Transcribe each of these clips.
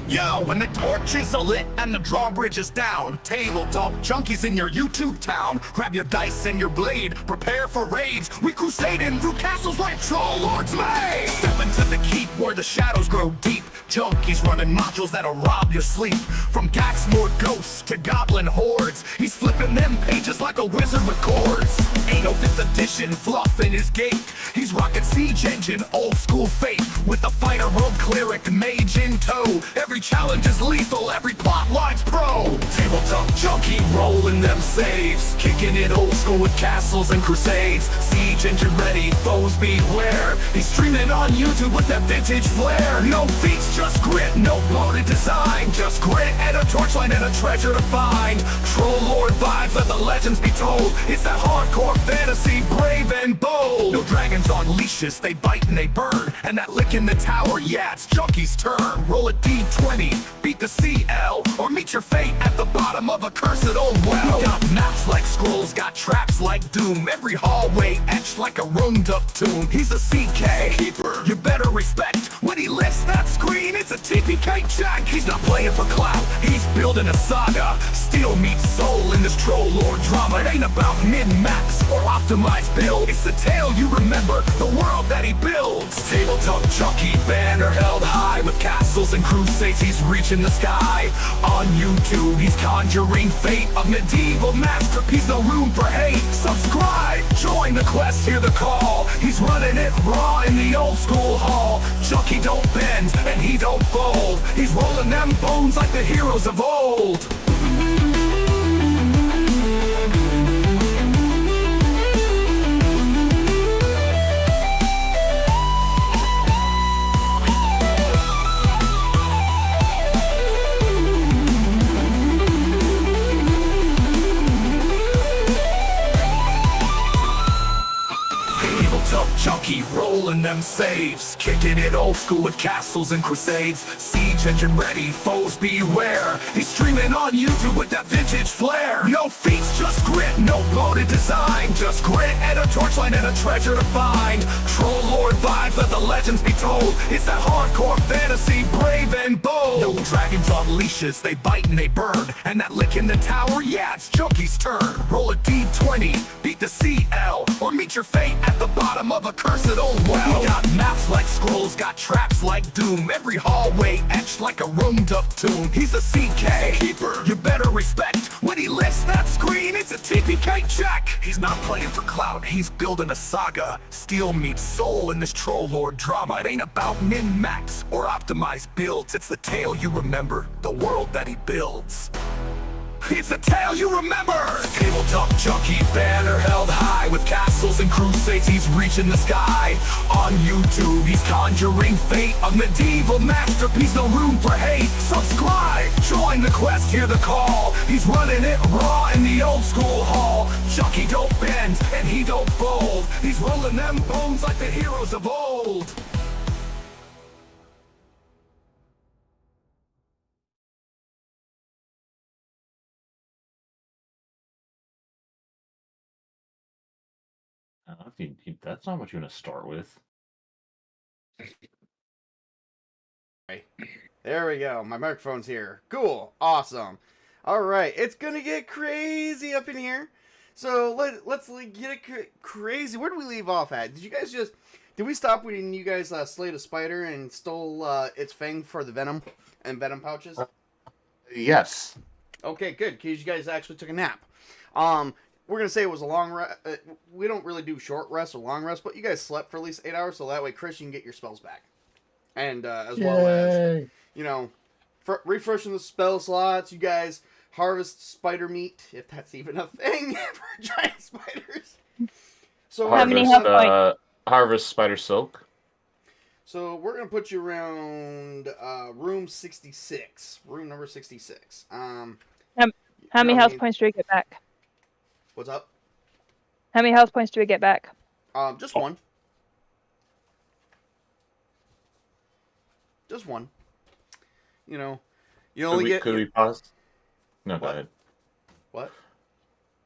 Yo, when the torches are lit and the drawbridge is down, tabletop junkies in your YouTube town. Grab your dice and your blade, prepare for raids. We crusading through castles like troll lords made. Step into the keep where the shadows grow deep. Junkies running modules that'll rob your sleep. From Gaxmore ghosts to goblin hordes, he's flipping them pages like a wizard with chords. Ain't no 5th edition fluff in his gait. He's rocking siege engine, old school fate, with the fighter rogue cleric mage in tow. Every challenge is lethal, every plot line's pro. Tabletop junkie rolling them saves, kicking it old school with Castles and Crusades. Siege engine ready, foes beware. He's streaming on YouTube with that vintage flair. No feats, just grit, no bloated design. Just grit and a torchlight and a treasure to find. Troll lord vibes, let the legends be told. It's that hardcore fantasy, brave and bold. No dragons on leashes, they bite and they burn. And that lick in the tower, yeah, it's Junkie's turn. Roll a D20, beat the CL, or meet your fate at the bottom of a cursed old well. We got maps like scrolls, got traps like doom. Every hallway etched like a roomed up tomb. He's a CK keeper, you better respect. When he lifts that screen, it's a TPK check. He's not playing for clout, he's building a saga. Steel meets soul in this troll lord drama. It ain't about min-max or optimized build. It's the tale you remember, the world that he builds. Tabletop junkie, banner held high, with castles and crusades he's reaching the sky. On YouTube he's conjuring fate, a medieval masterpiece, no room for hate. Subscribe, join the quest, hear the call. He's running it raw in the old school hall. Junkie don't bend and he don't fold. He's rolling them bones like the heroes of old. Junkie rolling them saves, kicking it old school with Castles and Crusades. Siege engine ready, foes beware. He's streaming on YouTube with that vintage flair. No feats, just grit, no bloated design. Just grit and a torchlight and a treasure to find. Troll lord vibes, let the legends be told. It's that hardcore fantasy, brave and bold. No dragons on leashes, they bite and they burn. And that lick in the tower, yeah, it's Junkie's turn. Roll a D20, beat the CL, or meet your fate at the bottom of a cursed old well. We got maps like scrolls, got traps like doom. Every hallway etched like a roomed up tomb. He's a CK keeper, you better respect. When he lifts that screen, it's a TPK check. He's not playing for clout, he's building a saga. Steel meets soul in this troll lord drama. It ain't about min-max or optimized builds. It's the tale you remember, the world that he builds. It's the tale you remember! Tabletop junkie, banner held high, with castles and crusades he's reaching the sky. On YouTube he's conjuring fate, a medieval masterpiece, no room for hate. Subscribe, join the quest, hear the call. He's running it raw in the old school hall. Junkie don't bend and he don't fold. He's rolling them bones like the heroes of old. That's not what you're going to start with. There we go. My microphone's here. Cool. Awesome. All right. It's going to get crazy up in here. So let's get it crazy. Where did we leave off at? Did we stop when you guys slayed a spider and stole its fang for the venom and venom pouches? Yes. Okay, good. Because you guys actually took a nap. We're going to say it was a long rest. We don't really do short rest or long rest, but you guys slept for at least 8 hours, so that way, Chris, you can get your spells back. And as well as, refreshing the spell slots. You guys harvest spider meat, if that's even a thing for giant spiders. So How many health points? Harvest spider silk. So we're going to put you around room 66. Room number 66. How many health points do we get back? What's up? How many health points do we get back? Just one. Just one. You only get... Could we pause? No, What? go ahead. What?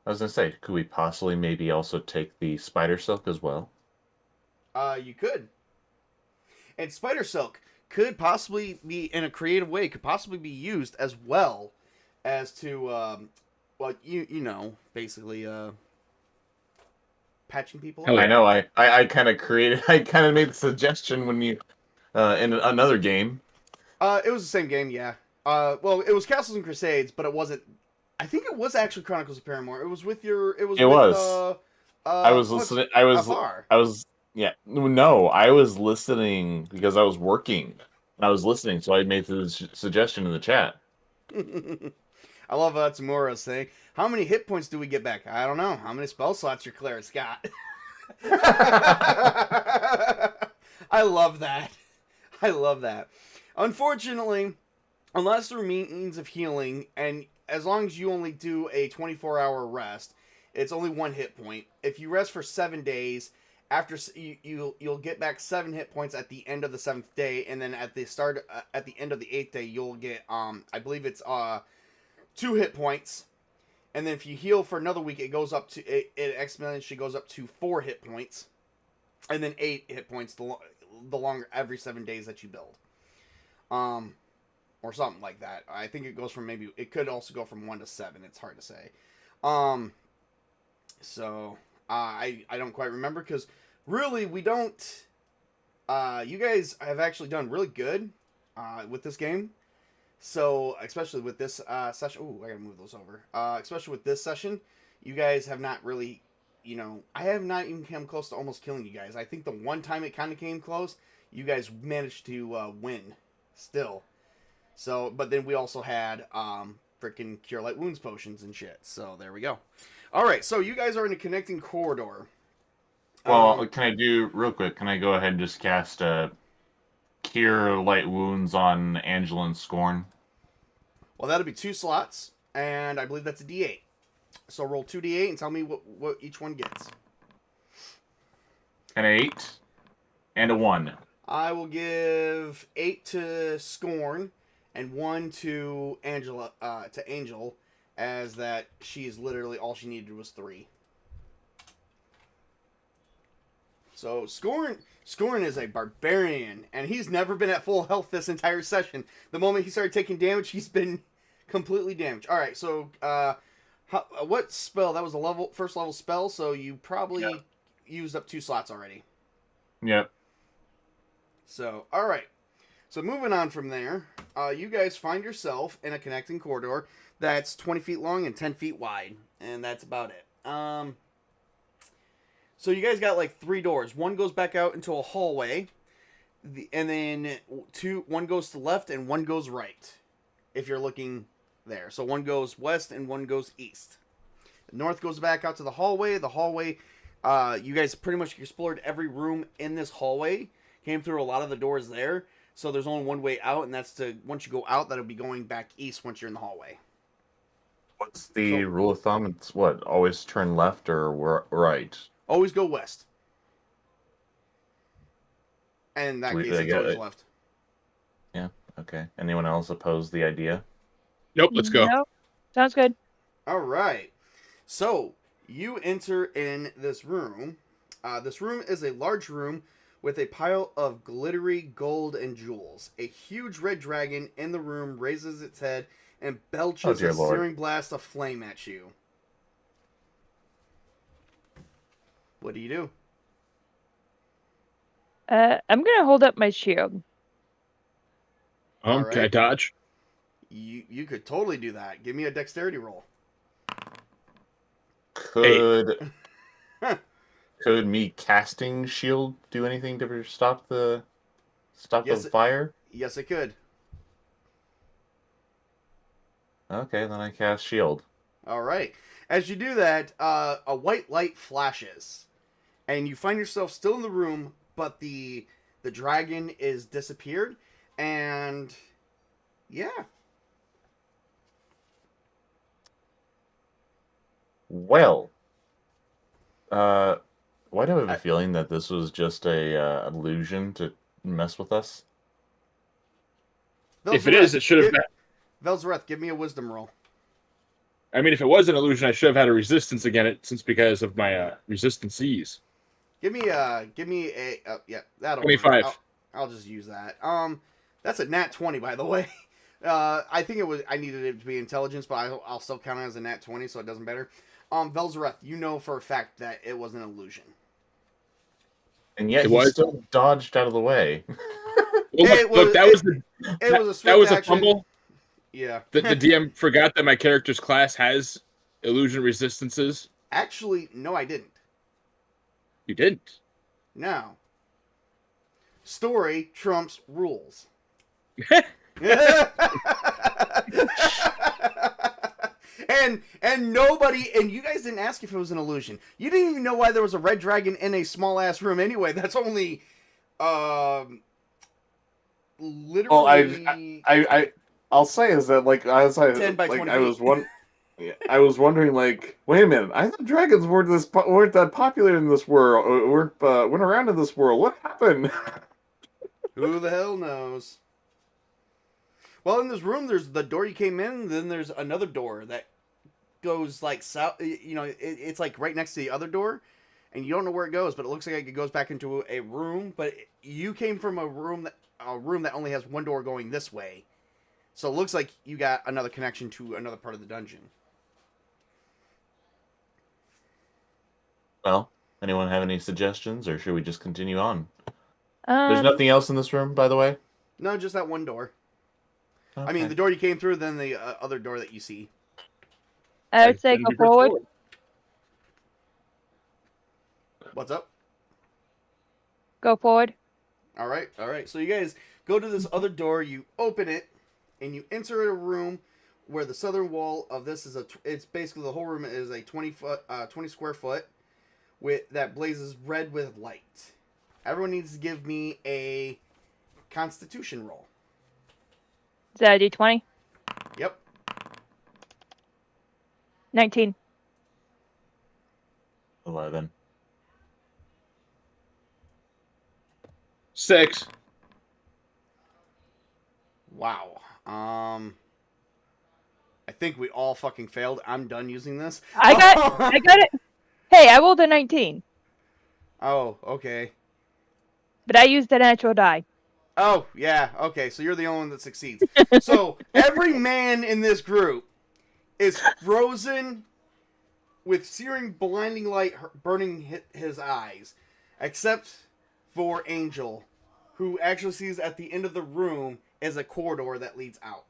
I was going to say, could we possibly maybe also take the spider silk as well? You could. And spider silk could possibly be in a creative way, could possibly be used as well as to, well, you know, basically patching people up. I know. I kind of created. I kind of made the suggestion when you in another game. It was the same game, yeah. Well, it was Castles and Crusades, but it wasn't. I think it was actually Chronicles of Paramoor. It was with your. It was. It with, was. I was listening. I was. Afar. I was. Yeah. No, I was listening because I was working. And I was listening, so I made the suggestion in the chat. I love Tamura's thing. How many hit points do we get back? I don't know. How many spell slots your cleric's got? I love that. I love that. Unfortunately, unless through means of healing, and as long as you only do a 24-hour rest, it's only 1 hit point. If you rest for 7 days, after you'll get back 7 hit points at the end of the 7th day, and then at the start at the end of the 8th day, you'll get I believe it's 2 hit points. And then if you heal for another week, it goes up to it exponentially goes up to 4 hit points, and then 8 hit points the longer every 7 days that you build, or something like that. I think it goes from it could also go from 1 to 7. It's hard to say. So I don't quite remember because really we don't. You guys have actually done really good with this game. So, especially with this session... Ooh, I gotta move those over. Especially with this session, you guys have not really... You know, I have not even come close to almost killing you guys. I think the one time it kind of came close, you guys managed to win still. So, but then we also had freaking Cure Light Wounds potions and shit. So, there we go. Alright, so you guys are in a connecting corridor. Well, can I do... Real quick, can I go ahead and just cast Cure Light Wounds on Angela and Scorn? Well, that'll be 2 slots, and I believe that's a D8. So roll 2 D8 and tell me what each one gets. An 8 and a 1. I will give 8 to Scorn and 1 to Angela to Angel, as that she is literally all she needed was 3. So Scorn is a barbarian, and he's never been at full health this entire session. The moment he started taking damage, he's been completely damaged. All right, so what spell? That was a first level spell, so you probably used up 2 slots already. Yep. So, all right. So moving on from there, you guys find yourself in a connecting corridor that's 20 feet long and 10 feet wide, and that's about it. So you guys got like 3 doors. One goes back out into a hallway, and then one goes to the left and one goes right, if you're looking there. So one goes west and one goes east. The north goes back out to the hallway. The hallway, you guys pretty much explored every room in this hallway, came through a lot of the doors there. So there's only one way out, and that's once you go out, that'll be going back east once you're in the hallway. What's the rule of thumb? It's what? Always turn left or right? Always go west. And in that case, it's always left. Yeah, okay. Anyone else oppose the idea? Nope, let's go. No. Sounds good. All right. So, you enter in this room. This room is a large room with a pile of glittery gold and jewels. A huge red dragon in the room raises its head and belches a searing blast of flame at you. What do you do? I'm gonna hold up my shield. All Can I right. dodge? You could totally do that. Give me a dexterity roll. Could me casting shield do anything to stop the fire? Yes, it could. Okay, then I cast shield. All right. As you do that, a white light flashes, and you find yourself still in the room, but the dragon is disappeared, and yeah. Well, why do I have a feeling that this was just a illusion to mess with us? If it is, it should have been. Velzareth, give me a wisdom roll. I mean, if it was an illusion, I should have had a resistance against it, because of my resistances. Give me a yeah, that'll 25. I'll just use that. That's a nat 20, by the way. I think I needed it to be intelligence, but I'll still count it as a nat 20, so it doesn't matter. Velzareth, you know for a fact that it was an illusion. And yet It he was? still dodged out of the way. Well, look, that was a swift that was a action. fumble. Yeah. The DM forgot that my character's class has illusion resistances. Actually, no, I didn't. You didn't. No. Story trumps rules. and nobody, and you guys didn't ask if it was an illusion. You didn't even know why there was a red dragon in a small ass room anyway. That's only literally I'll say is that like I was 10 by 20 I was wondering like, wait a minute, I thought dragons weren't that popular in this world, or went around in this world. What happened? Who the hell knows? Well, in this room, there's the door you came in. Then there's another door that goes like south. You know, it's like right next to the other door, and you don't know where it goes. But it looks like it goes back into a room. But you came from a room that only has one door going this way. So it looks like you got another connection to another part of the dungeon. Well, anyone have any suggestions, or should we just continue on? Um, There's nothing else in this room, by the way? No, just that one door. Okay. I mean, the door you came through, then the other door that you see. I would say Then go we bring forward. What's up? Go forward. All right. So you guys go to this other door. You open it, and you enter a room where the southern wall of this is it's basically the whole room is a 20 square foot that blazes red with light. Everyone needs to give me a Constitution roll. Is that a D20? Yep. 19. 11. 6. Wow. I think we all fucking failed. I'm done using this. I got it. Hey, I rolled a 19, Oh, okay. but I used the natural die. Oh, yeah. Okay, so you're the only one that succeeds. So every man in this group is frozen with searing, blinding light burning his eyes, except for Angel, who actually sees at the end of the room is a corridor that leads out.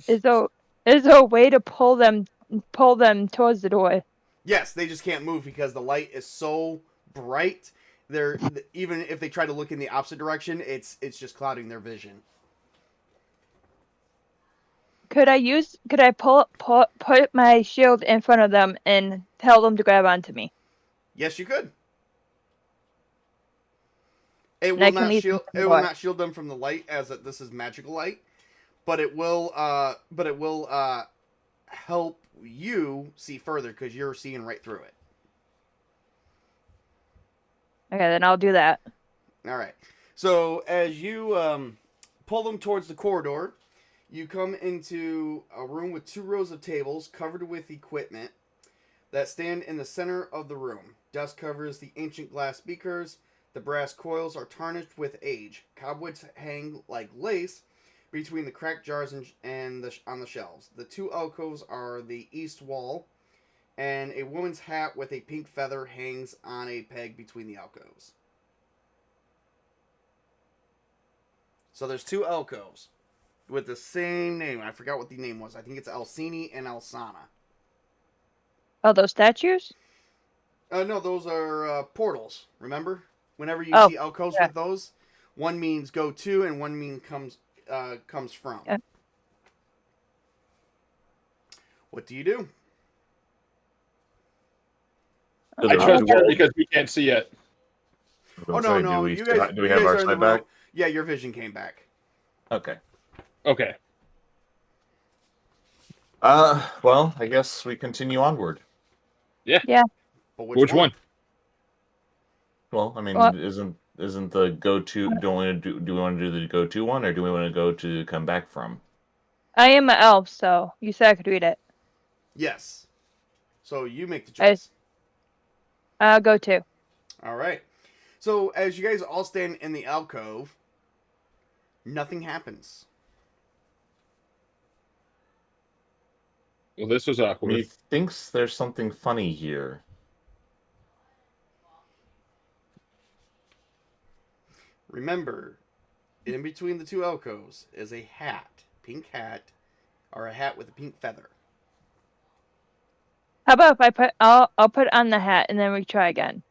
Is there a way to pull them towards the door? Yes, they just can't move because the light is so bright. They're even if they try to look in the opposite direction, it's just clouding their vision. Could I put my shield in front of them and tell them to grab onto me? Yes, you could. It And I will can not leave shield. them from It will what? not shield them from the light, as this is magical light. But it will. Help you see further because you're seeing right through it. Okay, then I'll do that. All right. So as you pull them towards the corridor, you come into a room with 2 rows of tables covered with equipment that stand in the center of the room. Dust covers the ancient glass beakers. The brass coils are tarnished with age. Cobwebs hang like lace between the cracked jars and on the shelves. The 2 alcoves are the east wall, and a woman's hat with a pink feather hangs on a peg between the alcoves. So there's 2 alcoves with the same name. I forgot what the name was. I think it's Alcini and Alsana. Oh, those statues? No, those are portals. Remember? Whenever you Oh, see alcoves yeah. with those, one means go to and one means comes from. Yeah. What do you do? I trust her because we can't see yet. Oh no, Do we, you guys. do we you have guys our are in the side back? room. Yeah, your vision came back. Okay. Okay. Well, I guess we continue onward. But Which one? Well, I mean, Well- isn't the go-to? Do we want to do the go-to one, or do we want to go to come back from? I am an elf, so you said I could read it. Yes. So you make the choice. Go to. All right. So as you guys all stand in the alcove, nothing happens. Well, this was awkward. He thinks there's something funny here. Remember, in between the two alcoves is a hat, pink hat, or a hat with a pink feather. How about if I'll put on the hat and then we try again.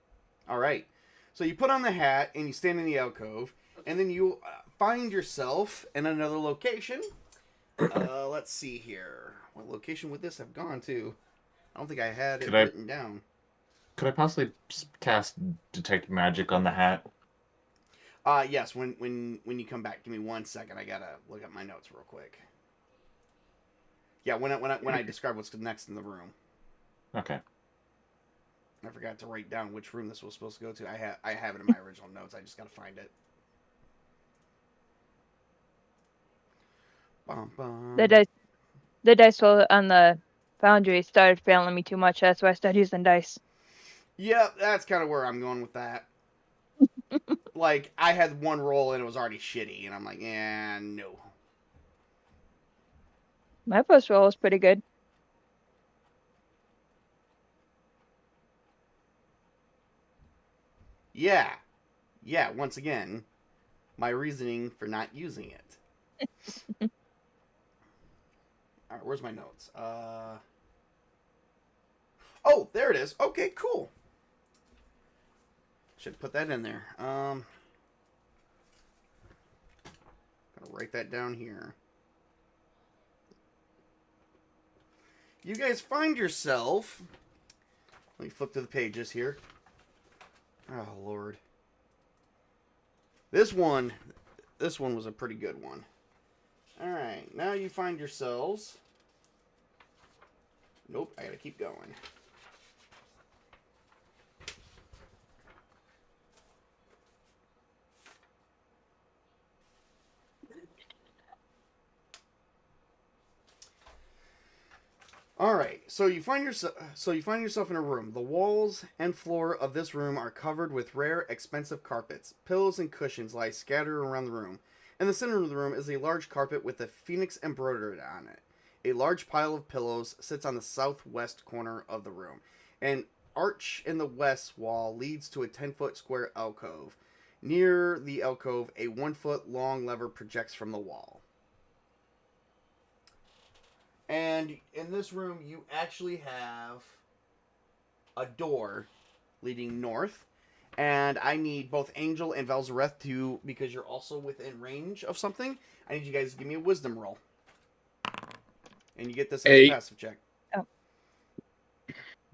All right. So you put on the hat and you stand in the alcove, and then you find yourself in another location. Let's see here. What location would this have gone to? I don't think I had it written down. Could I possibly cast Detect Magic on the hat? Yes. When you come back, give me 1 second. I gotta look at my notes real quick. Yeah, when I describe what's next in the room. Okay. I forgot to write down which room this was supposed to go to. I have it in my original notes. I just gotta find it. Bum, bum. The dice roll on the foundry started failing me too much. That's why I started using dice. Yeah, that's kind of where I'm going with that. Like, I had one roll and it was already shitty, and I'm like, no. My first roll was pretty good. Yeah. Once again, my reasoning for not using it. All right, where's my notes? Oh, there it is. Okay, cool. Should put that in there. Gonna write that down here. You guys find yourself. Let me flip to the pages here. Oh Lord. This one was a pretty good one. All right, now you find yourselves. Nope, I gotta keep going. All right, so you find yourself in a room. The walls and floor of this room are covered with rare, expensive carpets. Pillows and cushions lie scattered around the room. In the center of the room is a large carpet with a phoenix embroidered on it. A large pile of pillows sits on the southwest corner of the room. An arch in the west wall leads to a 10-foot square alcove. Near the alcove, a 1-foot long lever projects from the wall. And in this room, you actually have a door leading north. And I need both Angel and Velzareth to, because you're also within range of something, I need you guys to give me a wisdom roll. And you get this as a passive check. Oh.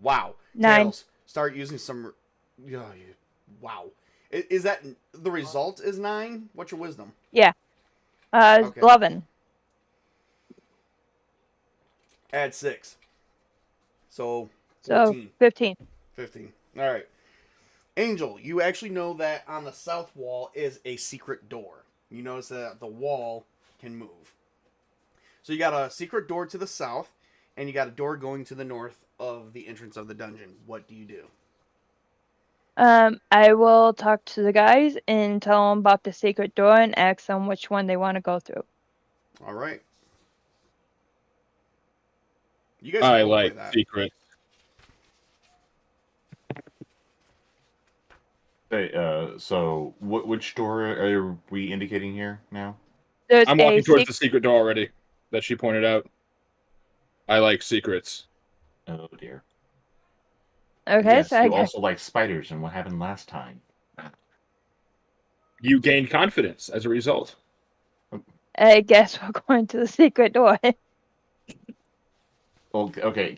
Wow. 9. Tails, start using some... Wow. Is that... The result is 9? What's your wisdom? Yeah. Okay. 11. Add 6. So, 14. So 15. 15. All right. Angel, you actually know that on the south wall is a secret door. You notice that the wall can move. So you got a secret door to the south, and you got a door going to the north of the entrance of the dungeon. What do you do? I will talk to the guys and tell them about the secret door and ask them which one they want to go through. All right. You guys I can like that. secrets. Hey, so which door are we indicating here now? There's I'm walking towards the secret door already that she pointed out. I like secrets. Oh dear. Okay, Yes, so you also like spiders, and what happened last time? You gained confidence as a result. I guess we're going to the secret door. Well, okay,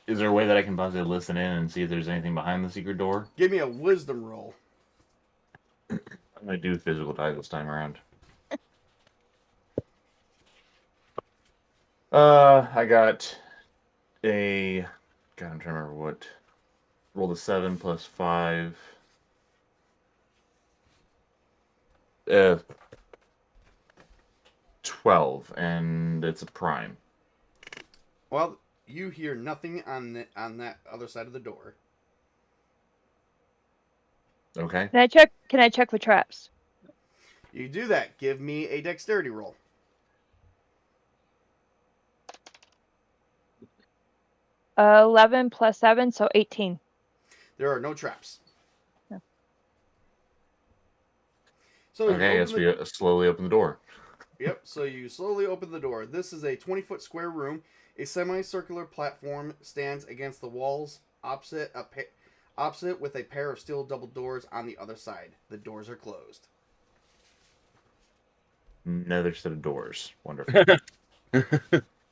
is there a way that I can possibly listen in and see if there's anything behind the secret door? Give me a wisdom roll. I'm gonna do physical die this time around. I got a... God, I'm trying to remember what... Rolled a 7 plus 5. 12, and it's a prime. Well, you hear nothing on that other side of the door. Okay. Can I check? Can I check for traps? You do that. Give me a dexterity roll. 11 plus 7, so 18. There are no traps. No. So you Okay, I open guess the we slowly open the door. Yep, so you slowly open the door. This is a 20-foot square room. A semicircular platform stands against the walls opposite with a pair of steel double doors on the other side. The doors are closed. Another set of doors. Wonderful.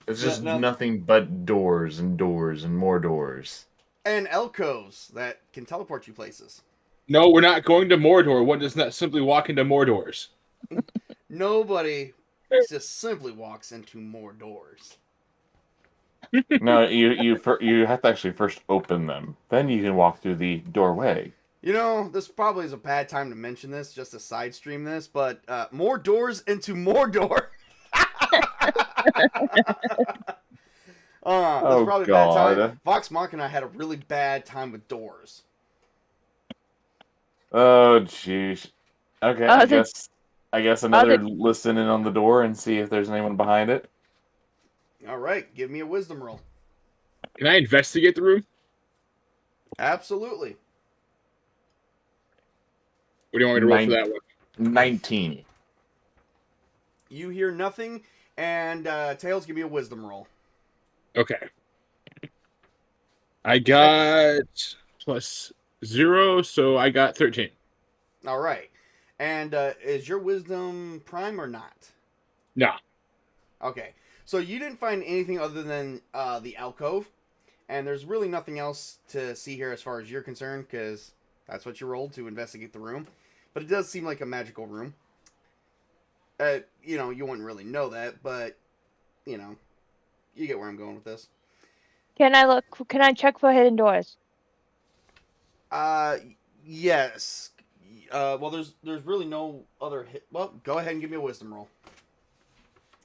It's just No. nothing but doors and doors and more doors. And alcoves that can teleport you places. No, we're not going to Mordor. One does not simply walk into Mordors. Nobody just simply walks into more doors. No, you have to actually first open them. Then you can walk through the doorway. You know, this probably is a bad time to mention this, just to side stream this, but more doors into Mordor. That's probably a bad time. Vox Machina had a really bad time with doors. Oh, jeez. Okay, I guess another the- listen in on the door and see if there's anyone behind it. All right, give me a wisdom roll. Can I investigate the room? Absolutely. What do you want me to roll for that one? 19. You hear nothing, and Tails, give me a wisdom roll. Okay. I got plus 0, so I got 13. All right. And is your wisdom prime or not? No. Okay. So you didn't find anything other than the alcove, and there's really nothing else to see here as far as you're concerned, because that's what you rolled to investigate the room. But it does seem like a magical room. You know, you wouldn't really know that, but, you know, you get where I'm going with this. Can I look? Can I check for hidden doors? Yes. Well, there's really no other hit. Well, go ahead and give me a wisdom roll.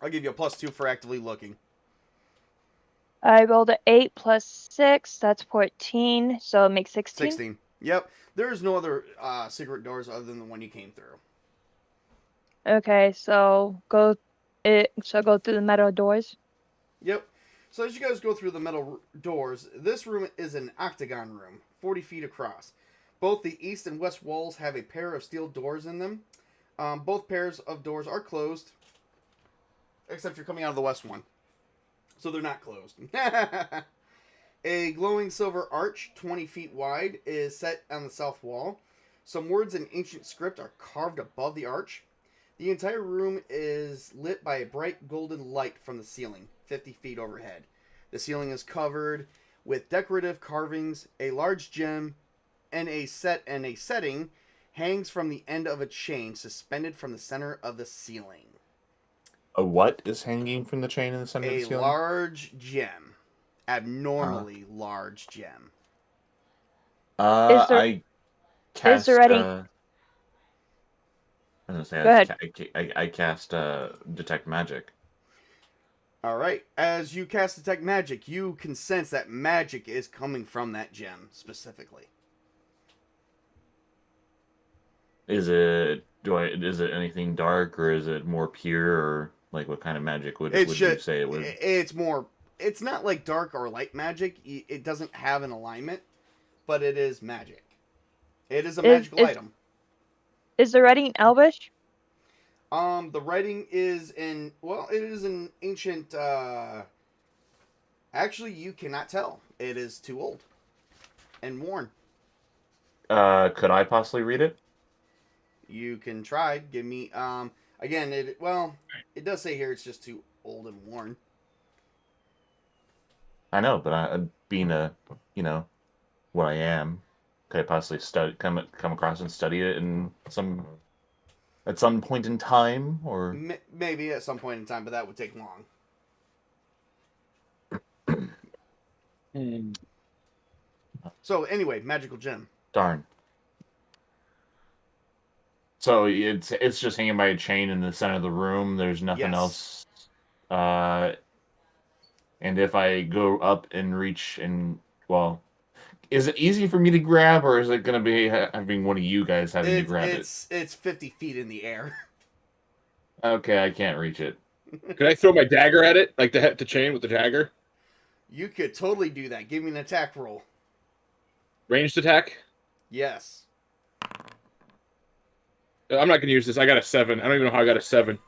I'll give you a +2 for actively looking. I rolled an 8 plus 6. That's 14, so it makes 16. 16. Yep. There's no other secret doors other than the one you came through. Okay, so go through the metal doors. Yep. So as you guys go through the metal doors, this room is an octagon room, 40 feet across. Both the east and west walls have a pair of steel doors in them. Both pairs of doors are closed, except you're coming out of the west one. So they're not closed. A glowing silver arch, 20 feet wide, is set on the south wall. Some words in ancient script are carved above the arch. The entire room is lit by a bright golden light from the ceiling, 50 feet overhead. The ceiling is covered with decorative carvings. A large gem and a setting hangs from the end of a chain suspended from the center of the ceiling. A what is hanging from the chain in the center of the A ceiling? large gem. Abnormally large gem. I cast. there any- I was gonna say, Go ahead. I cast detect magic. Alright, as you cast Detect Magic, you can sense that magic is coming from that gem, specifically. Is it anything dark, or is it more pure, or like what kind of magic would you say it would? It's not like dark or light magic. It doesn't have an alignment, but it is magic. It is a magical item. Is the writing Elvish? The writing is it is an ancient, actually, you cannot tell. It is too old and worn. Could I possibly read it? You can try. Give me, again, it does say here it's just too old and worn. I know, but being what I am, could I possibly come across and study it at some point in time, or Maybe at some point in time, but that would take long. So anyway, magical gem. darn. So it's just hanging by a chain in the center of the room. There's nothing else. And if I go up and reach is it easy for me to grab, or is it going to be having one of you guys having to grab It's 50 feet in the air. it? Okay, I can't reach it. Could I throw my dagger at it, like the chain with the dagger? You could totally do that. Give me an attack roll. Ranged attack. Yes. I'm not gonna use this. I got a 7. I don't even know how I got a 7.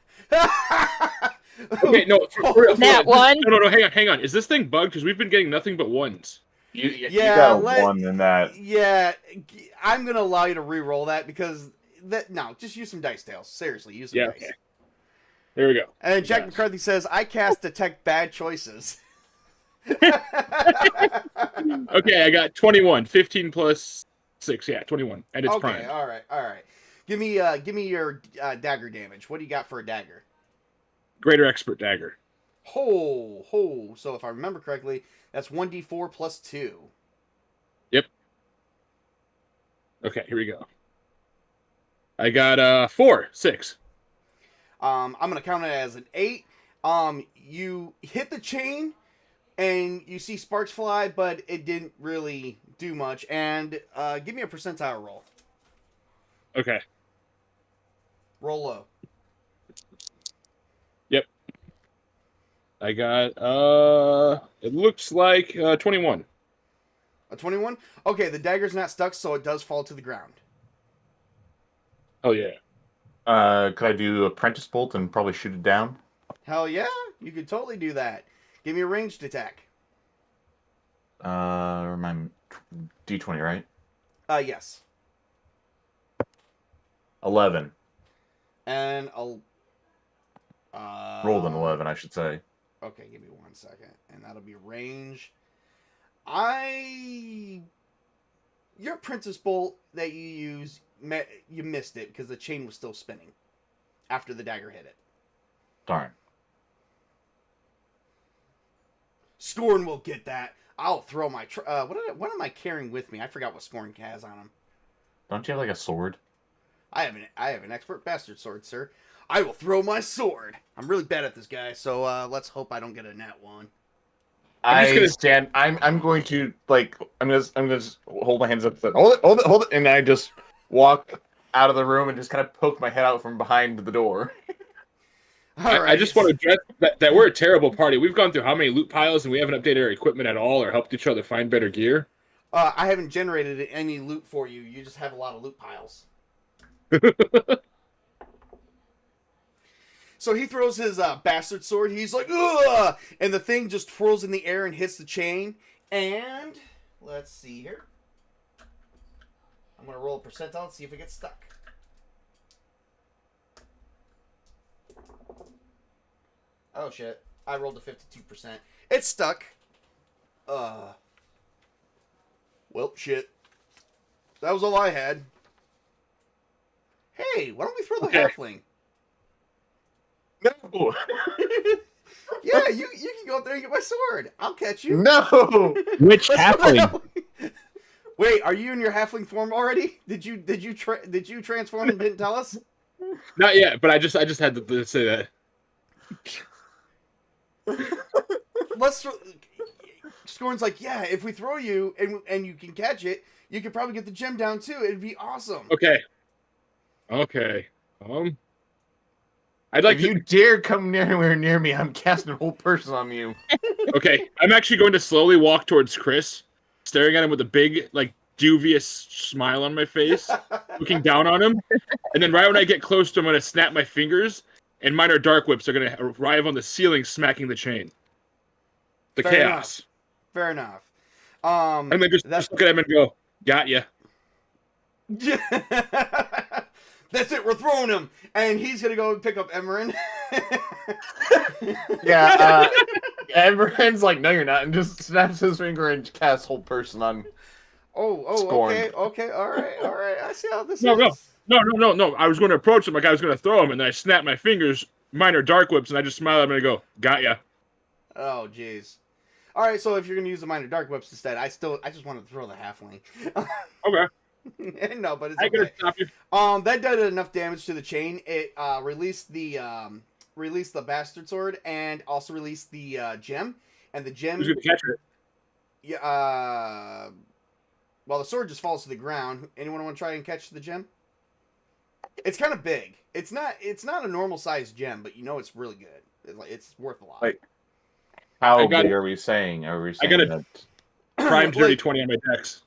Okay, no, for real. Nat one? No, hang on. Is this thing bugged? Because we've been getting nothing but ones. You got a 1 in that. Yeah, I'm gonna allow you to re-roll that because no, just use some dice, Tails. Seriously, use some dice. Okay. There we go. And Jack Yes. McCarthy says, "I cast detect bad choices." Okay, I got 21. 15 plus 6. Yeah, 21. And it's Okay, prime. all right. Give me your dagger damage. What do you got for a dagger? Greater expert dagger. Ho. So if I remember correctly, that's 1d4 plus 2. Yep. Okay, here we go. I got 4. 6. I'm gonna count it as an 8. You hit the chain, and you see sparks fly, but it didn't really do much. And give me a percentile roll. Okay. Roll low. Yep. I got it looks like 21. A 21? Okay, the dagger's not stuck, so it does fall to the ground. Oh yeah. Could I do apprentice bolt and probably shoot it down? Hell yeah, you could totally do that. Give me a ranged attack. My D20, right? Yes. 11. And I'll... Rolled an 11, I should say. Okay, give me 1 second. And that'll be range. Your princess bolt that you use, you missed it because the chain was still spinning after the dagger hit it. Darn. Scorn will get that. I'll throw my... what am I carrying with me? I forgot what Scorn has on him. Don't you have like a sword? I have an expert bastard sword, sir. I will throw my sword. I'm really bad at this, guy, so let's hope I don't get a nat 1. I'm going to like. I'm gonna just hold my hands up. Hold it, and I just walk out of the room and just kind of poke my head out from behind the door. I just want to address that we're a terrible party. We've gone through how many loot piles and we haven't updated our equipment at all or helped each other find better gear. I haven't generated any loot for you. You just have a lot of loot piles. So he throws his bastard sword. He's like, ugh! And the thing just twirls in the air and hits the chain. And let's see here. I'm going to roll a percentile and see if it gets stuck. Oh, shit. I rolled a 52%. It's stuck. Well, shit. That was all I had. Hey, why don't we throw the halfling? No. Yeah, you can go up there and get my sword. I'll catch you. No. Which Let's throw the halfling? Wait, are you in your halfling form already? Did you transform and didn't tell us? Not yet, but I just had to say that. Scorn's like, yeah, if we throw you and you can catch it, you could probably get the gem down too. It'd be awesome. Okay. I'd like If you dare come anywhere near me, I'm casting a whole person on you. Okay, I'm actually going to slowly walk towards Chris, staring at him with a big, like, dubious smile on my face, looking down on him. And then right when I get close to him, I'm going to snap my fingers, and minor dark whips are going to arrive on the ceiling, smacking the chain. The Fair chaos. Fair enough. And then just look at him and go, got ya. That's it, we're throwing him. And he's going to go and pick up Emerin. Yeah, Everyone's like, no, you're not, and just snaps his finger and casts whole person on. Scorn. Okay, all right. I see how this is. No. I was going to approach him like I was going to throw him, and then I snap my fingers, minor dark whips, and I just smile at him and go, got ya. Oh, jeez. All right, so if you're going to use the minor dark whips instead, I just wanted to throw the halfling. Okay. No, but it's I gotta okay. stop you. That did enough damage to the chain. It released the bastard sword and also released the gem. And the gem. Who's gonna catch it? Yeah. Well, the sword just falls to the ground. Anyone want to try and catch the gem? It's kind of big. It's not a normal sized gem, but you know it's really good. It's worth a lot. Like, I how got big it. are we saying? Are we I saying got it. that? Prime dirty Like- 20 on my decks.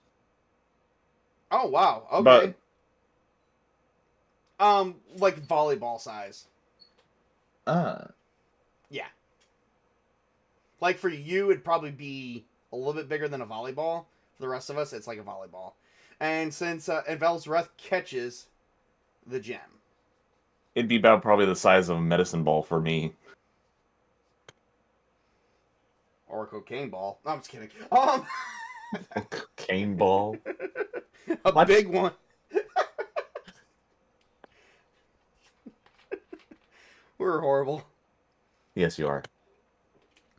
Oh wow. Okay. But- Like volleyball size. Yeah. Like for you, it'd probably be a little bit bigger than a volleyball. For the rest of us, it's like a volleyball. And since and Vel's Wrath catches the gem. It'd be about probably the size of a medicine ball for me. Or a cocaine ball. No, I'm just kidding. Cane ball. A What? big one. We're horrible. Yes, you are.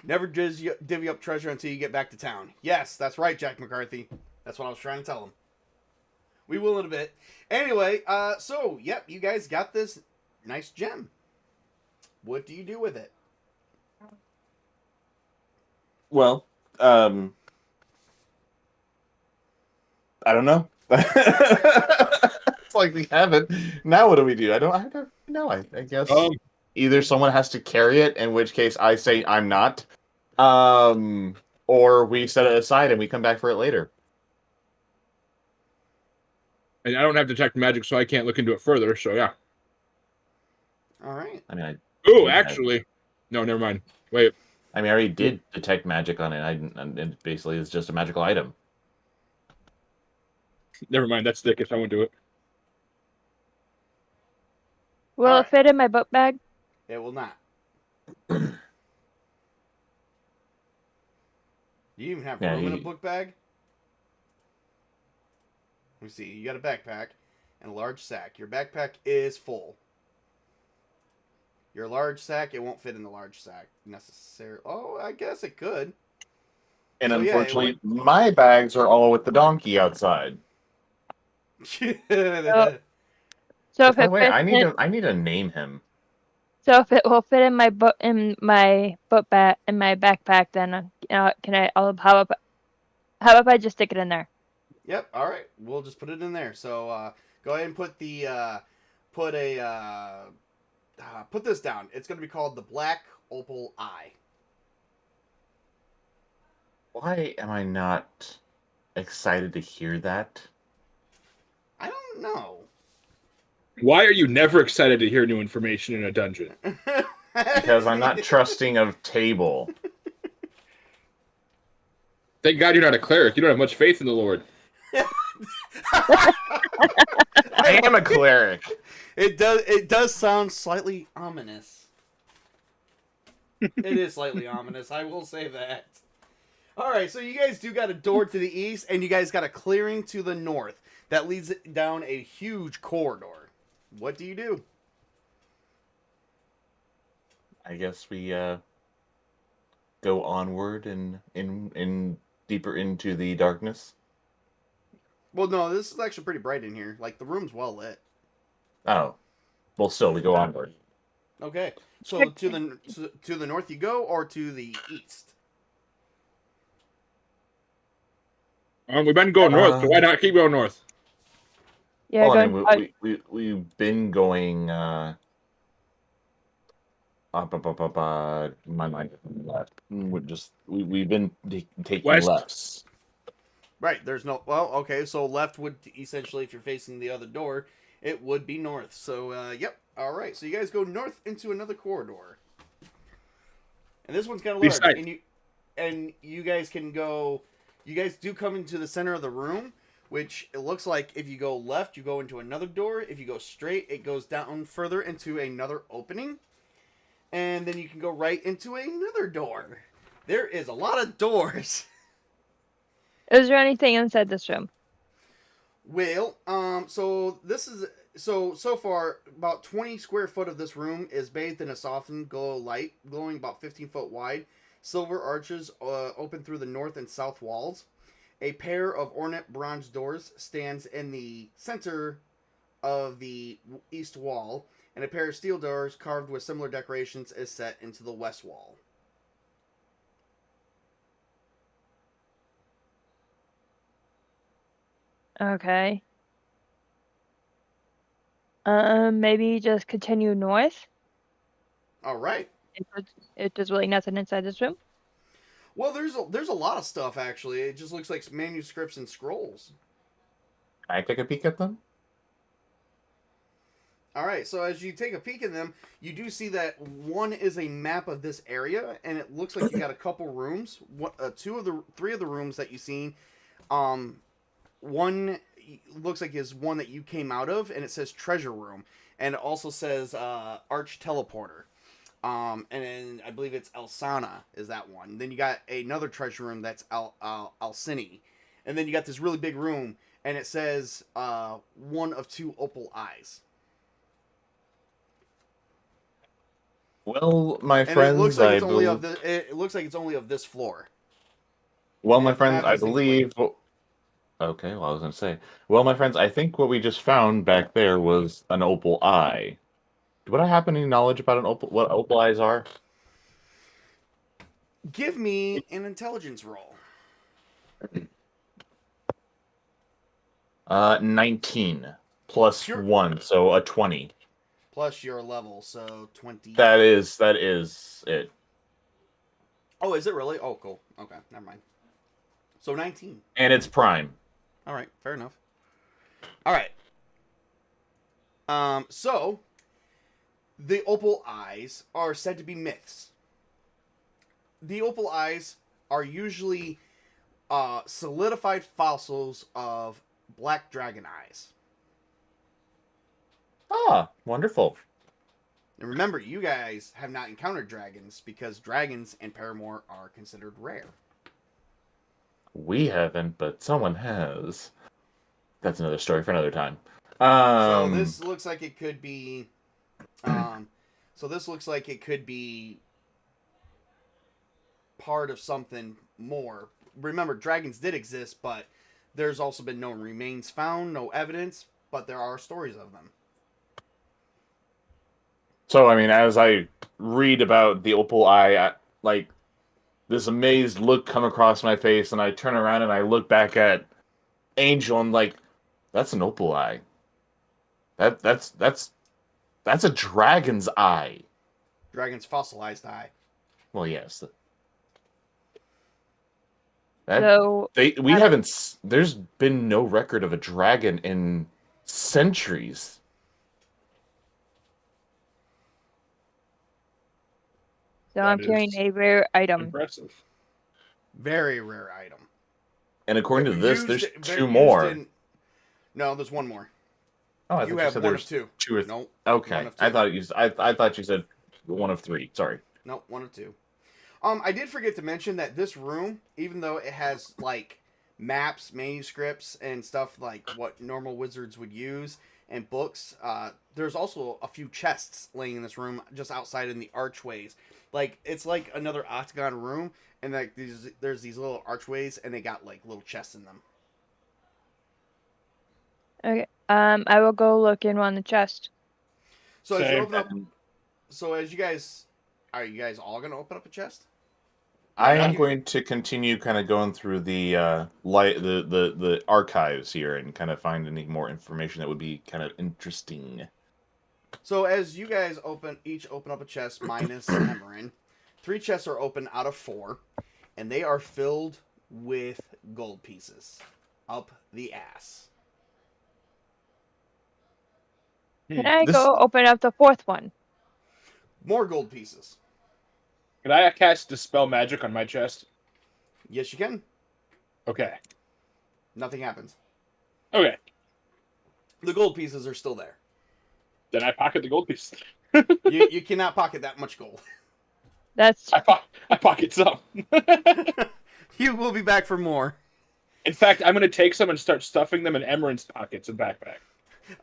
Never divvy up treasure until you get back to town. Yes, that's right, Jack McCarthy. That's what I was trying to tell him. We will in a bit. Anyway, so, yep, you guys got this nice gem. What do you do with it? Well, I don't know. It's like we have it. Now what do we do? I don't know. I guess either someone has to carry it, in which case I say I'm not. Or we set it aside and we come back for it later. And I don't have detect magic, so I can't look into it further. So yeah. All right. I mean, Ooh, Yeah. actually, no, never mind. Wait, I already did detect magic on it. And it basically is just a magical item. never mind. That's thick. I won't do it. Will Alright. it fit in my book bag? It will not. Do you even have Yeah, room in a you- book bag? Let me see. You got a backpack and a large sack. Your backpack is full. Your large sack, it won't fit in the large sack necessarily. Oh, I guess it could. And So, yeah, it unfortunately, my bags are all with the donkey outside. So if By the it way, fits I need to name him. so if it will fit in my book in my backpack, then how about I just stick it in there? Yep. All right. We'll just put it in there. So go ahead and put the put this down. It's going to be called the Black Opal Eye. Why am I not excited to hear that? I don't know. Why are you never excited to hear new information in a dungeon? Because I'm not trusting of Table. Thank God you're not a cleric. You don't have much faith in the Lord. I am a cleric. It does sound slightly ominous. It is slightly ominous. I will say that. All right, so you guys do got a door to the east, and you guys got a clearing to the north that leads down a huge corridor. What do you do? I guess we go onward and in deeper into the darkness. Well, no, this is actually pretty bright in here. Like the room's well lit. Oh, well, still we go onward. Okay, so to the north you go, or to the east? We've been going north, so why not keep going north? Yeah, Well, I going, mean, we've been going up. My mind left. We've been taking West. lefts. Right. There's no. Well, okay. So left would essentially, if you're facing the other door, it would be north. So yep. All right. So you guys go north into another corridor, and this one's kind of large. Beside- And you guys can go. You guys do come into the center of the room, which it looks like if you go left, you go into another door. If you go straight, it goes down further into another opening. And then you can go right into another door. There is a lot of doors. is there anything inside this room? Well, so this is so far about 20 square foot of this room is bathed in a softened glow light, glowing about 15 foot wide. Silver arches open through the north and south walls. A pair of ornate bronze doors stands in the center of the east wall, and a pair of steel doors carved with similar decorations is set into the west wall. Okay. Maybe just continue north. All right. If there's really nothing inside this room. Well, there's a lot of stuff actually. It just looks like manuscripts and scrolls. Can I take a peek at them? All right. So as you take a peek at them, you do see that one is a map of this area, and it looks like you got a couple rooms. Three of the rooms that you seen. One looks like is one that you came out of, and it says treasure room, and it also says arch teleporter. And then I believe it's Elsana is that one. Then you got another treasure room that's Alcini. And then you got this really big room, and it says one of two opal eyes. Well, my And friends, it looks like I it's only believe. it looks like it's only of this floor. Well, my and friends, map I is believe. Okay, well, I was gonna say. Well, my friends, I think what we just found back there was an opal eye. Would I happen any knowledge about what opal eyes are? Give me an intelligence roll. 19 plus Pure- 1, so a 20. Plus your level, so 20. That is it. Oh, is it really? Oh, cool. Okay, never mind. So 19. And it's prime. All right, fair enough. All right. So the opal eyes are said to be myths. The opal eyes are usually solidified fossils of black dragon eyes. Ah, wonderful. And remember, you guys have not encountered dragons because dragons in Paramoor are considered rare. We haven't, but someone has. That's another story for another time. So this looks like it could be. So this looks like it could be part of something more. Remember, dragons did exist, but there's also been no remains found, no evidence, but there are stories of them. So, I mean, as I read about the opal eye, like, this amazed look come across my face, and I turn around and I look back at Angel, and like, that's an opal eye. That's a dragon's eye. Dragon's fossilized eye. Well, yes. So We haven't. There's been no record of a dragon in centuries. I'm That carrying is a rare item. Impressive. Very rare item. And according to this, there's Used- two used more. No, there's one more. Oh, I You thought have said one there's of two. two or Nope. Okay, one of two. I thought you said one of three. Sorry. Nope, one of two. I did forget to mention that this room, even though it has like maps, manuscripts, and stuff like what normal wizards would use, and books, there's also a few chests laying in this room just outside in the archways. Like it's like another octagon room, and like there's these little archways, and they got like little chests in them. Okay. I will go look in on the chest. So as you Same. open up, as you guys, are you guys all gonna open up a chest? I am you- going to continue kind of going through the the archives here and kind of find any more information that would be kind of interesting. So as you guys each open up a chest minus Emerin, 3 chests are open out of 4, and they are filled with gold pieces up the ass. Can I This- go open up the 4th one? More gold pieces. Can I cast Dispel Magic on my chest? Yes, you can. Okay. Nothing happens. Okay. The gold pieces are still there. Then I pocket the gold piece. You cannot pocket that much gold. That's I pocket some. You will be back for more. In fact, I'm going to take some and start stuffing them in Emerin's pockets and backpack.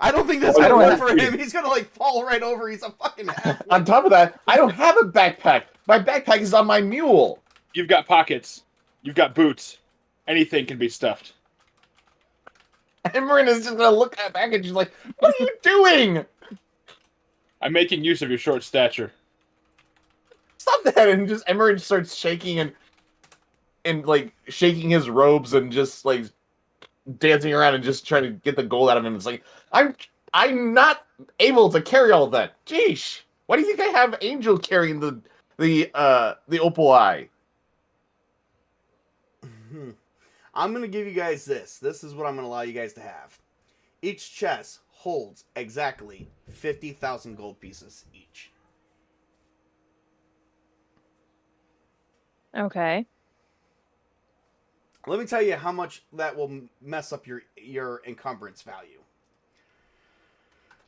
I don't think that's I gonna don't work have for him. He's gonna like fall right over. He's a fucking half. On top of that, I don't have a backpack. My backpack is on my mule. You've got pockets. You've got boots. Anything can be stuffed. Emerin is just gonna look at that package and like, what are you doing? I'm making use of your short stature. Stop that! And just Emerin starts shaking and like shaking his robes and just like dancing around and just trying to get the gold out of him. It's like, I'm not able to carry all that. Jeesh. Why do you think I have Angel carrying the opal eye? I'm going to give you guys this. This is what I'm going to allow you guys to have. Each chest holds exactly 50,000 gold pieces each. Okay. Let me tell you how much that will mess up your encumbrance value.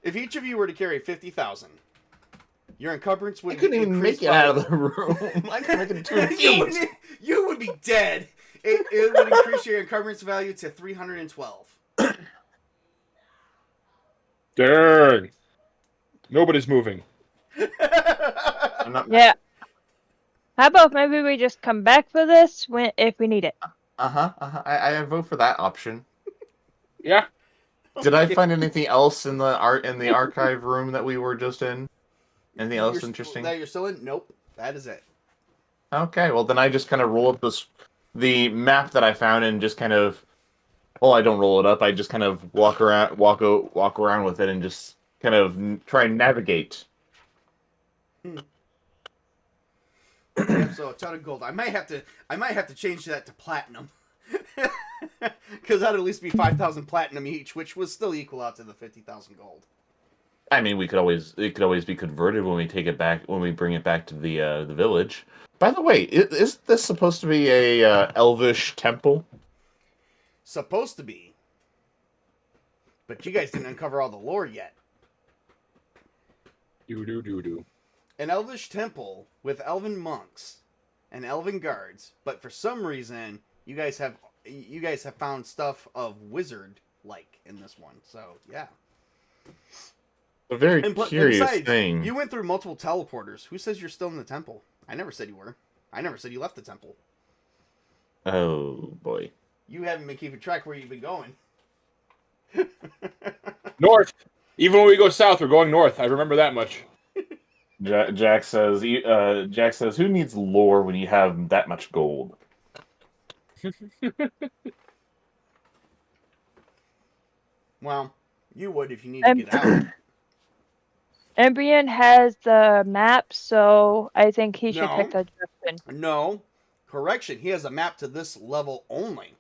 If each of you were to carry 50,000, your encumbrance would I couldn't even make it out of the room. I couldn't make it to you would be dead. It would increase your encumbrance value to 312. Darn. Nobody's moving. I'm not... Yeah. How about maybe we just come back for this if we need it? I vote for that option. Yeah. Did I find anything else in the archive room that we were just in? Anything else interesting? That you're still in? Nope. That is it. Okay, well then I just kind of roll up the map that I found and just kind of, well, I don't roll it up. I just kind of walk around with it and just kind of try and navigate. So a ton of gold. I might have to change that to platinum, because that'd at least be 5,000 platinum each, which would still equal out to the 50,000 gold. I mean, it could always be converted when we take it back, when we bring it back to the village. By the way, is this supposed to be a elvish temple? Supposed to be, but you guys didn't uncover all the lore yet. Do. An elvish temple with elven monks and elven guards, but for some reason you guys have found stuff of wizard like in this one. So yeah, A very curious besides, thing. You went through multiple teleporters. Who says you're still in the temple? I never said you were. I never said you left the temple. Oh boy. You haven't been keeping track where you've been going. North. Even when we go south, we're going north. I remember that much. Jack says, "Who needs lore when you have that much gold?" Well, you would if you need to get out. Embryon has the map, so I think he should pick that direction. No, correction. He has a map to this level only,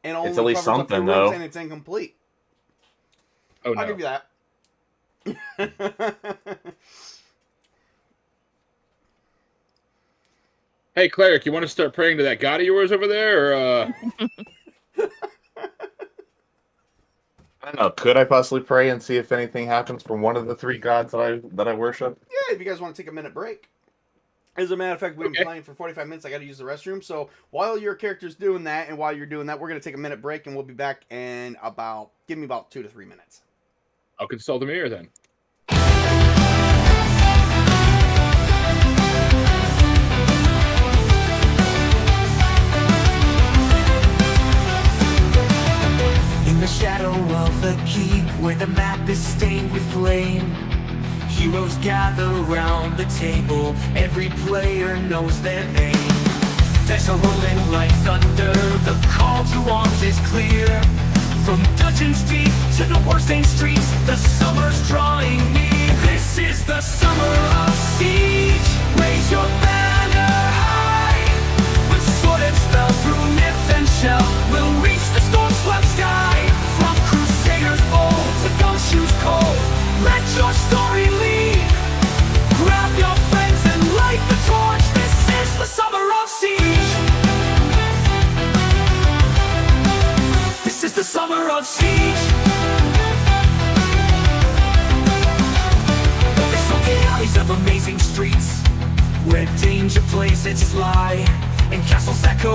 and only It's at least covers up the something, rooms, though. and it's incomplete. Oh no. I'll give you that. Hey, Cleric, you want to start praying to that god of yours over there, or I don't know. Could I possibly pray and see if anything happens from one of the three gods that I worship? Yeah, if you guys want to take a minute break. As a matter of fact, we've been playing for 45 minutes. I got to use the restroom. So while your character's doing that, and while you're doing that, we're going to take a minute break, and we'll be back in give me about 2 to 3 minutes. I'll consult a mirror then. In the shadow of the keep, where the map is stained with flame, heroes gather round the table, every player knows their name. There's a rolling like thunder, the call to arms is clear. From dungeons deep to the war-stained streets, the summer's drawing near. This is the summer of siege, raise your banner high. With sword and spell, through myth and shell, we'll reach the storm-swept sky. From crusaders bold to gumshoes cold, let your story lead. Grab your friends and light the torch. This is the summer of siege. This is the summer of siege. The smoky alleys of amazing streets, where danger plays its lie, and castles echo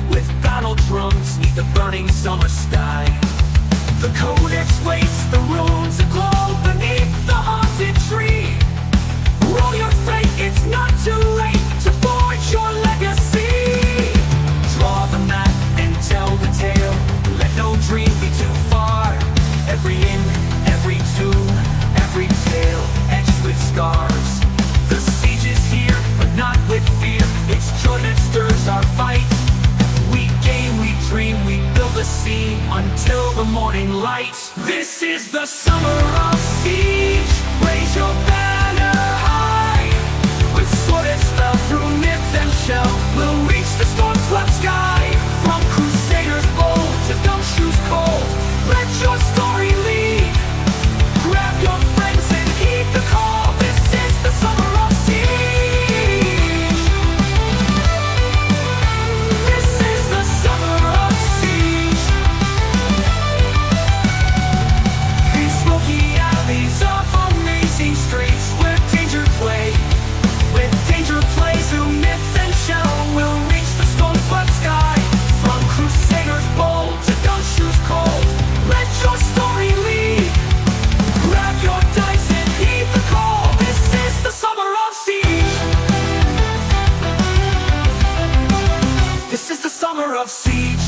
with battle drums neath the burning summer sky. The codex waits, the runes aglow beneath the haunted tree. Roll your fate, it's not too late to forge your legacy. Draw the map and tell the tale, let no dream be too far. Every inn, every tomb, every tale etched with scars. The siege is here, but not with fear. It's joy that stirs our fight. We game, we dream, we build the morning light. This is the summer of siege. Raise your banner high. With sword and spell through myth and shell, we'll reach the storm-swept sky. From crusaders bold to gumshoes cold, let your story lead. Grab your friends and heed the call. This is the summer of siege. This is the summer of siege. These smoky alleys of amazing streets where danger play. With danger plays through myth and shell, we'll reach the storm-swept sky. From crusaders bold to gumshoes cold, let your story lead. Grab your dice and heed the call. This is the summer of siege. This is the summer of siege.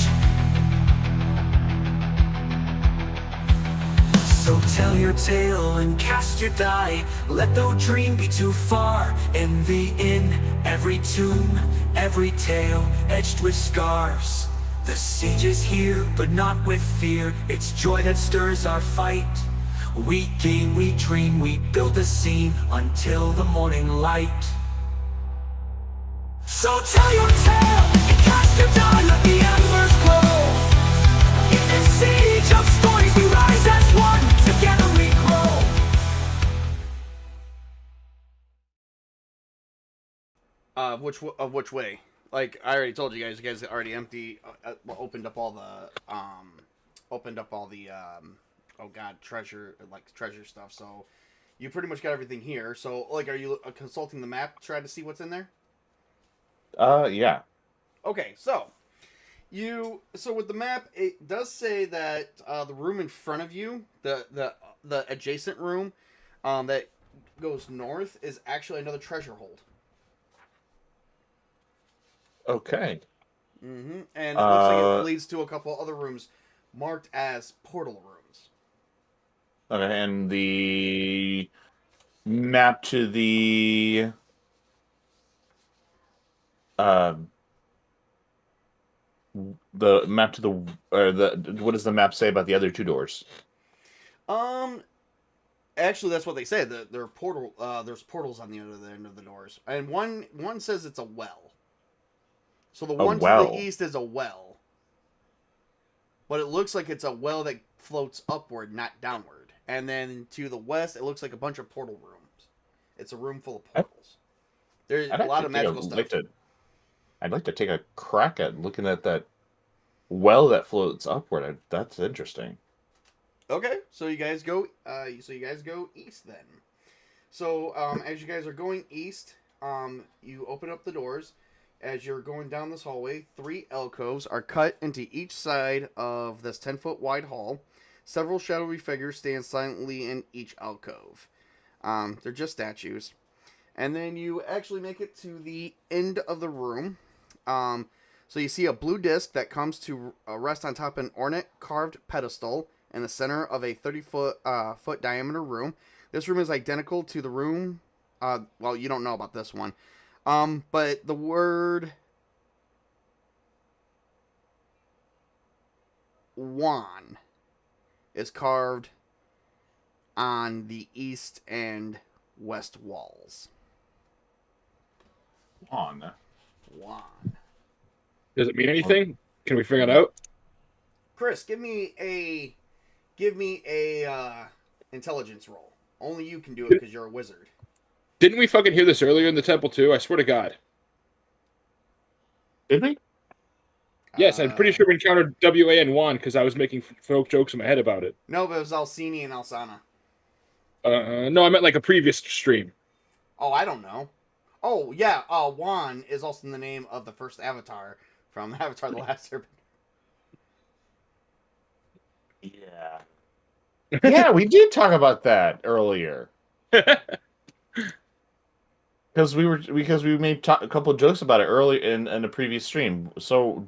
So tell your tale and cast your die. Let no dream be too far. Envy in every tomb, every tale edged with scars. The siege is here, but not with fear. It's joy that stirs our fight. We game, we dream, we build a scene until the morning light. So tell your tale and cast your die. Let the embers glow. In this siege of stories, we rise as one. Together we grow. Of which way? Like I already told you guys already opened up all the oh god, treasure stuff. So you pretty much got everything here. So like, are you consulting the map to try to see what's in there? Yeah. Okay, so with the map, it does say that the room in front of you, the adjacent room, that goes north, is actually another treasure hold. Okay. Mm-hmm. And it looks like it leads to a couple other rooms marked as portal rooms. Okay, and the map to the what does the map say about the other two doors? Actually, that's what they say. There are there's portals on the other end of the doors, and one says it's a well. So the one to the east is a well, but it looks like it's a well that floats upward, not downward. And then to the west, it looks like a bunch of portal rooms. It's a room full of portals. There's a lot of magical stuff. I'd like to take a crack at looking at that well that floats upward. That's interesting. Okay, so you guys go. East then. So as you guys are going east, you open up the doors. As you're going down this hallway, 3 alcoves are cut into each side of this 10-foot wide hall. Several shadowy figures stand silently in each alcove. They're just statues. And then you actually make it to the end of the room. So you see a blue disc that comes to rest on top of an ornate carved pedestal in the center of a 30-foot diameter room. This room is identical to the room. Well, you don't know about this one. But the word Juan is carved on the east and west walls. Juan. Does it mean anything? Can we figure it out? Chris, give me a intelligence roll. Only you can do it because you're a wizard. Didn't we fucking hear this earlier in the temple too? I swear to God. Did we? Yes, I'm pretty sure we encountered WA and Juan because I was making folk jokes in my head about it. No, but it was Alcini and Alsana. No, I meant like a previous stream. Oh, I don't know. Oh, yeah, Juan is also the name of the first avatar from Avatar: The Last Airbender. Yeah. Yeah, we did talk about that earlier. Because we made a couple of jokes about it early in a previous stream. So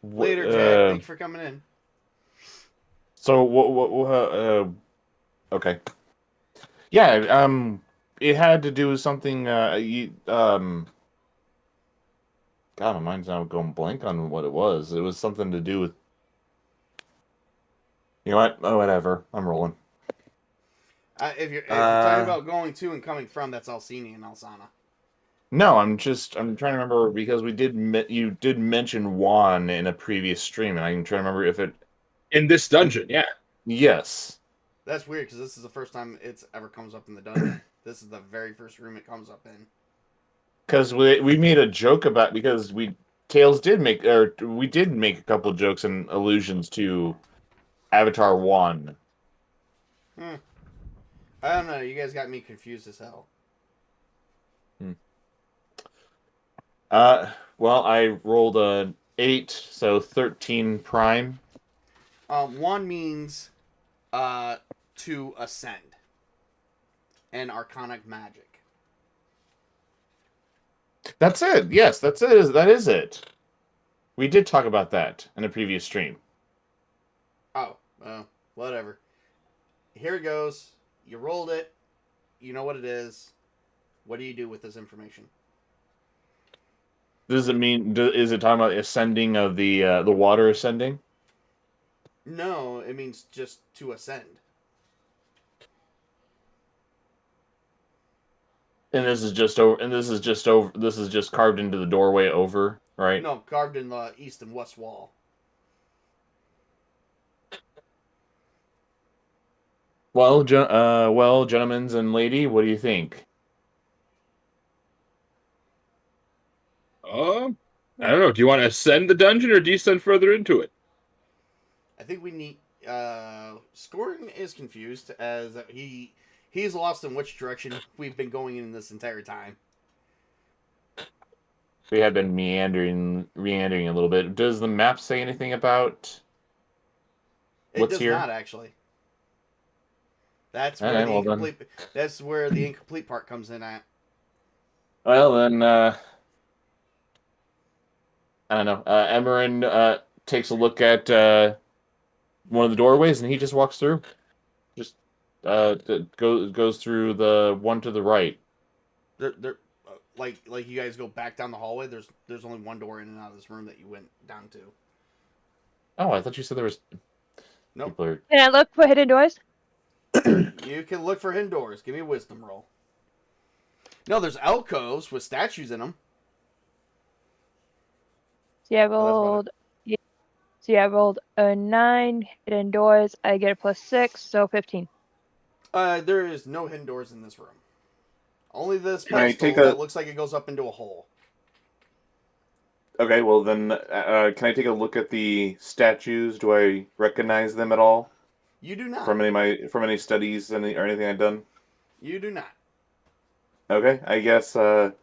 Later, Jack. Thanks for coming in. So okay. Yeah, it had to do with something. God, my mind's now going blank on what it was. It was something to do with You know what? Oh, whatever. I'm rolling. If you're talking about going to and coming from, that's Alcini and Alsana. No, I'm trying to remember because you did mention Juan in a previous stream, and I'm trying to remember if it. In this dungeon, yeah. Yes. That's weird because this is the first time it's ever comes up in the dungeon. This is the very first room it comes up in. Because we made a joke about because Tails did make or we did make a couple jokes and allusions to Avatar 1. I don't know. You guys got me confused as hell. Well, I rolled a 8, so 13 prime. One means to ascend. And arcanic magic. That's it. Yes, that's it. That is it. We did talk about that in a previous stream. Oh, well, whatever. Here it goes. You rolled it. You know what it is. What do you do with this information? Does it mean? Is it talking about ascending of the water ascending? No, it means just to ascend. And this is just over. And this is just over. This is just carved into the doorway over, right? No, carved in the east and west wall. Well, gentlemen and lady, what do you think? I don't know. Do you want to ascend the dungeon or descend further into it? I think we need. Scoring is confused as he's lost in which direction we've been going in this entire time. We have been meandering a little bit. Does the map say anything about what's here? It does not actually. That's All where right, the well then. incomplete. That's where the incomplete part comes in at. Well, then, I don't know. Emmerin takes a look at one of the doorways, and he just walks through. Just goes through the one to the right. There, like you guys go back down the hallway. There's only one door in and out of this room that you went down to. Oh, I thought you said there was. Nope. People are... Can I look for hidden doors? You can look for hidden doors. Give me a wisdom roll. No, there's alcoves with statues in them. See, I rolled. See, I rolled a 9 hidden doors. I get a +6, so 15. There is no hidden doors in this room. Only this Can I pedestal take a- that looks like it goes up into a hole. Okay, well then, can I take a look at the statues? Do I recognize them at all You do not. from any studies or anything I've done? You do not. Okay, I guess. Could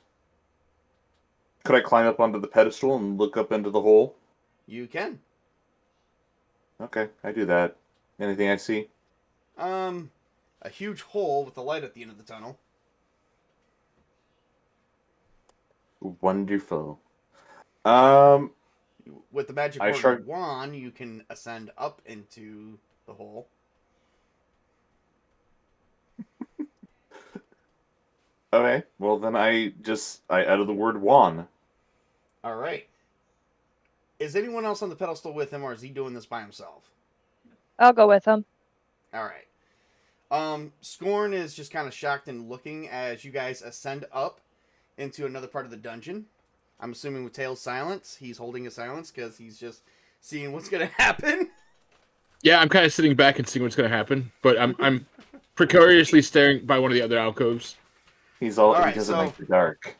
I climb up onto the pedestal and look up into the hole? You can. Okay, I do that. Anything I see? A huge hole with a light at the end of the tunnel. Wonderful. With the magic I word sure- wand, you can ascend up into the hole. Okay, well then I utter the word "wan." All right. Is anyone else on the pedestal with him, or is he doing this by himself? I'll go with him. All right. Scorn is just kind of shocked and looking as you guys ascend up into another part of the dungeon. I'm assuming with Tails' silence, he's holding his silence because he's just seeing what's gonna happen. Yeah, I'm kind of sitting back and seeing what's going to happen, but I'm precariously staring by one of the other alcoves. He Alright, doesn't so- like the dark.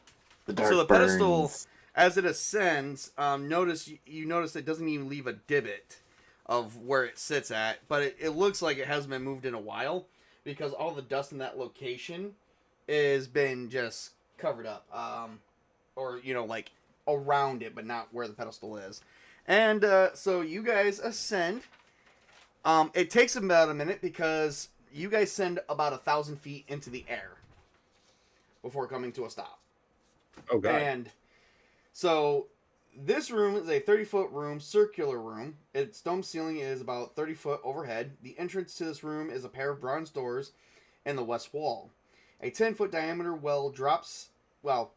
The dark So the burns. pedestal, as it ascends, you notice it doesn't even leave a divot of where it sits at, but it looks like it hasn't been moved in a while because all the dust in that location has been just covered up, or like around it, but not where the pedestal is. And so you guys ascend. It takes about a minute because you guys send about 1,000 feet into the air before coming to a stop. Oh god. And so this room is a 30-foot room, circular room. Its dome ceiling is about 30 foot overhead. The entrance to this room is a pair of bronze doors in the west wall. A 10-foot diameter well drops, well,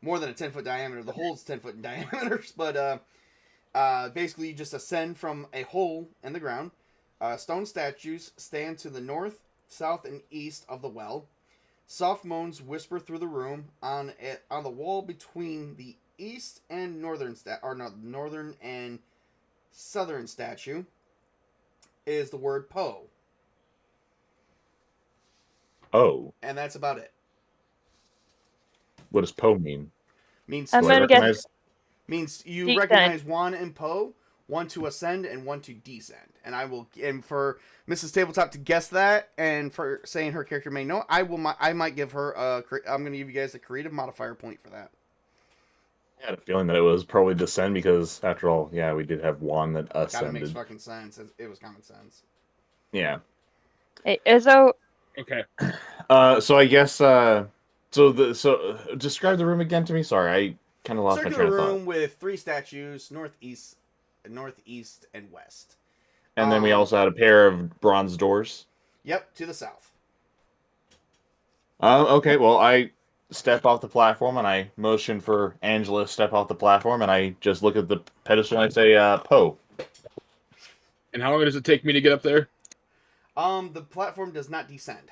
more than a 10-foot diameter. The hole is 10 foot in diameter, but basically you just ascend from a hole in the ground. Stone statues stand to the north, south, and east of the well. Soft moans whisper through the room. On the wall between the east and northern and southern statue is the word Poe. Oh, And that's about it. what does Poe mean? Means I'm Do I gonna guess recognize? means you Descend. recognize Juan and Poe, one to ascend and one to descend. And for Mrs. Tabletop to guess that, and for saying her character may know, I might give her I'm going to give you guys a creative modifier point for that. I had a feeling that it was probably descend because, after all, yeah, we did have one that Kind of makes ascended. fucking sense. It was common sense. Yeah. Hey, Izzo, Okay. So I guess. Describe the room again to me. Sorry, I kind of lost my Circular train of thought. room with 3 statues, northeast, and west. And then we also had a pair of bronze doors. Yep, to the south. Okay, well, I step off the platform and I motion for Angela to step off the platform and I just look at the pedestal and I say, Poe. And how long does it take me to get up there? The platform does not descend.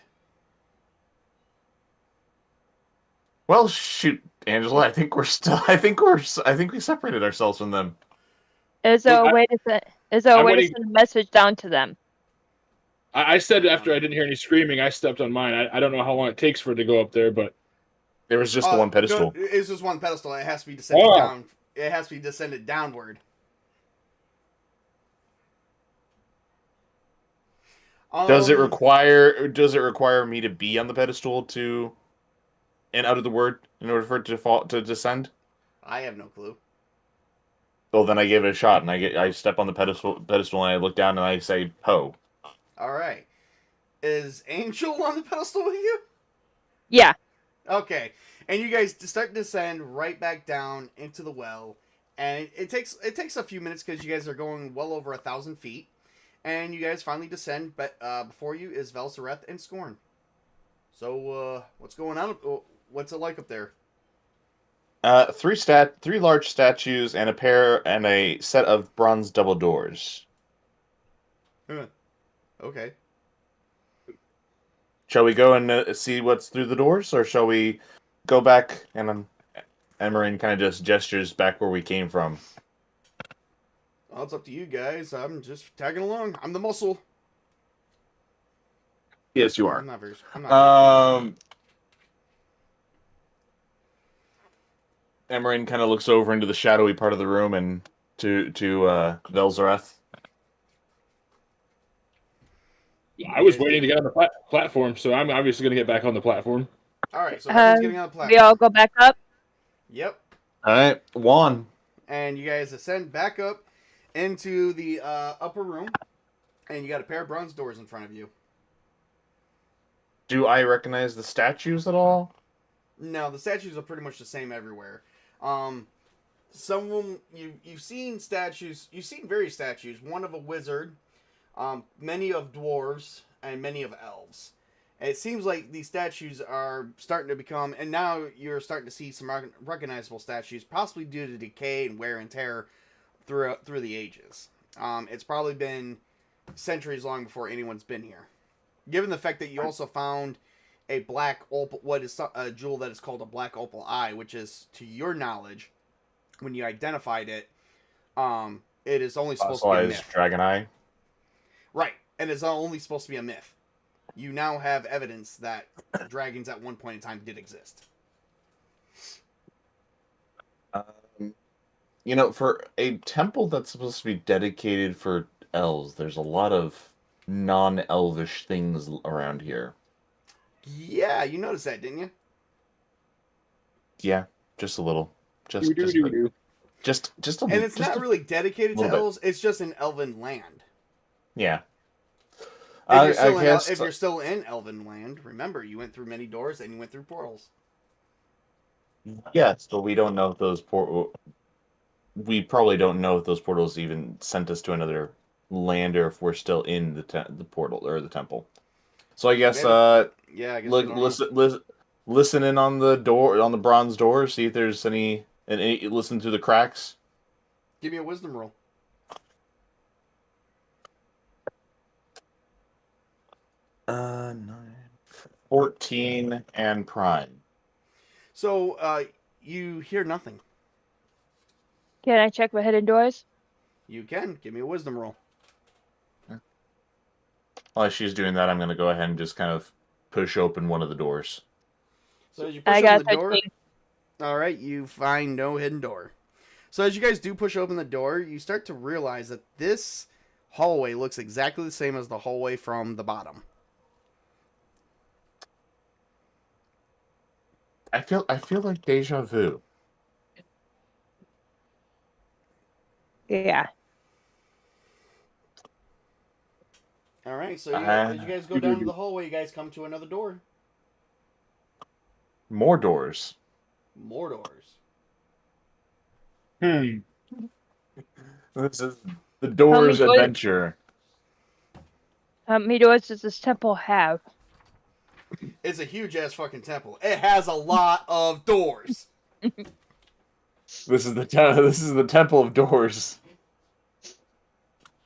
Well, shoot, Angela, I think we separated ourselves from them. Izzo, Look, wait a second. Izzo, I'm way to waiting- send a message down to them. I said after I didn't hear any screaming, I stepped on mine. I don't know how long it takes for it to go up there, but There was just the one pedestal. No, it's just one pedestal. It has to be descended Oh. down. It has to be descended downward. Does it require me to be on the pedestal to and out of the word in order for it to descend? I have no clue. Well, then I give it a shot and I step on the pedestal and I look down and I say Poe. All right. Is Angel on the pedestal with you? Yeah. Okay. And you guys start to descend right back down into the well, and it takes a few minutes because you guys are going well over 1,000 feet, and you guys finally descend. But before you is Velzareth and Scorn. So what's going on? What's it like up there? 3 large statues and a set of bronze double doors. Okay. Shall we go and see what's through the doors, or shall we go back? And Emerin kind of just gestures back where we came from. Well, it's up to you guys. I'm just tagging along. I'm the muscle. Yes, you I'm not very. Emerin kind of looks over into the shadowy part of the room and to Velzareth. I was waiting to get on the platform, so I'm obviously going to get back on the platform. All right. So everyone's getting on the platform. We all go back up. Yep. All right, Juan. And you guys ascend back up into the upper room, and you got a pair of bronze doors in front of you. Do I recognize the statues at all? No, the statues are pretty much the same everywhere. Some of them you've seen statues. You've seen various statues. One of a wizard, many of dwarves, and many of elves. And it seems like these statues are starting to become, and now you're starting to see some recognizable statues, possibly due to decay and wear and tear through the ages. It's probably been centuries long before anyone's been here. Given the fact that you also found a black opal, what is a jewel that is called a black opal eye, which is, to your knowledge, when you identified it, it is only supposed to be a myth. Dragon Eye. Right, and it's only supposed to be a myth. You now have evidence that dragons at one point in time did exist. For a temple that's supposed to be dedicated for elves, there's a lot of non-elvish things around here. Yeah, you noticed that, didn't you? Yeah, just a little. Just a And it's just not a- really dedicated to little bit. elves. It's just an elven land. Yeah. If you're still in elven land, remember you went through many doors and you went through portals. Yes, but we don't know if those we probably don't know if those portals even sent us to another land or if we're still in the portal or the temple. So I guess Yeah, I guess listen in on the door, on the bronze door, see if there's any listen through the cracks. Give me a wisdom roll. 14 and prime. So, you hear nothing. Can I check for hidden doors? You can. Give me a wisdom roll. While she's doing that, I'm going to go ahead and just kind of push open one of the doors. So as you push I open got the door, 13. all right, you find no hidden door. So as you guys do push open the door, you start to realize that this hallway looks exactly the same as the hallway from the bottom. I feel like deja vu. Yeah. All right, so as you guys go down the do. hallway, you guys come to another door. More doors. More doors. This is the doors doors? adventure. How many doors does this temple have? It's a huge ass fucking temple. It has a lot of doors. This is the temple of doors.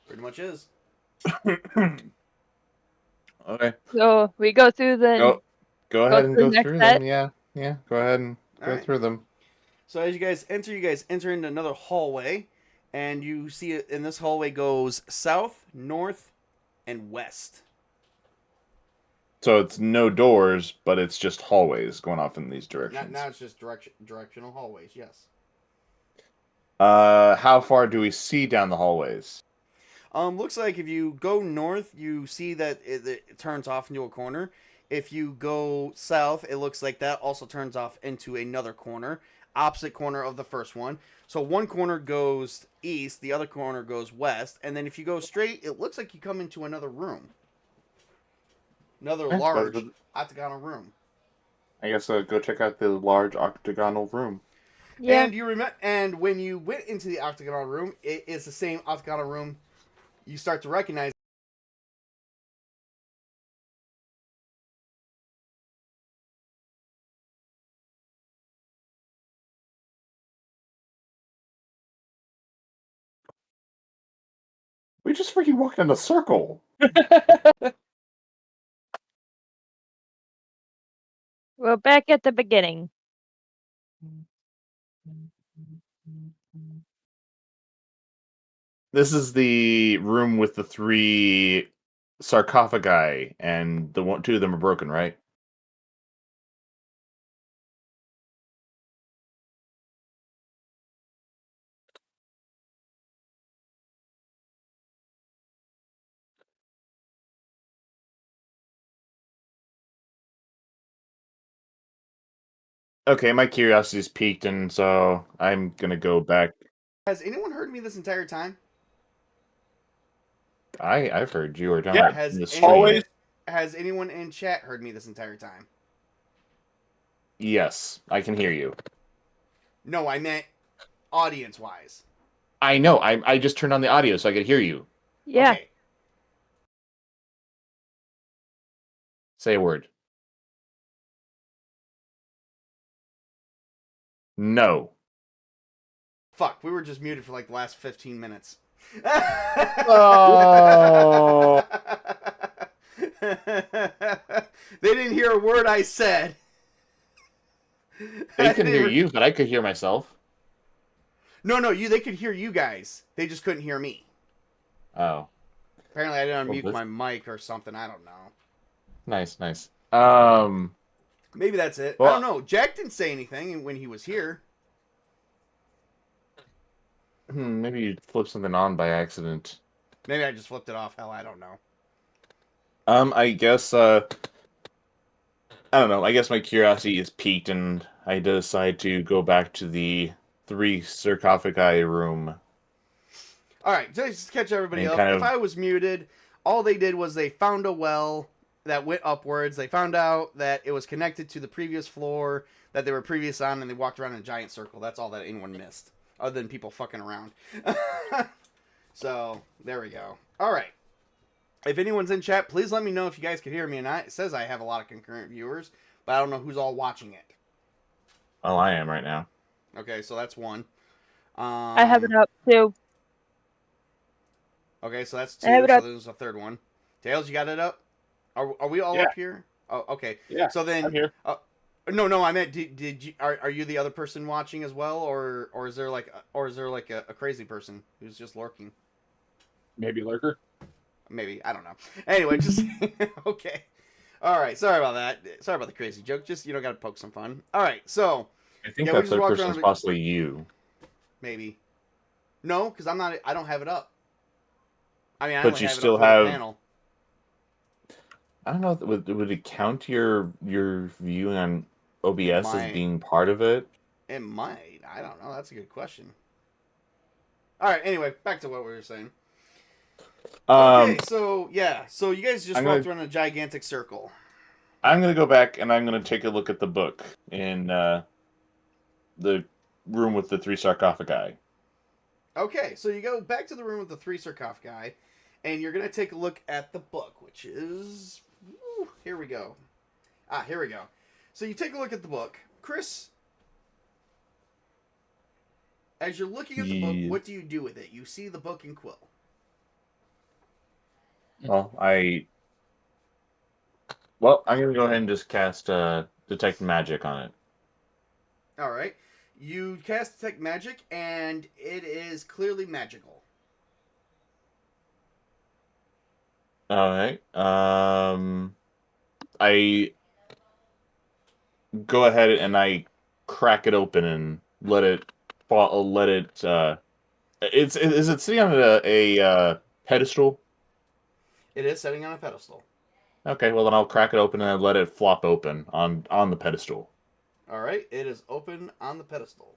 Pretty much is. Okay. So we go through the. Go ahead and through go the next through set? them. Yeah. Go ahead and All go right. through them. So as you guys enter into another hallway, and you see it. In this hallway goes south, north, and west. So it's no doors, but it's just hallways going off in these directions. Now it's just directional hallways. Yes. How far do we see down the hallways? Looks like if you go north, you see that it turns off into a corner. If you go south, it looks like that also turns off into another corner, opposite corner of the first one. So one corner goes east, the other corner goes west, and then if you go straight, it looks like you come into another room. Another large octagonal room. I guess go check out the large octagonal room. Yeah. And you remember, and when you went into the octagonal room, it is the same octagonal room. You start to recognize. We just freaking walked in a circle. We're back at the beginning. This is the room with the 3 sarcophagi, and the 2 of them are broken, right? Okay, my curiosity's peaked, and so I'm gonna go back. Has anyone heard me this entire time? I've heard you were talking Yeah, about Has the anyone, stream. has anyone in chat heard me this entire time? Yes, I can hear you. No, I meant audience-wise. I know. I just turned on the audio so I could hear you. Yeah. Okay. Say a word. No. Fuck, we were just muted for like the last 15 minutes. Oh. They didn't hear a word I said. They could hear you, but I could hear myself. No, they could hear you guys. They just couldn't hear me. Oh. Apparently I didn't Well, unmute this- my mic or something. I don't know. Nice. Maybe that's it. Well- I don't know. Jack didn't say anything when he was here. Maybe you flipped something on by accident. Maybe I just flipped it off. Hell, I don't know. I guess, I don't know. I guess my curiosity is piqued, and I decide to go back to the 3 sarcophagi room. All right, just to catch everybody And up. kind If of- I was muted, all they did was they found a well that went upwards. They found out that it was connected to the previous floor that they were previous on, and they walked around in a giant circle. That's all that anyone missed, other than people fucking around. So, there we go. All right. If anyone's in chat, please let me know if you guys can hear me or not. It says I have a lot of concurrent viewers, but I don't know who's all watching it. Well, I am right now. Okay, so that's one. I have it up too. Okay, so that's two. I have it So up. there's a third one. Tails, you got it up? Are we all Yeah. up here? Oh, okay. Yeah, So then, I'm here. no. I meant, did you are you the other person watching as well, or is there like a crazy person who's just lurking? Maybe lurker. Maybe, I don't know. Anyway, just okay. All right. Sorry about that. Sorry about the crazy joke. Just got to poke some fun. All right. So I think yeah, we that just third walked person around is a bit- possibly you. maybe no, because I'm not. I don't have it up. I mean, I But only you have it still up for the have. panel. I don't know. Would it count your viewing on It OBS as might. being part of it? It might. I don't know. That's a good question. All right. Anyway, back to what we were saying. Okay. So yeah. So you guys just I'm walked gonna- around a gigantic circle. I'm gonna go back and I'm gonna take a look at the book in the room with the 3 sarcophagi. Okay. So you go back to the room with the 3 sarcophagi, and you're gonna take a look at the book, which is here we go. Here we go. So you take a look at the book, Chris. As you're looking at the book, Yeah. what do you do with it? You see the book and quill. Well, I'm gonna go ahead and just cast detect magic on it. All right. You cast detect magic, and it is clearly magical. All right. I go ahead and I crack it open and let it fall. Let it. Is it sitting on a pedestal? It is sitting on a pedestal. Okay. Well, then I'll crack it open and let it flop open on the pedestal. All right. It is open on the pedestal.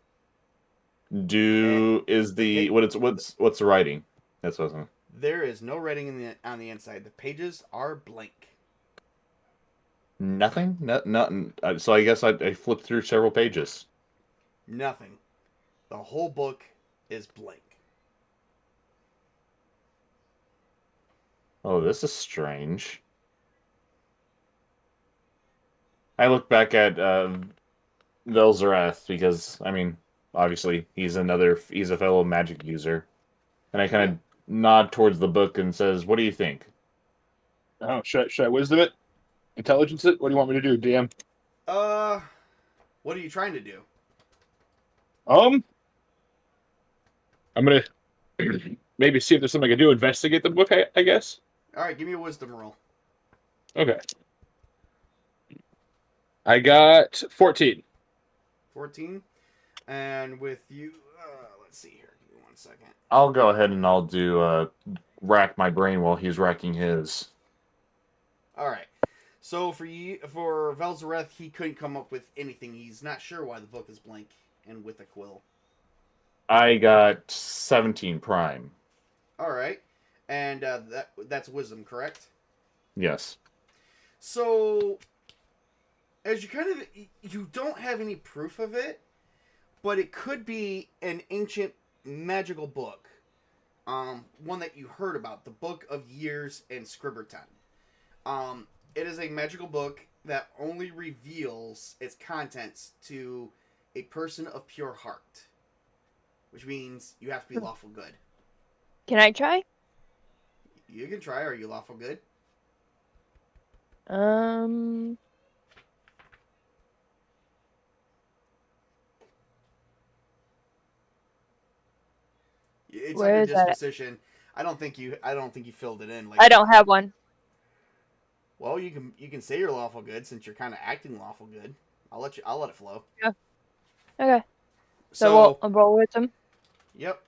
What's the writing? That's what I was. There is no writing on the inside. The pages are blank. Nothing. Nothing. So I guess I flipped through several pages. Nothing. The whole book is blank. Oh, this is strange. I look back at Velzerath because, I mean, obviously he's a fellow magic user, and I kind of nod towards the book and says, "What do you think?" Oh, should I wisdom it? Intelligence it? What do you want me to do, DM? What are you trying to do? I'm gonna maybe see if there's something I can do. Investigate the book, I guess. All right, give me a wisdom roll. Okay. I got 14. 14. And with you, let's see here. Give me 1 second. I'll go ahead and I'll do rack my brain while he's racking his. All right. So for Velzereth, he couldn't come up with anything. He's not sure why the book is blank and with a quill. I got 17 prime. All right. And that's wisdom, correct? Yes. So as you don't have any proof of it, but it could be an ancient magical book. One that you heard about, the Book of Years and Scribberton. It is a magical book that only reveals its contents to a person of pure heart, which means you have to be lawful good. Can I try? You can try. Are you lawful good? It's Where under is that? disposition. I don't think you filled it in. I don't have one. Well, you can say you're lawful good since you're kind of acting lawful good. I'll let it flow. Okay. So we'll roll with them. Yep.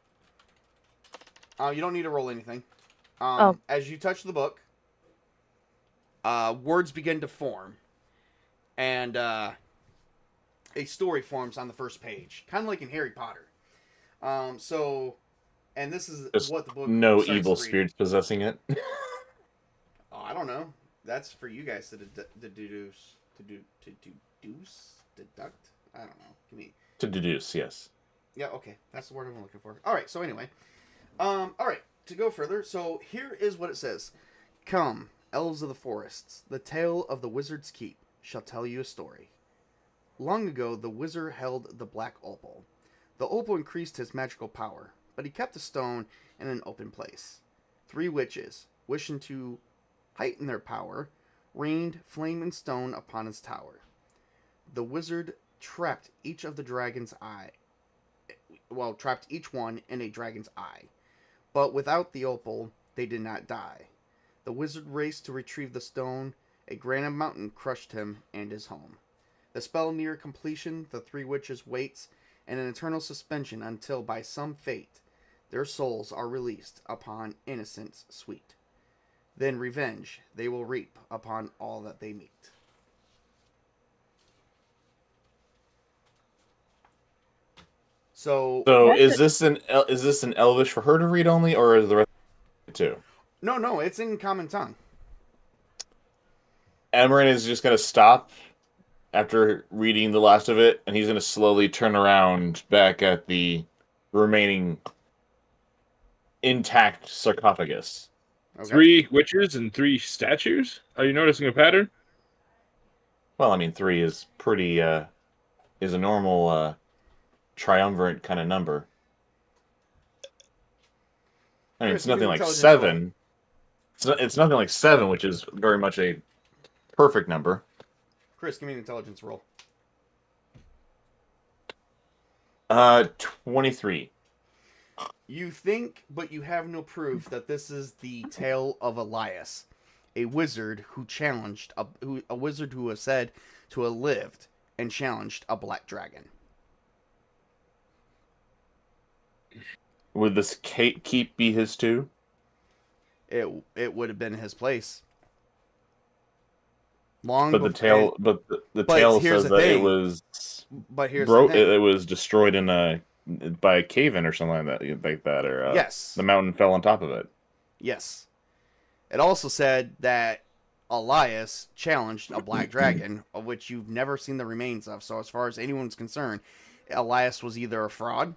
You don't need to roll anything. Oh. As you touch the book, words begin to form, and a story forms on the first page, kind of like in Harry Potter. And this is Just what the book. No starts evil to read. spirits possessing it. Oh, I don't know. That's for you guys to deduce. Deduct. I don't know. Give me. To deduce, yes. Yeah, okay. That's the word I'm looking for. Alright, so anyway. Alright, to go further, so here is what it says. Come, elves of the forests, the tale of the wizard's keep shall tell you a story. Long ago, the wizard held the black opal. The opal increased his magical power, but he kept the stone in an open place. 3 witches, wishing to heighten their power, rained flame and stone upon his tower. The wizard trapped each of the dragon's eye. Well, trapped each one in a dragon's eye. But without the opal, they did not die. The wizard raced to retrieve the stone. A granite mountain crushed him and his home. The spell near completion, the three witches waits in an eternal suspension until by some fate their souls are released upon innocence sweet. Then revenge they will reap upon all that they meet. So is this an Elvish for her to read only, or is the rest of it too? no, it's in common tongue. Amarin is just gonna stop after reading the last of it, and he's gonna slowly turn around back at the remaining intact sarcophagus. Okay. 3 witches and 3 statues? Are you noticing a pattern? Well, I mean, 3 is pretty is a normal triumvirate kind of number. I mean, Chris, it's give me nothing an like intelligence 7. It's nothing like 7, which is very much a perfect number. Chris, give me an intelligence roll. 23. You think, but you have no proof that this is the tale of Elias, a wizard who challenged a wizard who was said to have lived and challenged a black dragon. Would this keep be his too? It would have been his place. Long, But the tale, but the but tale here's says the that thing. it was But here's the thing. it was destroyed by a cave-in or something like that, or Yes. the mountain fell on top of it. Yes. It also said that Elias challenged a black dragon, of which you've never seen the remains of. So as far as anyone's concerned, Elias was either a fraud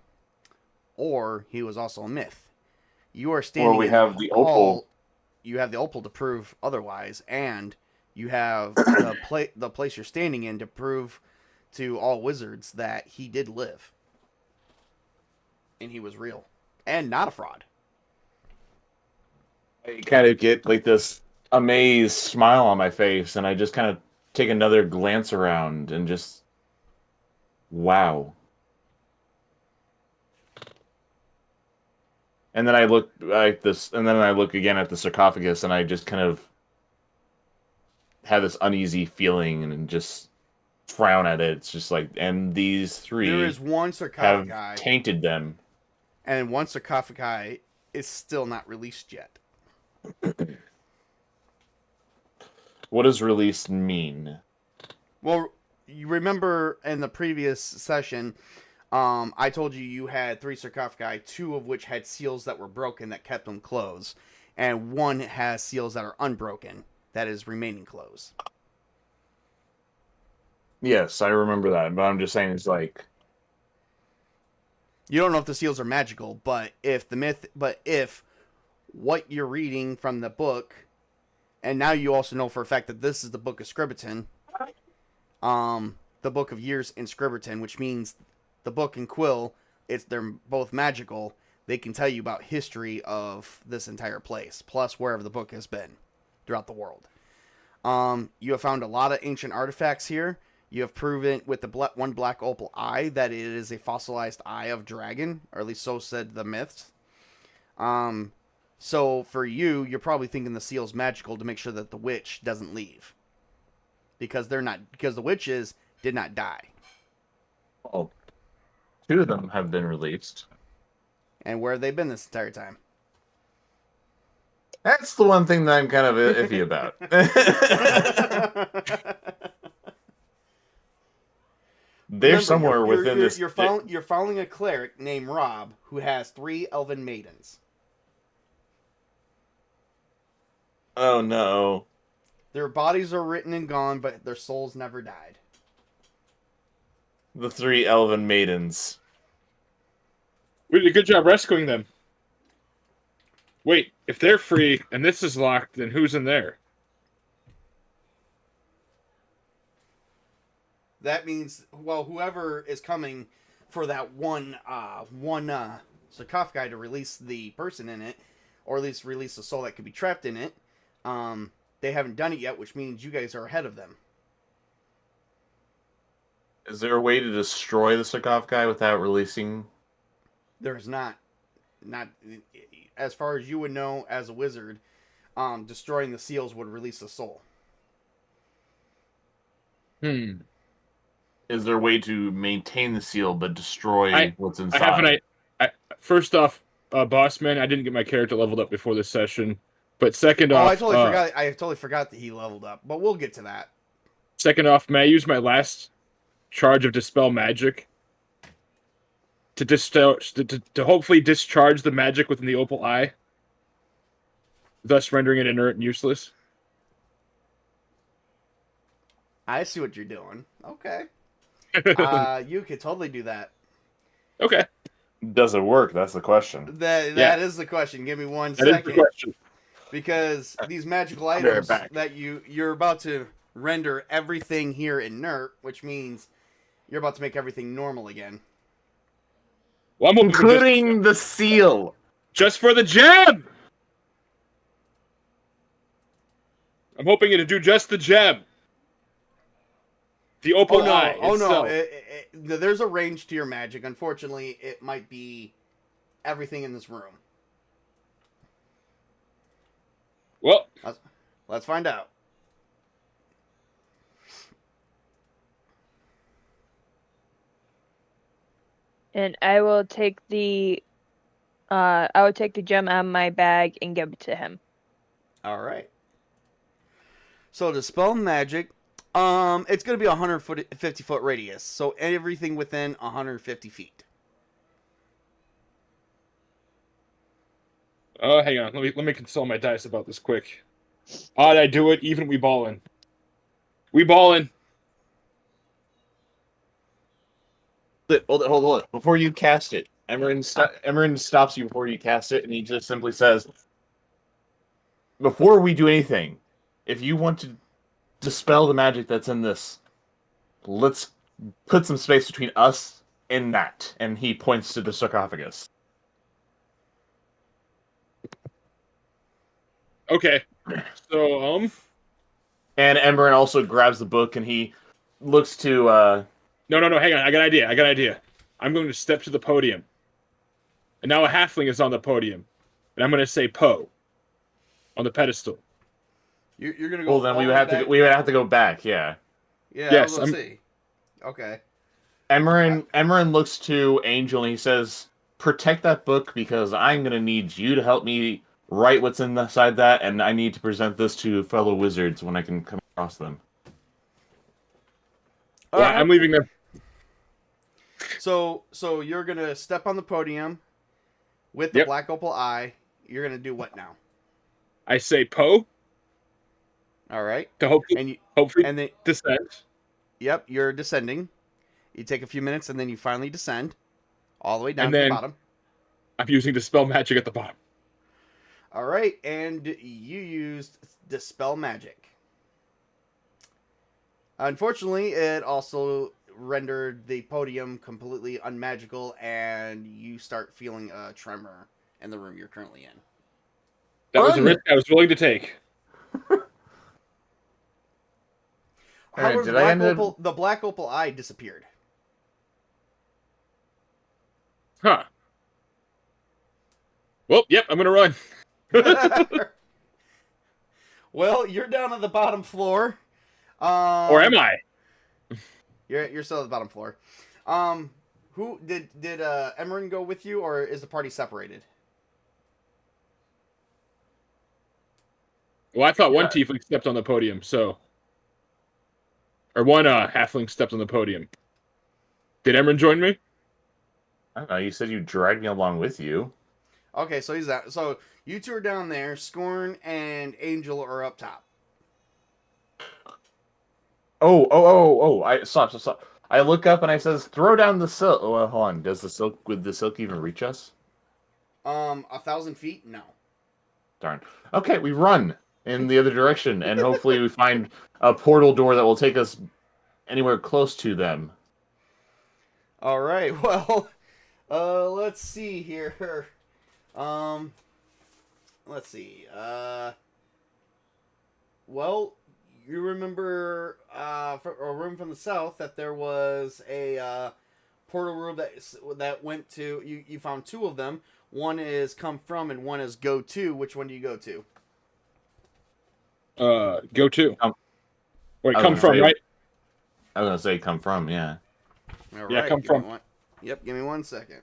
or he was also a myth. You are standing. Or we in have the opal. hall- You have the opal to prove otherwise, and you have the place you're standing in to prove to all wizards that he did live, and he was real, and not a fraud. I kind of get like this amazed smile on my face, and I just kind of take another glance around and just, wow. And then I look like this, and then I look again at the sarcophagus, and I just kind of have this uneasy feeling and just frown at it. It's just like, and these 3 There is one have sarcophagi, tainted them. and one sarcophagi is still not released yet. What does release mean? Well, you remember in the previous session, I told you had 3 sarcophagi, 2 of which had seals that were broken that kept them closed, and 1 has seals that are unbroken, that is remaining closed. Yes, I remember that, but I'm just saying it's like, You don't know if the seals are magical, but if what you're reading from the book, and now you also know for a fact that this is the Book of Scribberton, the Book of Years in Scribberton, which means the book and Quill, they're both magical. They can tell you about history of this entire place, plus wherever the book has been throughout the world. You have found a lot of ancient artifacts here. You have proven with the one black opal eye that it is a fossilized eye of dragon, or at least so said the myths. So for you, you're probably thinking the seal's magical to make sure that the witch doesn't leave, because the witches did not die. well, 2 of them have been released. And where have they been this entire time? That's the one thing that I'm kind of iffy about. They're Remember, somewhere within this. You're following a cleric named Rob who has 3 elven maidens. Oh no! Their bodies are written and gone, but their souls never died. The 3 elven maidens. We did a good job rescuing them. Wait, if they're free and this is locked, then who's in there? That means, well, whoever is coming for that one sarcophagi to release the person in it, or at least release the soul that could be trapped in it, they haven't done it yet, which means you guys are ahead of them. Is there a way to destroy the sarcophagi without releasing? There's not, as far as you would know as a wizard, destroying the seals would release the soul. Is there a way to maintain the seal but destroy what's inside? I have first off, boss man, I didn't get my character leveled up before this session. But second off, I totally forgot that he leveled up. But we'll get to that. Second off, may I use my last charge of Dispel Magic to hopefully discharge the magic within the opal eye, thus rendering it inert and useless? I see what you're doing. Okay. You could totally do that. Okay. Does it work? That's the question. That is the question. Give me one That is second. the question. Because these magical I'll be items right back. that you're about to render everything here inert, which means you're about to make everything normal again. Well, I'm hoping Including the seal. just for the gem. I'm hoping to do just the gem. The opal eye. Oh no! itself. There's a range to your magic. Unfortunately, it might be everything in this room. Well, Let's find out. And I will take the gem out of my bag and give it to him. All right. So dispel magic. It's going to be 150 foot radius. So everything within 150 feet. hang on. Let me console my dice about this quick. Odd I do it. Even we ballin'. We ballin'. Hold it. Before you cast it, Emran stops you before you cast it, and he just simply says, "Before we do anything, if you want to dispel the magic that's in this, let's put some space between us and that." And he points to the sarcophagus. Okay. So, And Emran also grabs the book, and he looks to No, hang on. I got an idea. I'm going to step to the podium. And now a halfling is on the podium. And I'm going to say Poe on the pedestal. You're going to go. Well, then we would have to go back. Yeah. Yeah. Yes, Let's see. Okay. Emran looks to Angel, and he says, "Protect that book because I'm going to need you to help me write what's inside that, and I need to present this to fellow wizards when I can come across them." Well, I'm leaving them. So you're gonna step on the podium with the Yep. black opal eye. You're gonna do what now? I say Poe All right. to hopefully And then descend. yep, you're descending. You take a few minutes and then you finally descend all the way down And to the then- bottom. I'm using Dispel Magic at the bottom. All right, and you used dispel magic. Unfortunately, it also rendered the podium completely unmagical, and you start feeling a tremor in the room you're currently in. That was a risk I was willing to take. However, did I end up- the black opal eye disappeared. Huh. Well, yep, I'm going to run. Well, you're down at the bottom floor. Or am I? You're still at the bottom floor. Who did Emran go with you, or is the party separated? Well, I thought one tiefling stepped on the podium, so... Or one halfling stepped on the podium. Did Emran join me? I don't know. You said you dragged me along with you. Okay, so he's out. So you two are down there. Scorn and Angel are up top. Stop. I look up and I says, "Throw down the silk." Oh, well, hold on. Would the silk even reach us? 1,000 feet? No. Darn. Okay, we run in the other direction, and hopefully we find a portal door that will take us anywhere close to them. All right. Well, let's see here. Let's see. Well, you remember for a room from the south that there was a portal room that went to. You found two of them. One is come from and one is go to. Which one do you go to? Go to. Wait, I was come gonna from, say- right? I was gonna say come from, yeah. All Yeah, right, come give me from. one. Yep, give me 1 second.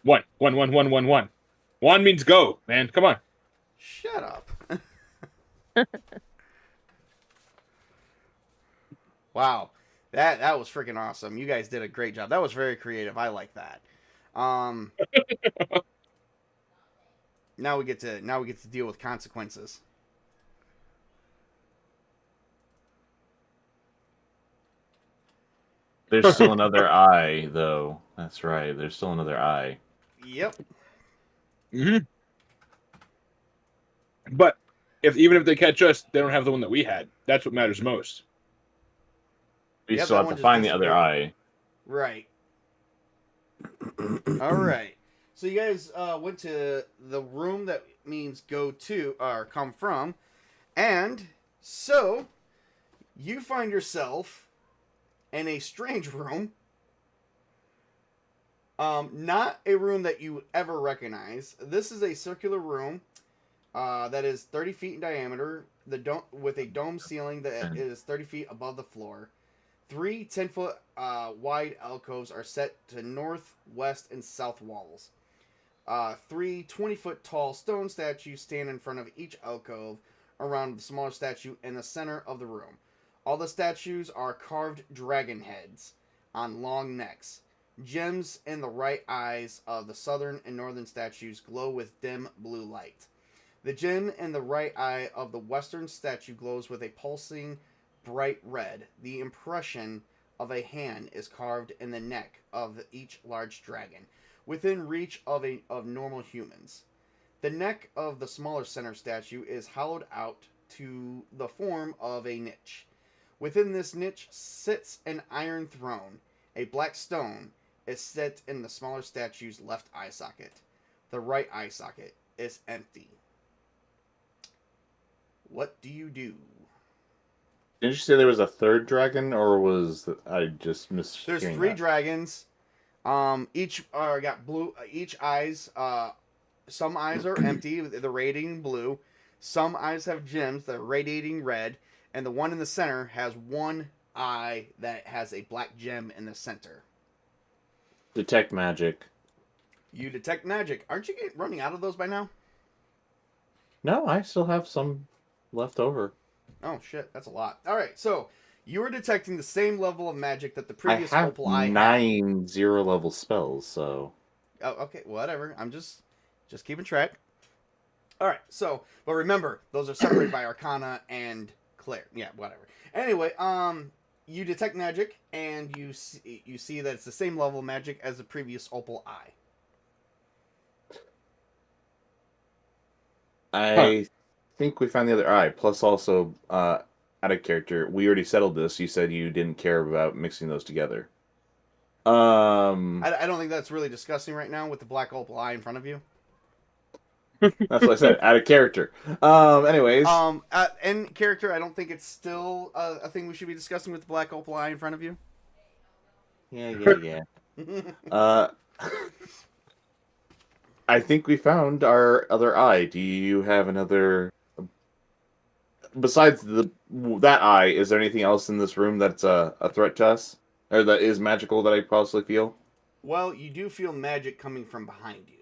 1, 1, 1, 1, 1, 1. 1 means go, man. Come on. Shut up. Wow, that was freaking awesome. You guys did a great job. That was very creative. I like that. Now we get to deal with consequences. There's still another eye, though. That's right. There's still another eye. Yep. hmm But even if they catch us, they don't have the one that we had. That's what matters most. We Yep, still that have one to just find the other disappeared. eye. Right. All right. So you guys went to the room that means go to or come from, and so you find yourself in a strange room. Not a room that you ever recognize. This is a circular room that is 30 feet in diameter, with a dome ceiling that is 30 feet above the floor. 3 10-foot wide alcoves are set to north, west, and south walls. 3 20-foot tall stone statues stand in front of each alcove around the smaller statue in the center of the room. All the statues are carved dragon heads on long necks. Gems in the right eyes of the southern and northern statues glow with dim blue light. The gem in the right eye of the western statue glows with a pulsing bright red. The impression of a hand is carved in the neck of each large dragon, within reach of normal humans. The neck of the smaller center statue is hollowed out to the form of a niche. Within this niche sits an iron throne. A black stone is set in the smaller statue's left eye socket. The right eye socket is empty. What do you do? Didn't you say there was a third dragon, or was I just missed? There's 3 dragons. Each got blue. Each eyes. Some eyes are empty. They're radiating blue. Some eyes have gems that are radiating red, and the one in the center has one eye that has a black gem in the center. Detect magic. You detect magic. Aren't you running out of those by now? No, I still have some left over. Oh shit, that's a lot. All right, so you are detecting the same level of magic that the I previous have opal eye had. 9 0-level spells, so Oh, okay, whatever. I'm just keeping track. All right, so but remember, those are separated by Arcana and Claire. Yeah, whatever. Anyway, you detect magic, and you see that it's the same level of magic as the previous opal eye. I think we found the other eye. Plus, also, out of character, we already settled this. You said you didn't care about mixing those together. I don't think that's really discussing right now with the black opal eye in front of you. That's what I said. Out of character. Anyways, In character, I don't think it's still a thing we should be discussing with the black opal eye in front of you. yeah. I think we found our other eye. Do you have another? Besides that eye, is there anything else in this room that's a threat to us, or that is magical that I possibly feel? Well, you do feel magic coming from behind you.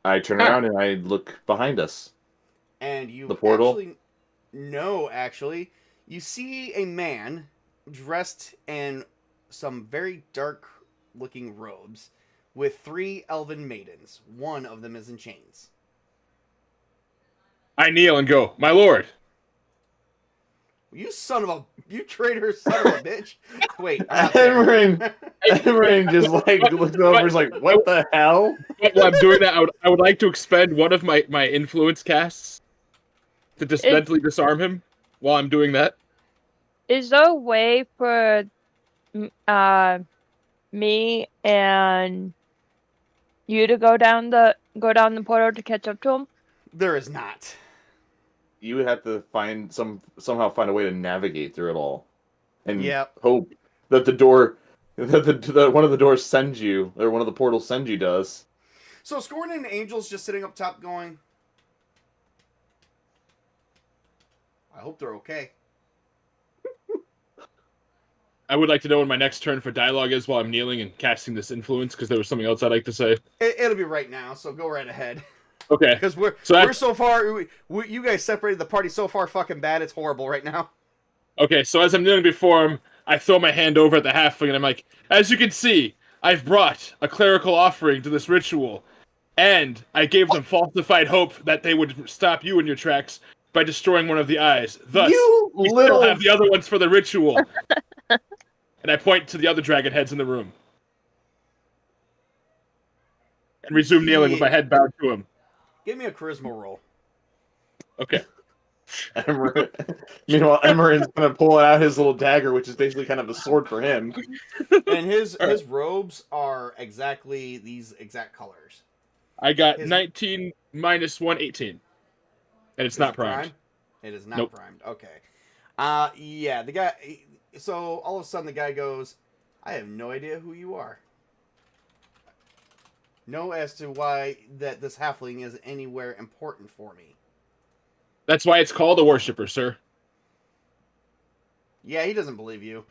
I turn around and I look behind us. And you The portal? Actually, you see a man dressed in some very dark-looking robes with 3 elven maidens. One of them is in chains. I kneel and go, my lord. You traitor son of a bitch! Wait, I'm not there. Emerin just looks over, and is like, "What the hell?" While I'm doing that, I would like to expend one of my influence casts to just mentally disarm him while I'm doing that. Is there a way for me and you to go down the portal to catch up to him? There is not. You would have to somehow find a way to navigate through it all, and Yep. hope that the door, that one of the doors sends you, or one of the portals sends you does. So Scorn and Angel's just sitting up top going, I hope they're okay. I would like to know when my next turn for dialogue is while I'm kneeling and casting this influence, because there was something else I'd like to say. It'll be right now, so go right ahead. Okay. Because we're so far, you guys separated the party so far fucking bad, it's horrible right now. Okay, so as I'm kneeling before him, I throw my hand over at the halfling and I'm like, as you can see, I've brought a clerical offering to this ritual, and I gave them falsified hope that they would stop you in your tracks by destroying one of the eyes. Thus, we still have the other ones for the ritual. And I point to the other dragon heads in the room. And resume kneeling with my head bowed to him. Give me a charisma roll. Okay. Meanwhile, Emeren's gonna pull out his little dagger, which is basically kind of a sword for him. And his robes are exactly these exact colors. I got 19 minus 1, 18. And it's not primed. It is not primed. Okay. Yeah, the guy... So, all of a sudden, the guy goes, I have no idea who you are. No as to why that this halfling is anywhere important for me. That's why it's called a worshipper, sir. Yeah, he doesn't believe you.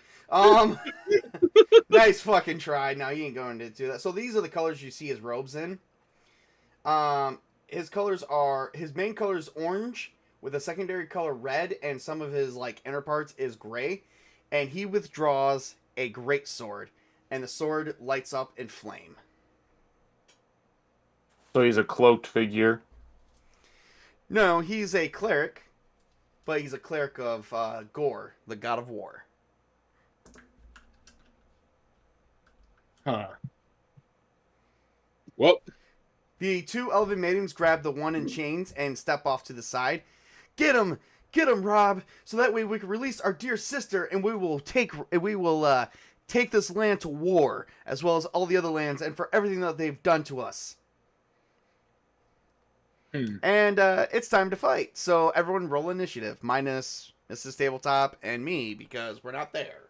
Nice fucking try. Now, you ain't going to do that. So, these are the colors you see his robes in. His colors are... His main color is orange, with a secondary color red, and some of his, like, inner parts is gray. And he withdraws a great sword, and the sword lights up in flame. So he's a cloaked figure. No, he's a cleric, but he's a cleric of Gore, the god of war. Huh. Well, the two elven maidens grab the one in chains and step off to the side. Get him! Get him, Rob! So that way we can release our dear sister, and we will take this land to war, as well as all the other lands, and for everything that they've done to us. And it's time to fight. So everyone roll initiative, minus Mrs. Tabletop and me, because we're not there.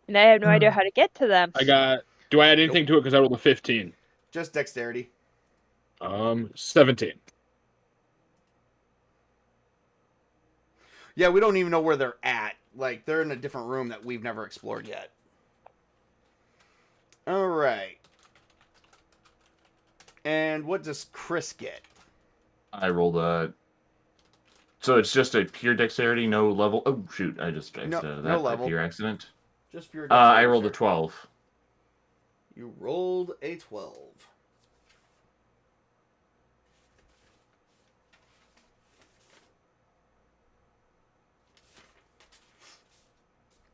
And I have no idea how to get to them. Do I add anything to it because I rolled a 15? Just dexterity. 17. Yeah, we don't even know where they're at. Like, they're in a different room that we've never explored yet. Alright. And what does Chris get? I rolled a... So it's just a pure dexterity, no level... Oh, shoot, I just fixed no that level. pure accident. Just pure dexterity. I rolled a 12. You rolled a 12.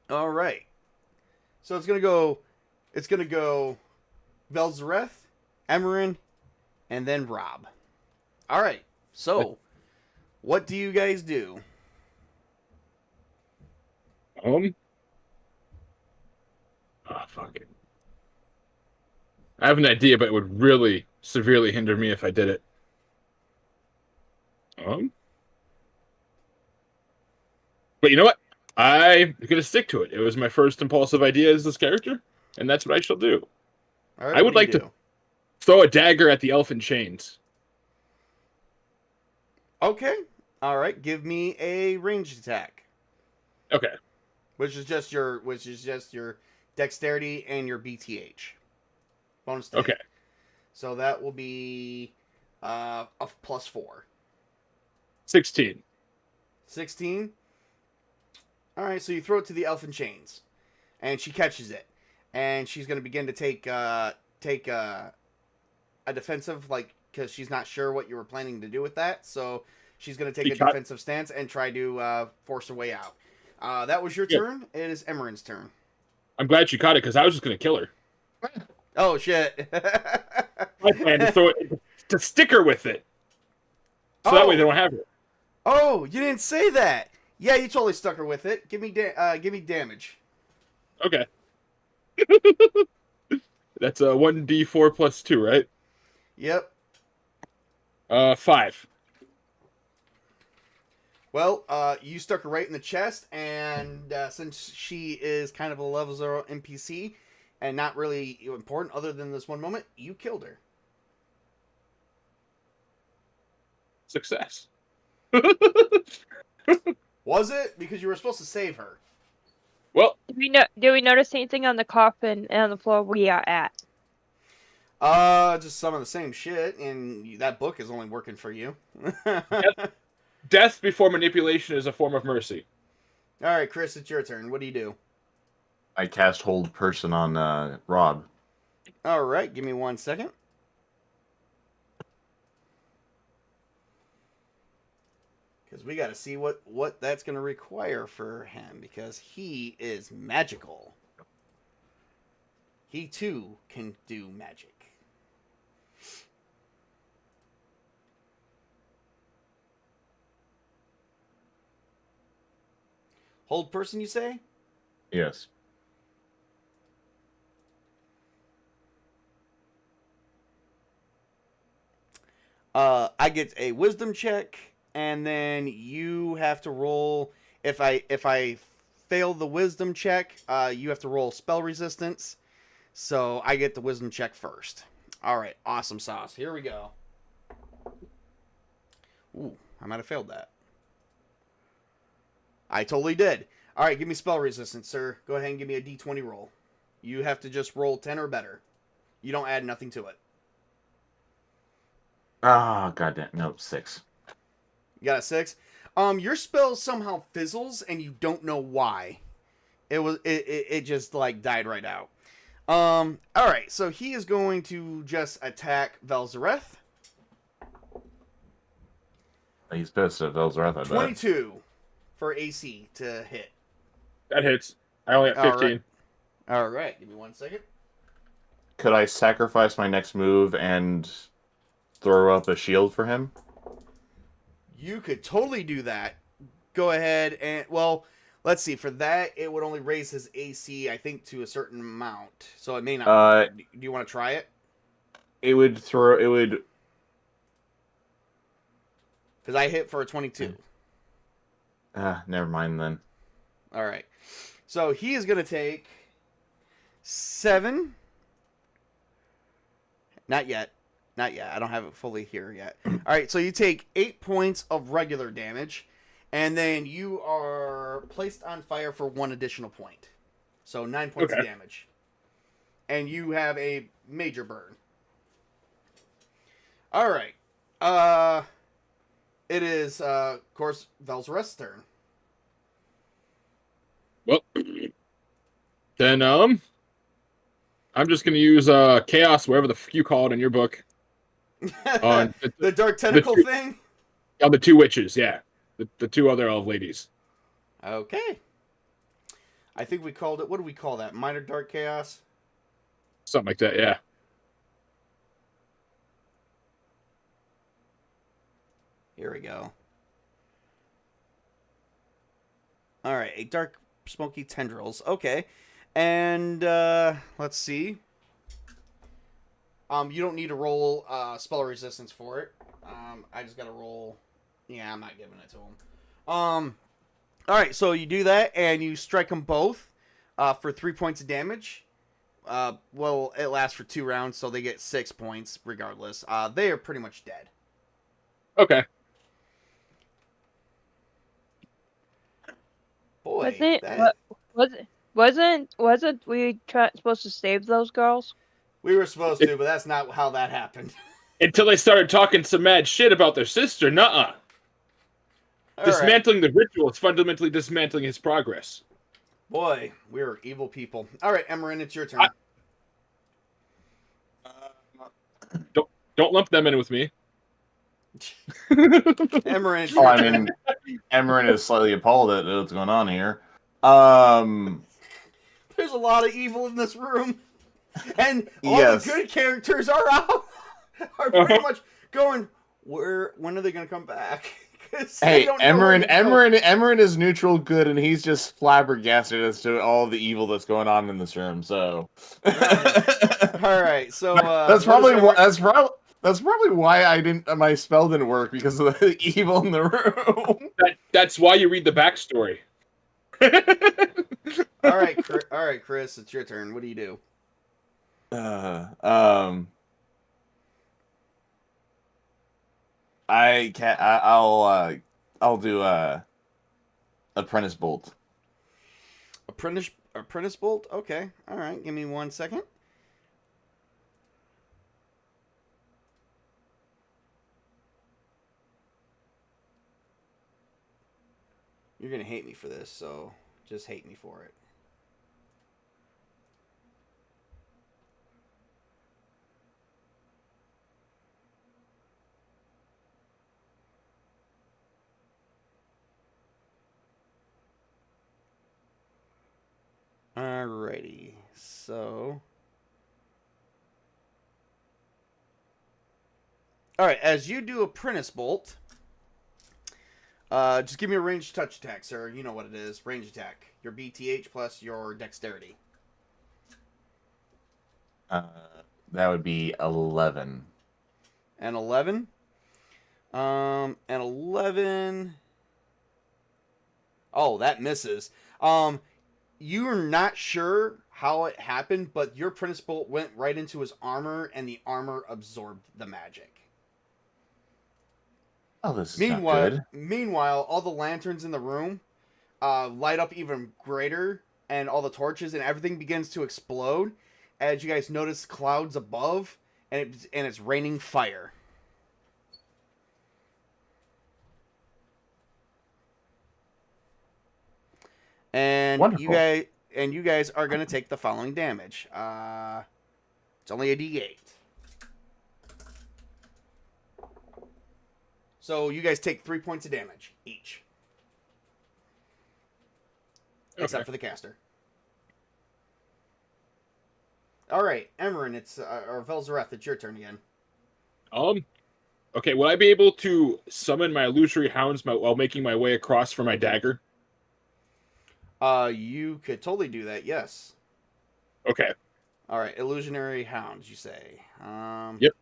All right. So it's going to go Velzareth, Emeren, and then Rob. All right. So what do you guys do? Fuck it. I have an idea, but it would really severely hinder me if I did it. But you know what? I'm gonna stick to it. It was my first impulsive idea as this character, and that's what I shall do. All right, I would like to throw a dagger at the elfin chains. Okay. All right. Give me a ranged attack. Okay. Which is just your dexterity and your BTH. Bonus to hit. Okay. So that will be a +4. 16. 16. All right, so you throw it to the elfin chains, and she catches it, and she's going to begin to take a defensive, like, because she's not sure what you were planning to do with that. So she's going to take a defensive stance and try to force her way out. That was your turn. It is Emeren's turn. I'm glad you caught it because I was just going to kill her. Oh shit! My plan to throw it to stick her with it, so that way they don't have her. Oh, you didn't say that. Yeah, you totally stuck her with it. Give me damage. Okay. That's a 1d4 plus 2, right? Yep. 5. Well, you stuck her right in the chest, and since she is kind of a level 0 NPC and not really important other than this one moment, you killed her. Success. Was it? Because you were supposed to save her. Well, Did we notice anything on the coffin and on the floor we are at? Just some of the same shit, and that book is only working for you. death before manipulation is a form of mercy. All right, Chris, it's your turn. What do you do? I cast Hold Person on Rob. All right, give me 1 second. Because we got to see what that's going to require for him, because he is magical. He, too, can do magic. Hold person, you say? Yes. I get a wisdom check, and then you have to roll. If I fail the wisdom check, you have to roll spell resistance. So I get the wisdom check first. All right, awesome sauce. Here we go. Ooh, I might have failed that. I totally did. All right, give me spell resistance, sir. Go ahead and give me a d20 roll. You have to just roll 10 or better. You don't add nothing to it. Ah, goddamn. Nope, 6. You got a 6. Your spell somehow fizzles, and you don't know why. It just like died right out. All right, so he is going to just attack Velzareth. He's pissed at Velzareth, I bet. 22 for AC to hit. That hits. I only have 15. All right, give me 1 second. Could I sacrifice my next move and throw up a shield for him? You could totally do that. Go ahead and, well, let's see. For that, it would only raise his AC, I think, to a certain amount. So it may not. Do you want to try it? It would. Because I hit for a 22. Never mind then. All right. So he is going to take 7. Not yet. Not yet. I don't have it fully here yet. All right. So you take 8 points of regular damage, and then you are placed on fire for 1 additional point. So 9 points of damage. And you have a major burn. All right. It is, of course, Velzareth's turn. Well, then I'm just gonna use chaos, whatever the f you call it in your book. The dark tentacle thing? Oh, the 2 witches, yeah. The 2 other elf ladies. Okay. I think we called it, what do we call that? Minor dark chaos? Something like that, yeah. Here we go. All right, a dark smoky tendrils. Okay. And let's see. You don't need to roll spell resistance for it. I just got to roll. Yeah, I'm not giving it to him. All right, so you do that and you strike them both for 3 points of damage. Well, it lasts for 2 rounds, so they get 6 points regardless. They are pretty much dead. Okay. Boy, Wasn't we supposed to save those girls? we were supposed to, but that's not how that happened. Until they started talking some mad shit about their sister, nuh-uh. All Dismantling the ritual is fundamentally dismantling his progress. Boy, we're evil people. All right, Emmerin, it's your turn. Don't lump them in with me. Emmerin, it's Oh, your I turn. mean, Emmerin is slightly appalled at what's going on here. There's a lot of evil in this room, and all Yes. the good characters are out. Are pretty much going. When are they going to come back? 'Cause they Hey, don't know where to go. Emmerin is neutral good, and he's just flabbergasted as to all the evil that's going on in this room. So All right, so that's probably That's probably why my spell didn't work, because of the evil in the room. That's why you read the backstory. All right, Chris, it's your turn. What do you do? I can't. I'll do apprentice bolt. Apprentice bolt. Okay. All right. Give me 1 second. You're gonna hate me for this, so just hate me for it. Alrighty, so... Alright, as you do Apprentice Bolt, just give me a ranged touch attack, sir. You know what it is. Range attack. Your BTH plus your dexterity. That would be 11. And 11? And 11... Oh, that misses. You're not sure how it happened, but your Apprentice Bolt went right into his armor, and the armor absorbed the magic. Oh, this is not good. Meanwhile, all the lanterns in the room light up even greater, and all the torches and everything begins to explode as you guys notice clouds above, and it's raining fire. And Wonderful. you guys are gonna take the following damage. It's only a D8. So you guys take 3 points of damage each. Except for the caster. Alright, Emran, or Velzareth, it's your turn again. Okay, will I be able to summon my illusory hounds while making my way across for my dagger? You could totally do that, yes. Okay. Alright, illusionary hounds, you say. Yep.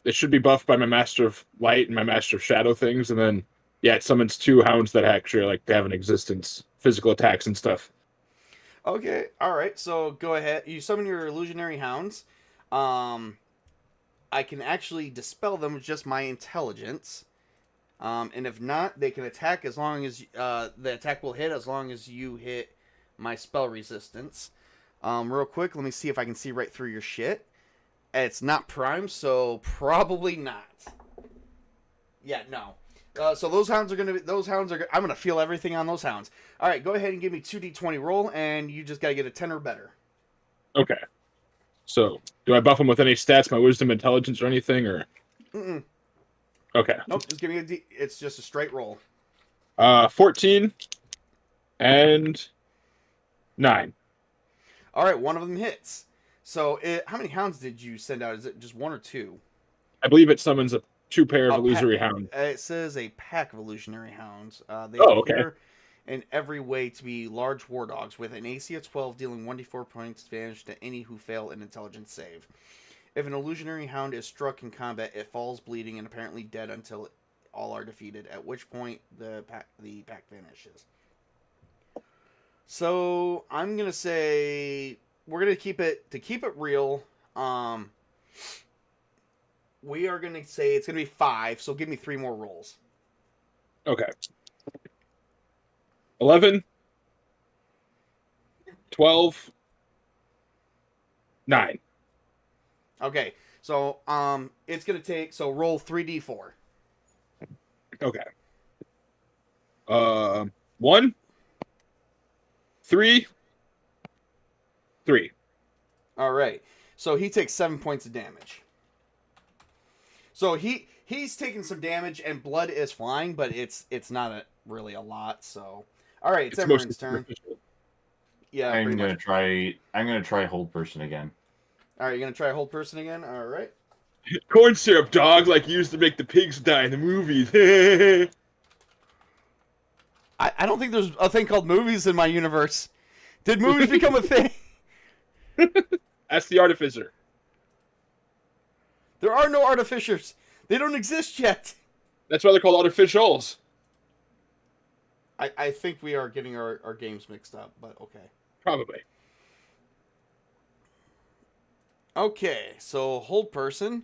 It should be buffed by my Master of Light and my Master of Shadow things, and then, yeah, it summons 2 hounds that actually have an existence, physical attacks and stuff. Okay, alright, so go ahead. You summon your illusionary hounds. I can actually dispel them with just my intelligence. And if not, they can attack as long as the attack will hit as long as you hit my spell resistance. Real quick, let me see if I can see right through your shit. It's not prime, so probably not. Yeah, no. So those hounds are I'm gonna feel everything on those hounds. All right, go ahead and give me 2d20 roll, and you just gotta get a 10 or better. Okay. So, do I buff them with any stats, my wisdom, intelligence, or anything, or? Mm-mm. Okay. Nope, just give me it's just a straight roll. 14 and 9. All right, one of them hits. So, how many hounds did you send out? Is it just 1 or 2? I believe it summons 2 pair of illusory hounds. It says a pack of illusionary hounds. They okay. appear in every way to be large war dogs with an AC of 12, dealing 1d4 points advantage to any who fail an intelligence save. If an illusionary hound is struck in combat, it falls bleeding and apparently dead until all are defeated, at which point the pack vanishes. So I'm gonna say we're gonna keep it real. We are gonna say it's gonna be 5. So give me 3 more rolls. Okay. 11, 12, 9. Okay, so it's gonna take roll 3d4. Okay. 1, 3, 3. All right, so he takes 7 points of damage. So he's taking some damage and blood is flying, but it's not really a lot. So all right, it's Emran's turn. Yeah, I'm gonna try hold person again. All right, you're gonna try hold person again. All right. Corn syrup, dog, like you used to make the pigs die in the movies. I don't think there's a thing called movies in my universe. Did movies become a thing? That's the artificer. There are no artificers. They don't exist yet. That's why they're called artificials. I think we are getting our games mixed up, but okay. Probably. Okay, so hold person.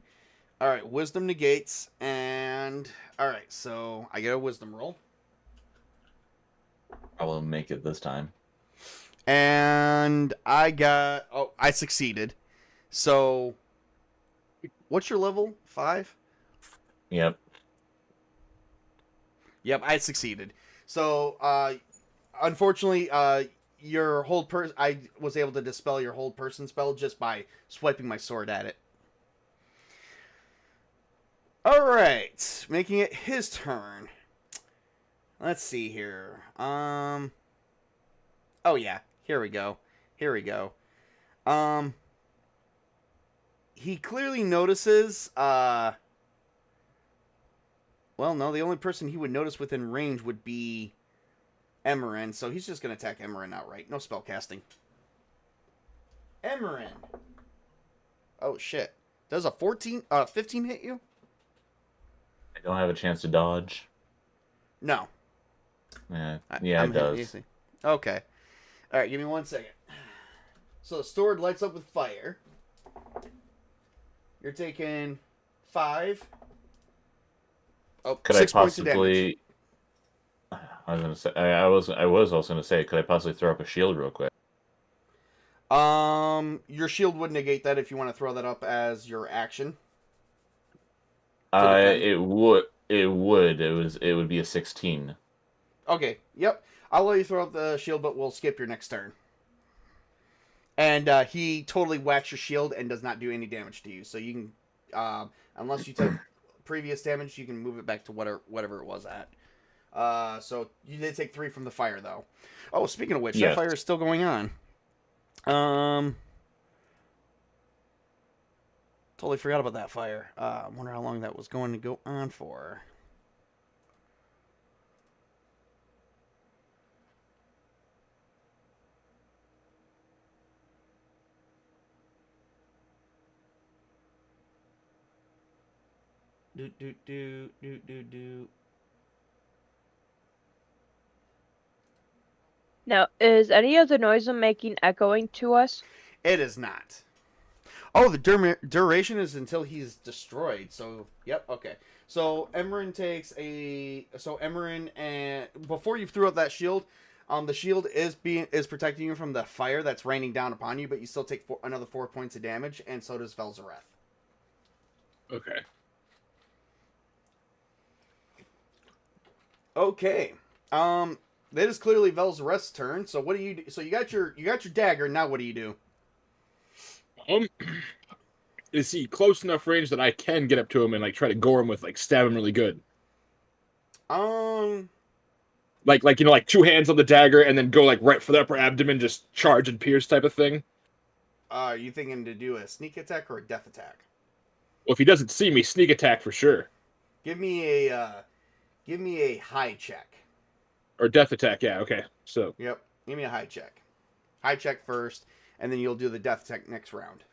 All right, wisdom negates, and all right, so I get a wisdom roll, I will make it this time. and I succeeded. So, what's your level? 5? Yep. Yep, I succeeded. So, unfortunately, your hold person, I was able to dispel your hold person spell just by swiping my sword at it. All right, making it his turn. Let's see here. Oh yeah, here we go. He clearly notices. Well, no, the only person he would notice within range would be Emerin, so he's just gonna attack Emerin outright. No spell casting. Emerin. Oh shit. Does a 15 hit you? I don't have a chance to dodge. No. Yeah, I'm it does. easy. Okay. All right, give me 1 second. So the sword lights up with fire. You're taking 5. Oh, Could 6 I points of damage. possibly? I was gonna say. I was also gonna say, could I possibly throw up a shield real quick? Your shield would negate that if you want to throw that up as your action. defend. It would. It would. It would be a 16. Okay, yep. I'll let you throw up the shield, but we'll skip your next turn. And he totally whacks your shield and does not do any damage to you. So you can, unless you took previous damage, you can move it back to whatever it was at. So you did take 3 from the fire, though. Oh, speaking of which, Yes. that fire is still going on. Totally forgot about that fire. I wonder how long that was going to go on for. Do. Now, is any of the noise I'm making echoing to us? It is not. Oh, the duration is until he's destroyed. So, yep, okay. So Emerin takes a. So Emerin, and before you threw out that shield, the shield is protecting you from the fire that's raining down upon you, but you still take another 4 points of damage, and so does Velzareth. Okay. Okay. That is clearly Velzareth's turn. So what do you do? So you got your dagger. Now what do you do? Is he close enough range that I can get up to him and like try to gore him with like stab him really good? Like you know, like 2 hands on the dagger and then go like right for the upper abdomen, just charge and pierce type of thing. Are you thinking to do a sneak attack or a death attack? Well, if he doesn't see me, sneak attack for sure. Give me a high check. Or death attack, yeah, okay. So Yep. Give me a high check. High check first, and then you'll do the death attack next round.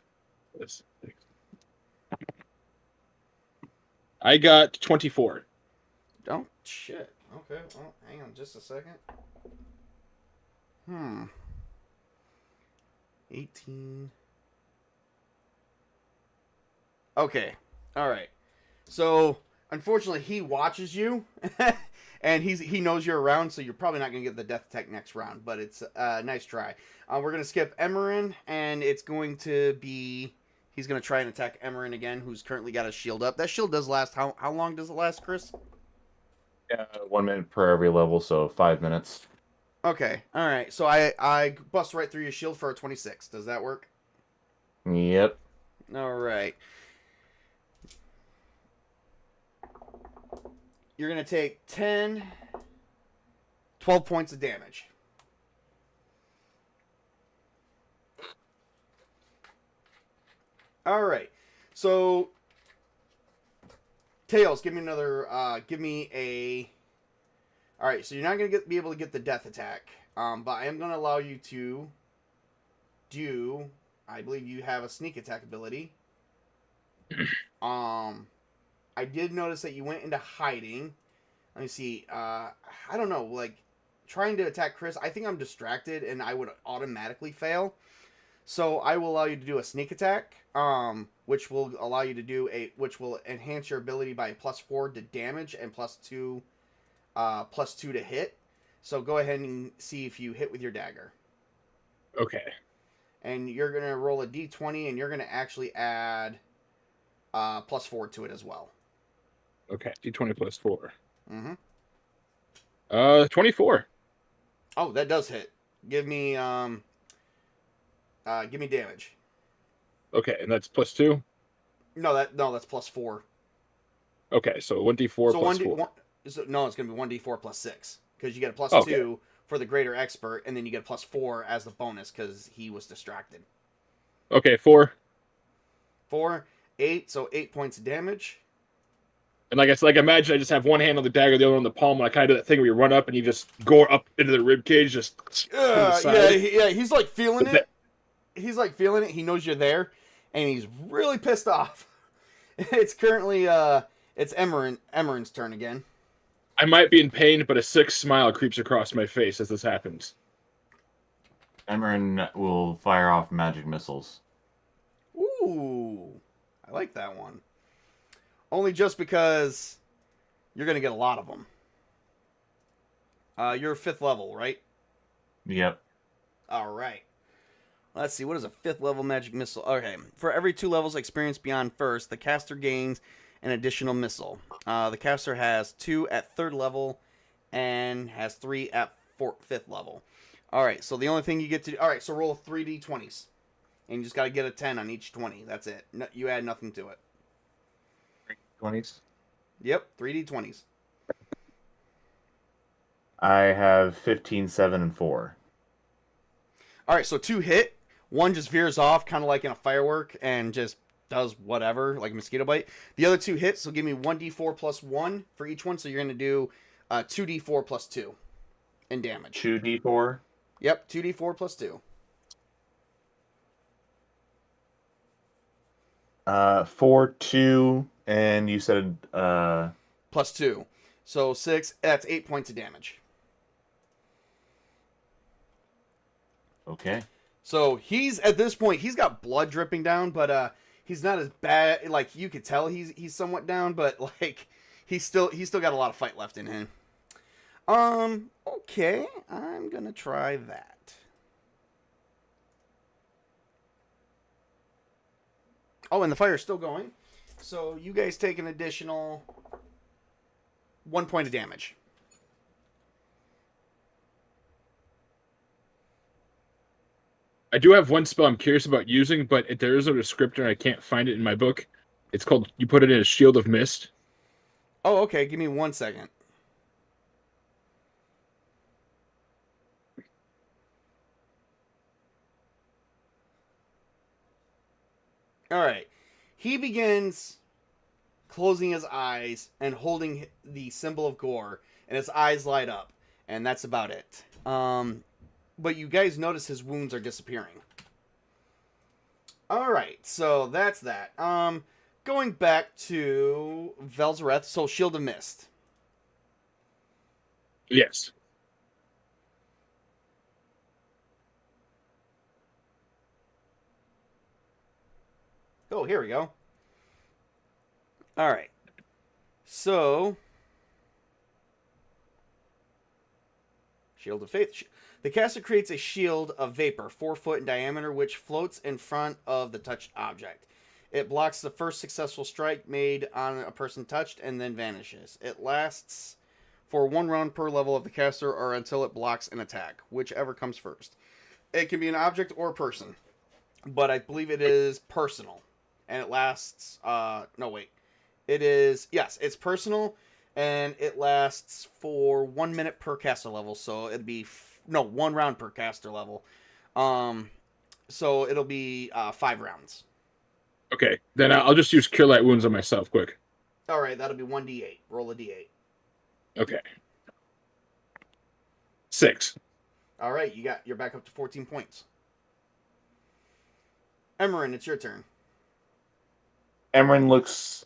I got 24. Oh shit. Okay. Well, hang on just a second. 18. Okay. All right. So, unfortunately, he watches you, and he knows you're around, so you're probably not going to get the death attack next round, but it's a nice try. We're going to skip Emerin, and it's going to be... He's going to try and attack Emerin again, who's currently got a shield up. That shield does last... How long does it last, Chris? Yeah, 1 minute per every level, so 5 minutes. Okay. All right. So I bust right through your shield for a 26. Does that work? Yep. All right. You're going to take 12 points of damage. All right. So, Tails, give me another, give me a... All right, so you're not going to be able to get the death attack, but I am going to allow you to do... I believe you have a sneak attack ability. I did notice that you went into hiding. Let me see. I don't know. Like, trying to attack Chris, I think I'm distracted and I would automatically fail. So I will allow you to do a sneak attack, which will allow you to do which will enhance your ability by +4 to damage and +2 to hit. So go ahead and see if you hit with your dagger. Okay. And you're gonna roll a d20, and you're gonna actually add +4 to it as well. Okay. D20 plus 4. Mm-hmm. 24. Oh, that does hit. Give me damage. Okay, and that's plus 2. No, that's +4. Okay, so 1d4 So plus 4. it's gonna be 1d4 plus 6 because you get a plus Okay. 2 for the greater expert, and then you get a +4 as the bonus because he was distracted. Okay, 4. 4, 8, so 8 points of damage. And like I said, imagine I just have one hand on the dagger, the other on the palm, and I kind of do that thing where you run up and you just go up into the rib cage, just to the side. Yeah, he's like feeling it. He's like feeling it. He knows you're there, and he's really pissed off. It's currently it's Emmeren's turn again. I might be in pain, but a sick smile creeps across my face as this happens. Emeren will fire off magic missiles. Ooh, I like that one. Only just because you're gonna get a lot of them. You're 5th level, right? Yep. All right. Let's see. What is a 5th level magic missile? Okay. For every 2 levels experienced beyond first, the caster gains an additional missile. The caster has 2 at 3rd level and has 3 at 5th level. All right. So the only thing you get to do. All right. So roll 3d20s. And you just got to get a 10 on each 20. That's it. No, you add nothing to it. 20s. Yep. 3d20s. I have 15, 7, and 4. All right. So 2 hit. 1 just veers off, kind of like in a firework, and just does whatever, like a mosquito bite. The other 2 hits, so give me 1d4 plus 1 for each one. So you're going to do 2d4 plus 2 in damage. 2d4. Yep, 2d4 plus 2. 4, 2, and you said Plus 2. So 6, that's 8 points of damage. Okay. So he's, at this point, he's got blood dripping down, but he's not as bad. Like, you could tell he's somewhat down, but, like, he's still got a lot of fight left in him. Okay, I'm going to try that. Oh, and the fire's still going. So you guys take an additional 1 point of damage. I do have one spell I'm curious about using, but there is a descriptor and I can't find it in my book. It's called, you put it in a shield of mist. Oh, okay. Give me 1 second. All right. He begins closing his eyes and holding the symbol of gore, and his eyes light up, and that's about it. But you guys notice his wounds are disappearing. All right, so that's that. Going back to Velzareth, so Shield of Mist. Yes. Oh, here we go. All right. So, Shield of Faith. The caster creates a shield of vapor, 4 foot in diameter, which floats in front of the touched object. It blocks the first successful strike made on a person touched and then vanishes. It lasts for 1 round per level of the caster or until it blocks an attack, whichever comes first. It can be an object or a person, but I believe it is personal. And it lasts, no wait. It is, yes, it's personal, and it lasts for 1 minute per caster level, so it'd be, 1 round per caster level. So it'll be 5 rounds. Okay, then I'll just use Cure Light Wounds on myself, quick. Alright, that'll be 1d8. Roll a d8. Okay. 6. Alright, you're back up to 14 points. Emeren, it's your turn. Emran looks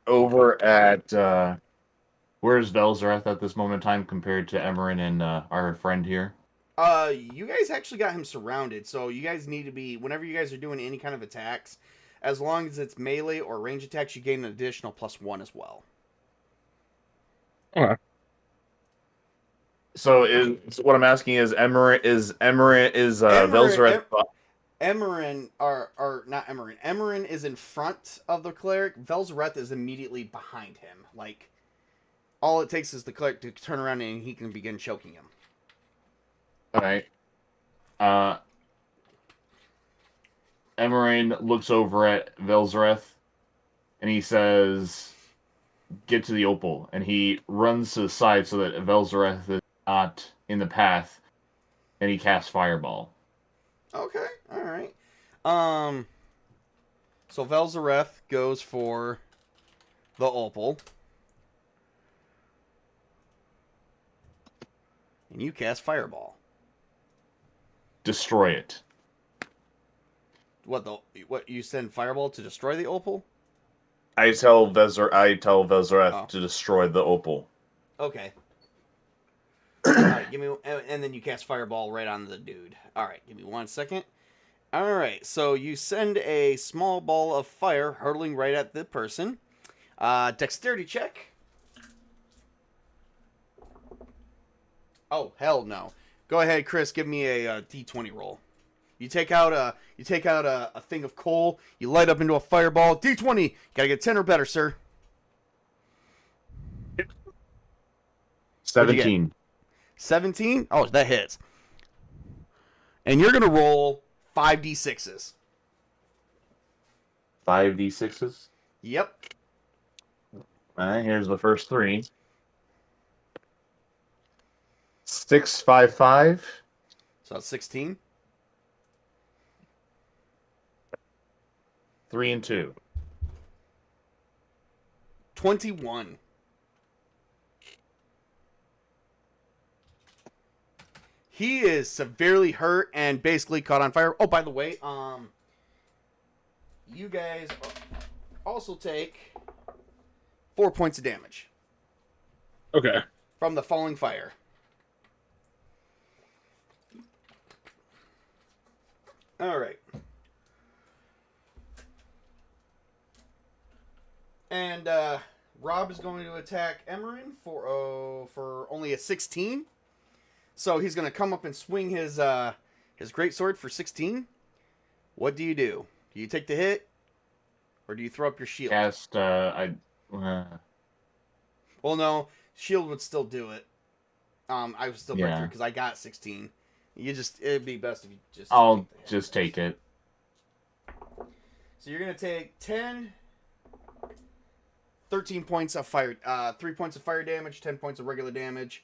over at where's Velzareth at this moment in time compared to Emran and our friend here. You guys actually got him surrounded, so you guys need to be, whenever you guys are doing any kind of attacks, as long as it's melee or range attacks, you gain an additional +1 as well. Okay. So what I'm asking is Velzareth. Emmerin, or not Emmerin. Emmerin is in front of the cleric. Velzareth is immediately behind him. Like, all it takes is the cleric to turn around and he can begin choking him. All right. Emmerin looks over at Velzareth, and he says, "Get to the opal." And he runs to the side so that Velzareth is not in the path, and he casts Fireball. Okay, all right. So Velzareth goes for the opal, and you cast Fireball. Destroy it. What you send Fireball to destroy the opal? I tell Velzareth Oh. to destroy the opal. Okay. All right, give me, and then you cast Fireball right on the dude. All right, give me 1 second. All right, so you send a small ball of fire hurtling right at the person. Dexterity check. Oh, hell no. Go ahead, Chris. Give me a D20 roll. You take out a thing of coal. You light up into a fireball. D20. Gotta get 10 or better, sir. 17. 17. Oh, that hits. And you're gonna roll 5d6s. 5d6s. Yep. All right, here's the first 3. 6, 5, 5. So that's 16. 3 and 2. 21. He is severely hurt and basically caught on fire. Oh, by the way, you guys also take 4 points of damage Okay. from the falling fire. All right. And Rob is going to attack Emmerin for only a 16. So he's going to come up and swing his greatsword for 16. What do? Do you take the hit, or do you throw up your shield? Cast, Well, no, shield would still do it. I would still break through because I got 16. It'd be best if you just. I'll just take it. So you're gonna take 13 points of fire, 3 points of fire damage, 10 points of regular damage.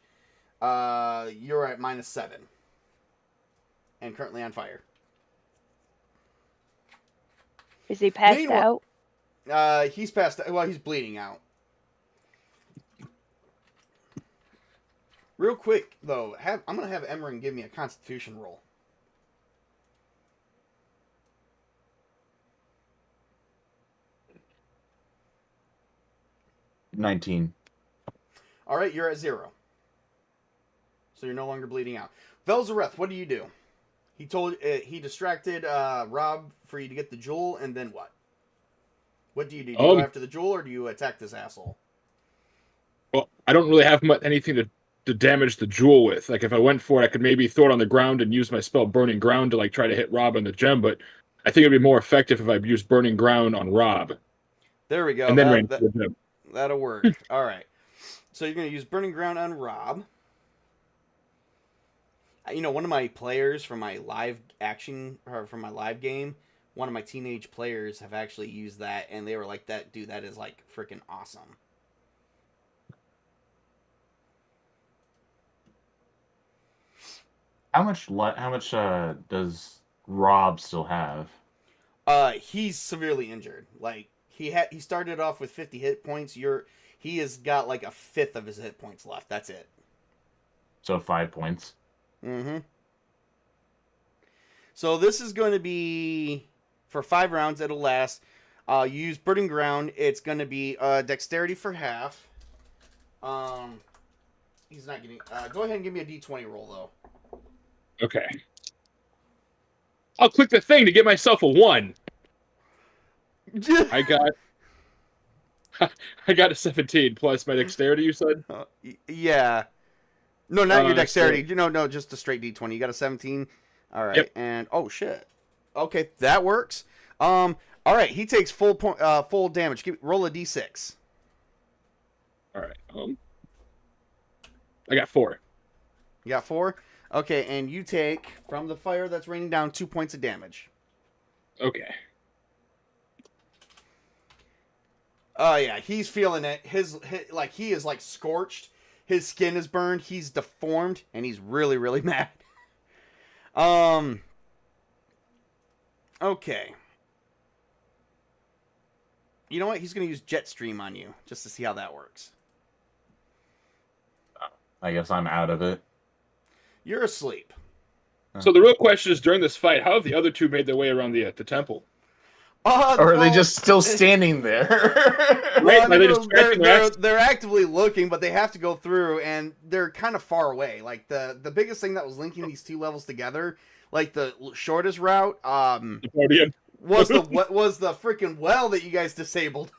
You're at -7, and currently on fire. Is he passed Meanwhile- out? He's passed. Well, he's bleeding out. Real quick though, I'm gonna have Emmerin give me a Constitution roll. 19. All right, you're at 0. So you're no longer bleeding out. Velzareth, what do? He distracted Rob for you to get the jewel, and then what? What do? Do you go after the jewel, or do you attack this asshole? Well, I don't really have anything to damage the jewel with. Like, if I went for it, I could maybe throw it on the ground and use my spell Burning Ground to, like, try to hit Rob on the gem, but I think it'd be more effective if I used Burning Ground on Rob. There we go. And then ran for the gem. That'll work. All right. So you're going to use Burning Ground on Rob. You know, one of my players from my live from my live game, one of my teenage players have actually used that, and they were like, that is, like, freaking awesome. How much does Rob still have? He's severely injured. Like, he started off with 50 hit points. He has got like a fifth of his hit points left. That's it. So 5 points. Mm-hmm. So this is going to be for 5 rounds. It'll last. You use Burning Ground. It's going to be Dexterity for half. He's not getting... go ahead and give me a D20 roll, though. Okay. I'll click the thing to get myself a 1. I got a 17 plus my dexterity, you said? Yeah. No, not your dexterity. So... No, just a straight D20. You got a 17. All right. Yep. And oh shit. Okay, that works. All right, he takes full damage. Roll a D6. All right. I got 4. You got 4? Okay, and you take from the fire that's raining down 2 points of damage. Okay. Oh yeah, he's feeling it. His like he is like scorched. His skin is burned. He's deformed, and he's really, really mad. Okay. You know what? He's gonna use Jetstream on you just to see how that works. I guess I'm out of it. You're asleep. So the real question is, during this fight, how have the other two made their way around the temple? Or are they just still standing there? Right? Are they just tracking their ass? They're actively looking, but they have to go through, and they're kind of far away. Like the biggest thing that was linking these two levels together, like the shortest route, was the freaking well that you guys disabled.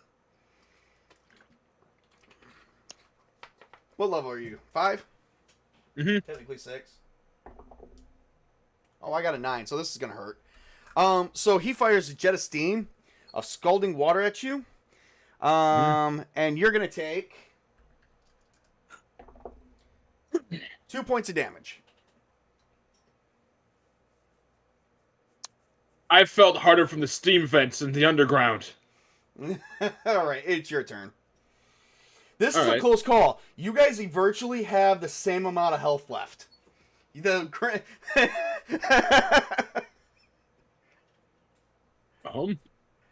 What level are you? 5? Mm-hmm. Technically 6. Oh, I got a 9, so this is gonna hurt. So he fires a jet of steam, of scalding water at you. And you're gonna take 2 points of damage. I felt harder from the steam vents in the underground. All right, it's your turn. This is All a right. close call. You guys virtually have the same amount of health left.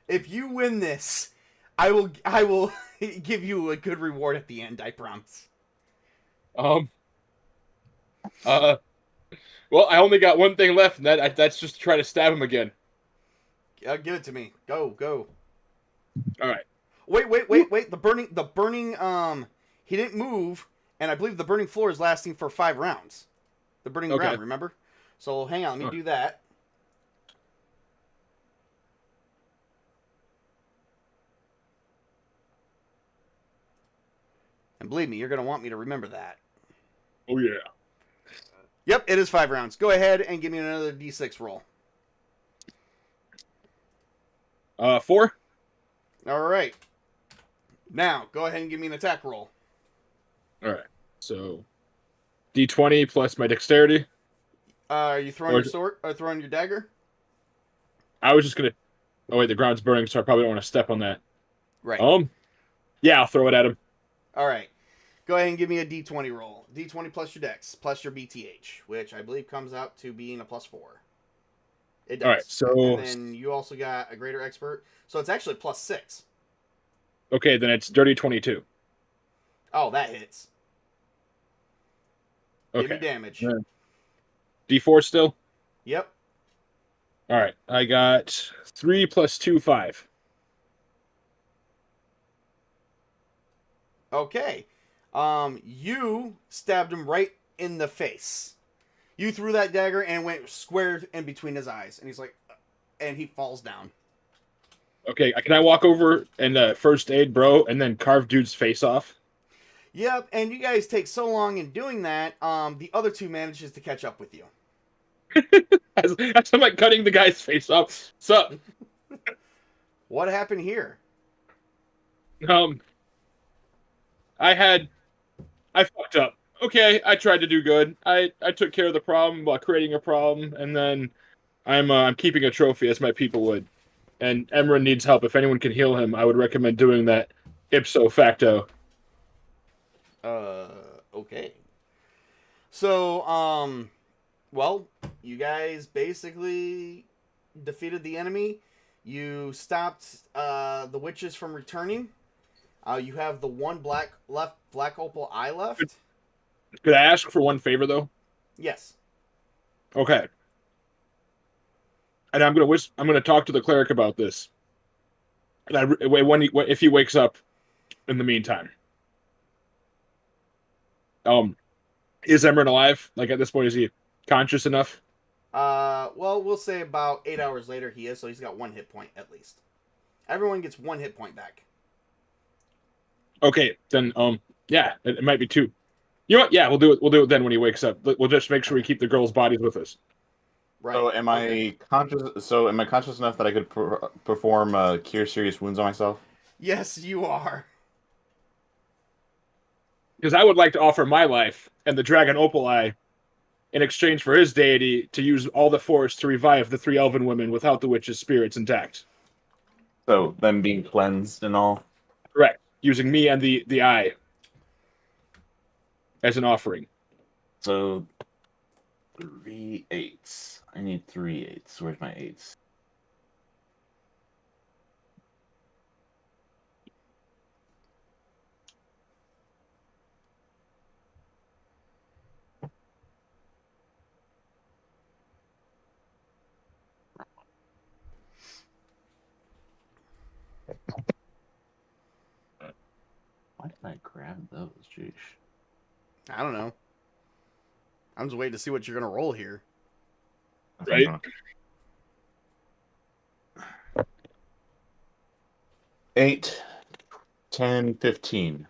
If you win this, I will give you a good reward at the end, I promise. Well, I only got one thing left, and that's just to try to stab him again. Give it to me. Go. All right. Wait. The burning, he didn't move, and I believe the burning floor is lasting for 5 rounds. The burning ground, remember? So hang on, let me do that. And believe me, you're going to want me to remember that. Oh, yeah. Yep, it is 5 rounds. Go ahead and give me another D6 roll. 4. All right. Now, go ahead and give me an attack roll. All right. So, D20 plus my dexterity. Are you throwing your sword or throwing your dagger? I was just gonna. Oh wait, the ground's burning, so I probably don't want to step on that. Right. Yeah, I'll throw it at him. All right. Go ahead and give me a D20 roll. D20 plus your dex, plus your BTH, which I believe comes out to being a +4. It does. All right, so... And then you also got a greater expert, so it's actually +6. Okay, then it's dirty 22. Oh, that hits. Okay. Give me damage. D4 still? Yep. All right, I got 3 plus 2, 5. Okay. You stabbed him right in the face. You threw that dagger and went square in between his eyes, and he's like, and he falls down. Okay, can I walk over and first aid bro, and then carve dude's face off? Yep, and you guys take so long in doing that, the other two manages to catch up with you. as I'm like cutting the guy's face off. Sup? What happened here? I fucked up. Okay, I tried to do good. I took care of the problem while creating a problem, and then I'm keeping a trophy as my people would. And Emran needs help. If anyone can heal him, I would recommend doing that ipso facto. Okay. So, well, you guys basically defeated the enemy. You stopped the witches from returning. You have the one black opal eye left. Could I ask for one favor though? Yes. Okay. And I'm gonna talk to the cleric about this. And if he wakes up in the meantime. Is Emran alive? Like at this point, is he conscious enough? Well, we'll say about 8 hours later he is, so he's got 1 hit point at least. Everyone gets 1 hit point back. Okay, then yeah, it might be 2. You know what? Yeah, we'll do it. We'll do it then when he wakes up. We'll just make sure we keep the girls' bodies with us. Right. So am I conscious? So am I conscious enough that I could perform cure serious wounds on myself? Yes, you are. Because I would like to offer my life and the dragon Opal Eye in exchange for his deity to use all the force to revive the 3 elven women without the witch's spirits intact. So them being cleansed and all. Correct. Using me and the eye as an offering. So 3 8s. I need 3 8s. Where's my 8s? Why did I grab those? Jeez. I don't know. I'm just waiting to see what you're gonna roll here. Right? 8, 10, 15.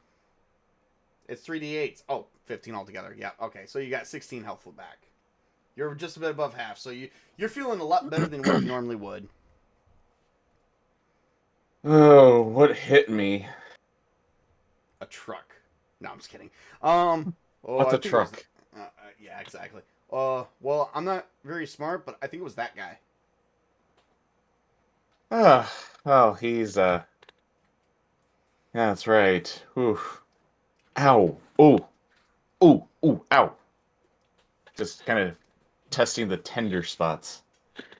It's 3d8s. Oh, 15 altogether. Yeah. Okay. So you got 16 health back. You're just a bit above half, so you're feeling a lot better than what you normally would. Oh, what hit me? A truck. No, I'm just kidding. Oh, What's I a think it was- truck? yeah, exactly. Well, I'm not very smart, but I think it was that guy. Ah, well, he's yeah, that's right. Oof. Ow. Ooh. Ooh. Ooh. Ow. Just kind of testing the tender spots.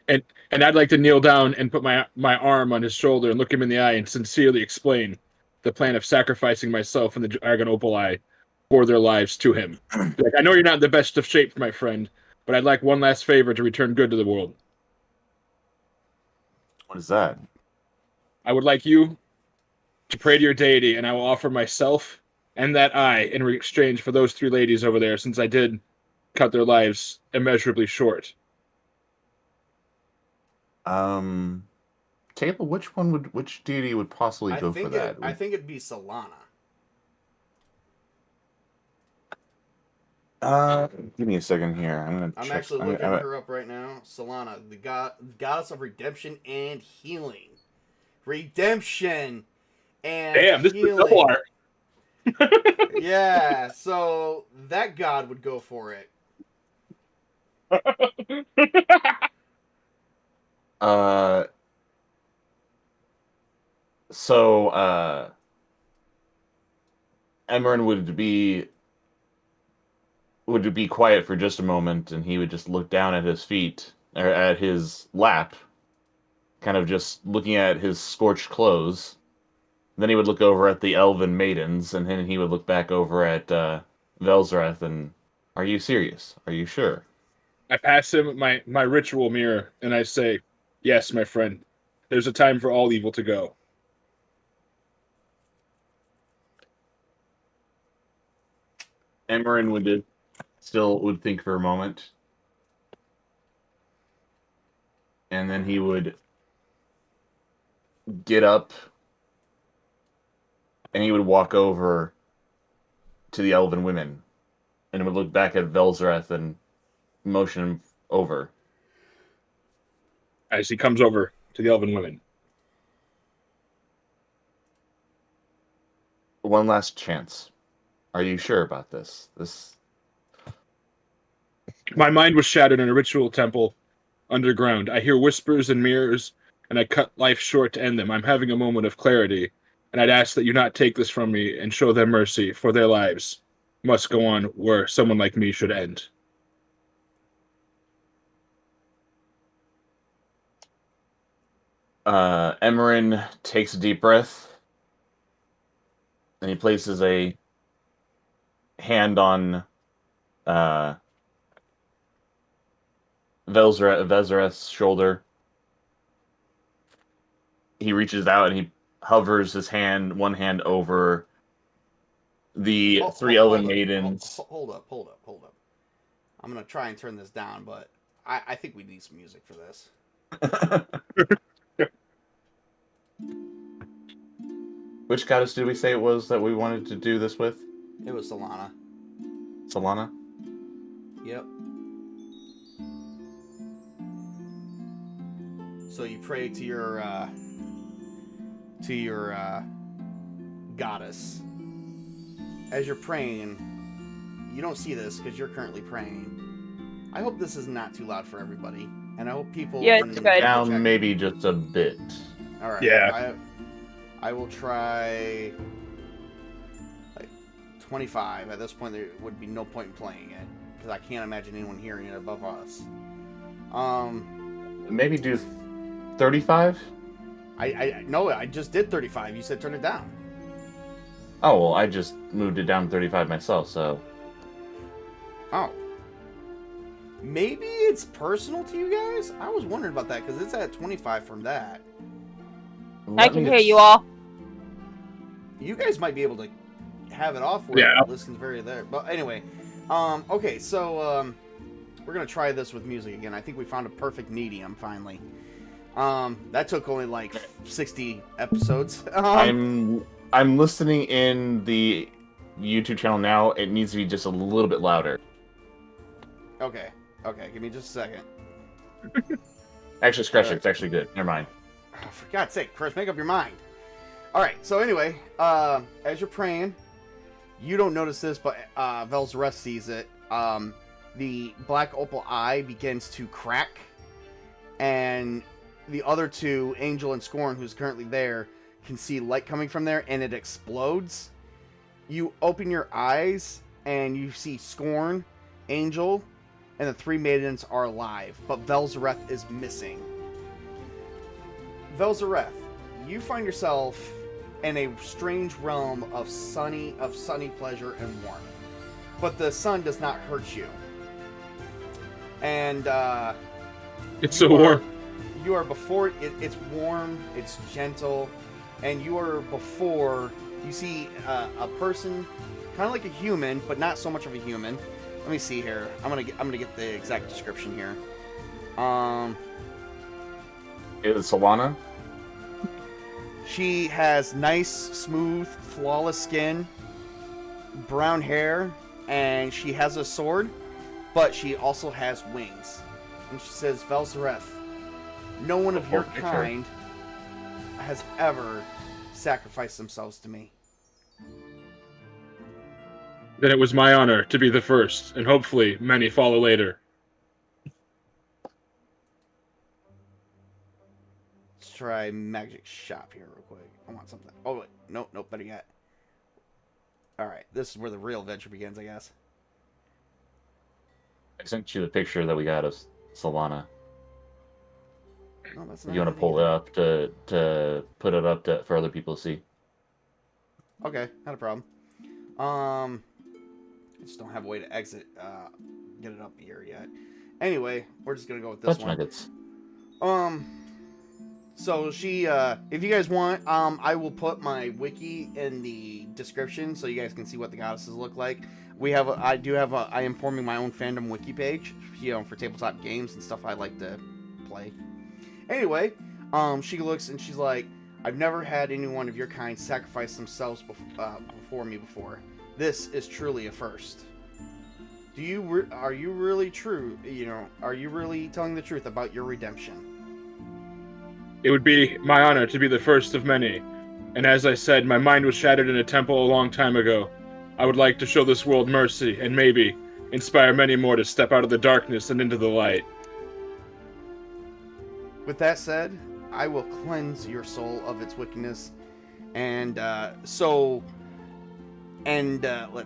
And I'd like to kneel down and put my arm on his shoulder and look him in the eye and sincerely explain the plan of sacrificing myself and the dragon Opal Eye for their lives to him. Like, I know you're not in the best of shape, my friend, but I'd like one last favor to return good to the world. What is that? I would like you to pray to your deity, and I will offer myself and that eye in exchange for those 3 ladies over there, since I did cut their lives immeasurably short. Caleb, which deity would possibly go for that? I think it'd be Solana. Give me a second here. I'm I'm check. actually looking her up right now. Solana, the goddess of redemption and healing. Redemption and Damn, this is a double art. Yeah, so that god would go for it. So Emran would be quiet for just a moment, and he would just look down at his feet, or at his lap, kind of just looking at his scorched clothes. Then he would look over at the elven maidens, and then he would look back over at Velzarath, and, are you serious? Are you sure? I pass him my ritual mirror, and I say, yes, my friend, there's a time for all evil to go. Emran would think for a moment, and then he would get up, and he would walk over to the elven women, and would look back at Velzarath and motion him over. As he comes over to the elven women. One last chance. Are you sure about this? My mind was shattered in a ritual temple underground. I hear whispers and mirrors, and I cut life short to end them. I'm having a moment of clarity, and I'd ask that you not take this from me and show them mercy, for their lives must go on where someone like me should end. Emran takes a deep breath, and he places a hand on Velzarath's shoulder. He reaches out and he hovers his one hand over the Oh, three hold elven up, maidens. Hold up. I'm gonna try and turn this down, but I think we need some music for this. Which goddess did we say it was that we wanted to do this with? It was Solana. Solana? Yep. So you pray to your goddess. As you're praying, you don't see this because you're currently praying. I hope this is not too loud for everybody, and I hope people. Yeah, it's good. Down maybe just a bit. All right. Yeah. I will try like 25. At this point, there would be no point in playing it because I can't imagine anyone hearing it above us. Maybe do 35? No, I just did 35. You said turn it down. Oh, well, I just moved it down to 35 myself, so... Oh. Maybe it's personal to you guys? I was wondering about that because it's at 25 from that. I can hear you all. You guys might be able to have it off where Yeah. it listens very there. But anyway, okay, so we're gonna try this with music again. I think we found a perfect medium finally. That took only like 60 episodes. I'm listening in the YouTube channel now. It needs to be just a little bit louder. Okay, give me just a second. Actually, scratch it. It's actually good. Never mind. Oh, for God's sake, Chris, make up your mind. All right, so anyway, as you're praying, you don't notice this, but Velzareth sees it. The black opal eye begins to crack, and the other two, Angel and Scorn, who's currently there, can see light coming from there, and it explodes. You open your eyes, and you see Scorn, Angel, and the three maidens are alive, but Velzareth is missing. Velzareth, you find yourself in a strange realm of sunny pleasure and warmth, but the sun does not hurt you. And It's so warm. You are before it. It's warm. It's gentle, and you are before. You see a person, kind of like a human, but not so much of a human. Let me see here. I'm gonna get the exact description here. Is it Solana? She has nice, smooth, flawless skin, brown hair, and she has a sword, but she also has wings. And she says, Velzareth, no one of your kind has ever sacrificed themselves to me. Then it was my honor to be the first, and hopefully many follow later. Let's try Magic Shop here real quick. I want something. Oh, wait. Nope, better yet. Alright, this is where the real adventure begins, I guess. I sent you the picture that we got of Solana. No, that's If not you want it to pull it either. up to put it up for other people to see. Okay, not a problem. I just don't have a way to exit, get it up here yet. Anyway, we're just gonna go with this Touch one. nuggets. So she, if you guys want, I will put my wiki in the description so you guys can see what the goddesses look like. I am forming my own fandom wiki page, for tabletop games and stuff I like to play. Anyway, she looks and she's like, I've never had anyone of your kind sacrifice themselves before me before. This is truly a first. Are you really telling the truth about your redemption? It would be my honor to be the first of many, and as I said, my mind was shattered in a temple a long time ago. I would like to show this world mercy, and maybe inspire many more to step out of the darkness and into the light. With that said, I will cleanse your soul of its wickedness, and let's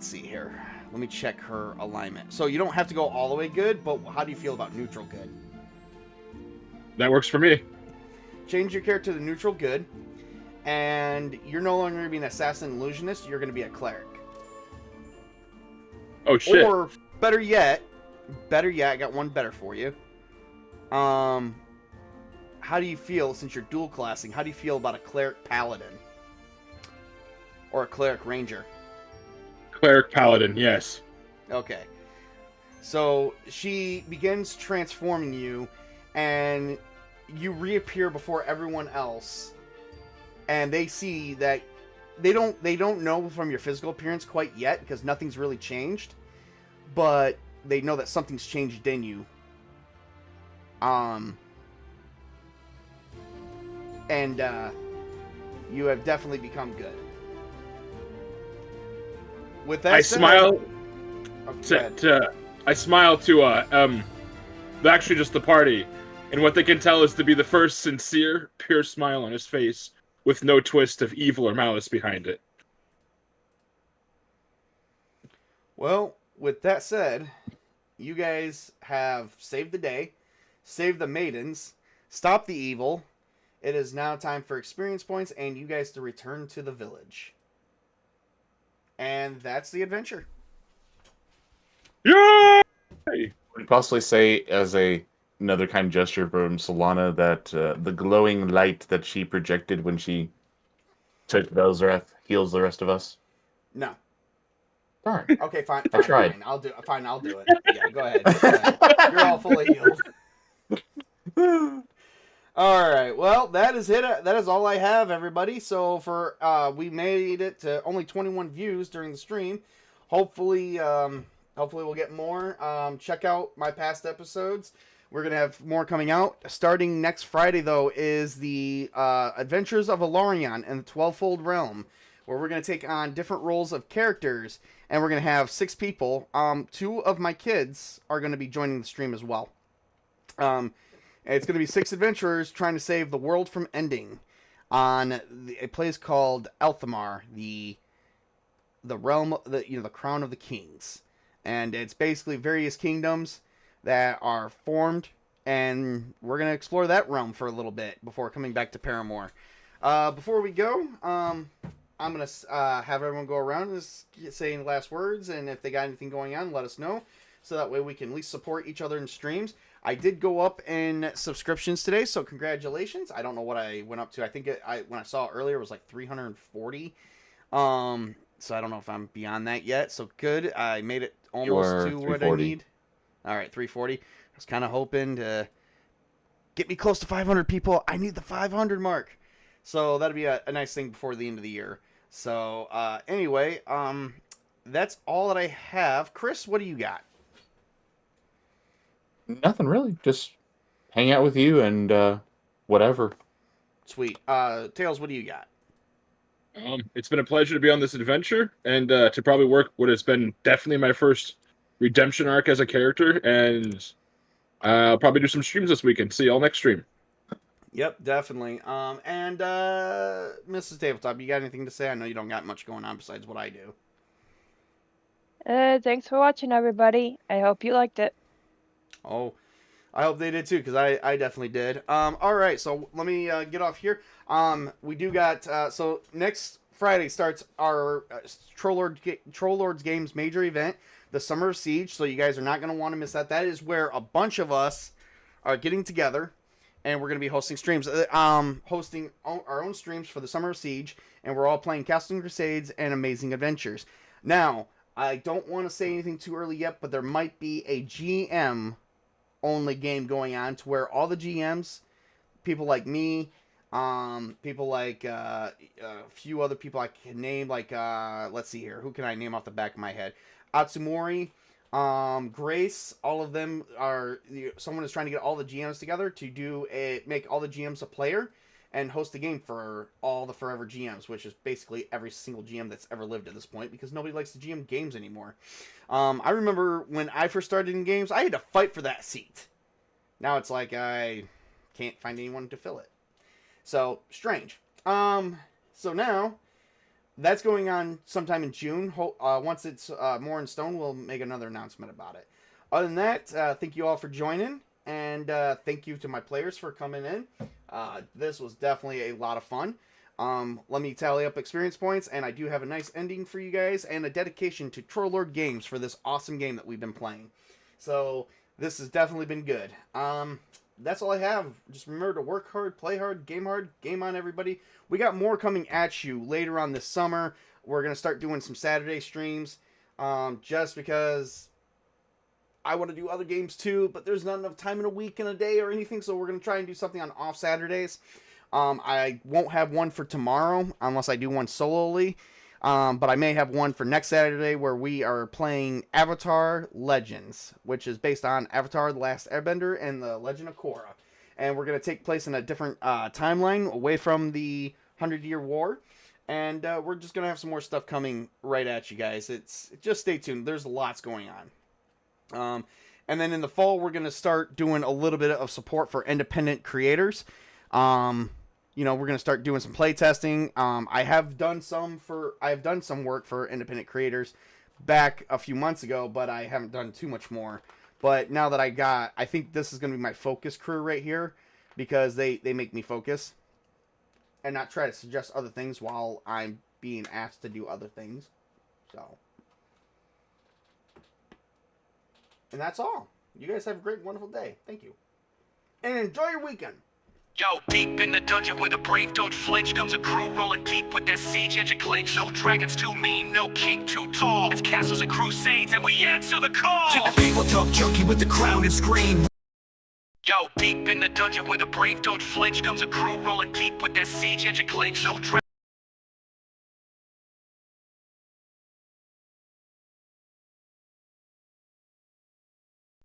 see here. Let me check her alignment. So you don't have to go all the way good, but how do you feel about neutral good? That works for me. Change your character to neutral good, and you're no longer going to be an assassin illusionist, you're going to be a cleric. Oh shit. Or better yet, I got one better for you. How do you feel, since you're dual classing, how do you feel about a cleric paladin? or a cleric ranger? Cleric paladin, yes. Okay. So she begins transforming you, and you reappear before everyone else, and they see that they don't know from your physical appearance quite yet because nothing's really changed, but they know that something's changed in you. And you have definitely become good. With that I said, smile. okay, I smile to actually just the party, and what they can tell is to be the first sincere, pure smile on his face, with no twist of evil or malice behind it. well, with that said, you guys have saved the day, saved the maidens, stopped the evil. It is now time for experience points and you guys to return to the village. And that's the adventure. Yay! Would possibly say as another kind gesture from Solana that the glowing light that she projected when she took Velzrath heals the rest of us? No. Darn. Okay, fine. I tried. Fine. I'll do it. Yeah, go ahead. Go ahead. You're all fully healed. All right. Well, that is it. That is all I have, everybody. So for we made it to only 21 views during the stream. Hopefully we'll get more. Check out my past episodes. We're gonna have more coming out. Starting next Friday, though, is the Adventures of Alarion and the 12-Fold Realm, where we're gonna take on different roles of characters, and we're gonna have 6 people. 2 of my kids are gonna be joining the stream as well. It's going to be 6 adventurers trying to save the world from ending on a place called Elfheim, the realm, the crown of the kings, and it's basically various kingdoms that are formed, and we're going to explore that realm for a little bit before coming back to Paramoor. Before we go, I'm going to have everyone go around and say any last words, and if they got anything going on, let us know, so that way we can at least support each other in streams. I did go up in subscriptions today, so congratulations. I don't know what I went up to. I think when I saw it earlier, it was like 340. So I don't know if I'm beyond that yet. So good. I made it almost to what I need. All right, 340. I was kind of hoping to get me close to 500 people. I need the 500 mark. So that'd be a nice thing before the end of the year. So anyway, that's all that I have. Chris, what do you got? Nothing really. Just hang out with you and whatever. Sweet. Tails, what do you got? It's been a pleasure to be on this adventure and to probably work what has been definitely my first redemption arc as a character, and I'll probably do some streams this weekend. See y'all next stream. Yep, definitely. And Mrs. Tabletop, you got anything to say? I know you don't got much going on besides what I do. Thanks for watching, everybody. I hope you liked it. Oh, I hope they did too, because I definitely did. All right, so let me get off here. We do got so next Friday starts our Troll Lords Games major event, the Summer of Siege. So you guys are not going to want to miss that. That is where a bunch of us are getting together, and we're going to be hosting streams. Hosting our own streams for the Summer of Siege, and we're all playing Castles and Crusades and Amazing Adventures. Now, I don't want to say anything too early yet, but there might be a GM only game going on to where all the GMs, people like me, people like a few other people I can name, like let's see here, who can I name off the back of my head? Atsumori, Grace, all of them are. Someone is trying to get all the GMs together to make all the GMs a player and host a game for all the forever GMs, which is basically every single GM that's ever lived at this point, because nobody likes to GM games anymore. I remember when I first started in games, I had to fight for that seat. Now it's like I can't find anyone to fill it. So, strange. So now, that's going on sometime in June. Once it's more in stone, we'll make another announcement about it. Other than that, thank you all for joining, and thank you to my players for coming in. This was definitely a lot of fun. Let me tally up experience points, and I do have a nice ending for you guys, and a dedication to Troll Lord Games for this awesome game that we've been playing. So, this has definitely been good. That's all I have. Just remember to work hard, play hard, game on, everybody. We got more coming at you later on this summer. We're going to start doing some Saturday streams just because I want to do other games too, but there's not enough time in a week and a day or anything, so we're going to try and do something on off Saturdays. I won't have one for tomorrow unless I do one solely, but I may have one for next Saturday where we are playing Avatar Legends, which is based on Avatar: The Last Airbender and The Legend of Korra. And we're going to take place in a different timeline away from the 100-Year War. And we're just going to have some more stuff coming right at you guys. Just stay tuned. There's lots going on. And then in the fall, we're going to start doing a little bit of support for independent creators. You know, we're going to start doing some play testing. I have done some work for independent creators back a few months ago, but I haven't done too much more. But now that I think this is going to be my focus crew right here, because they make me focus and not try to suggest other things while I'm being asked to do other things. So. And that's all. You guys have a great, wonderful day. Thank you. And enjoy your weekend. Yo, deep in the dungeon where the brave don't flinch comes a crew rolling deep with their siege engine clinch. No dragons too mean, no king too tall. It's Castles and Crusades and we answer the call. Tabletop Junkie with the crown and scream. Yo, deep in the dungeon where the brave don't flinch comes a crew rolling deep with their siege engine clinch. No dragons.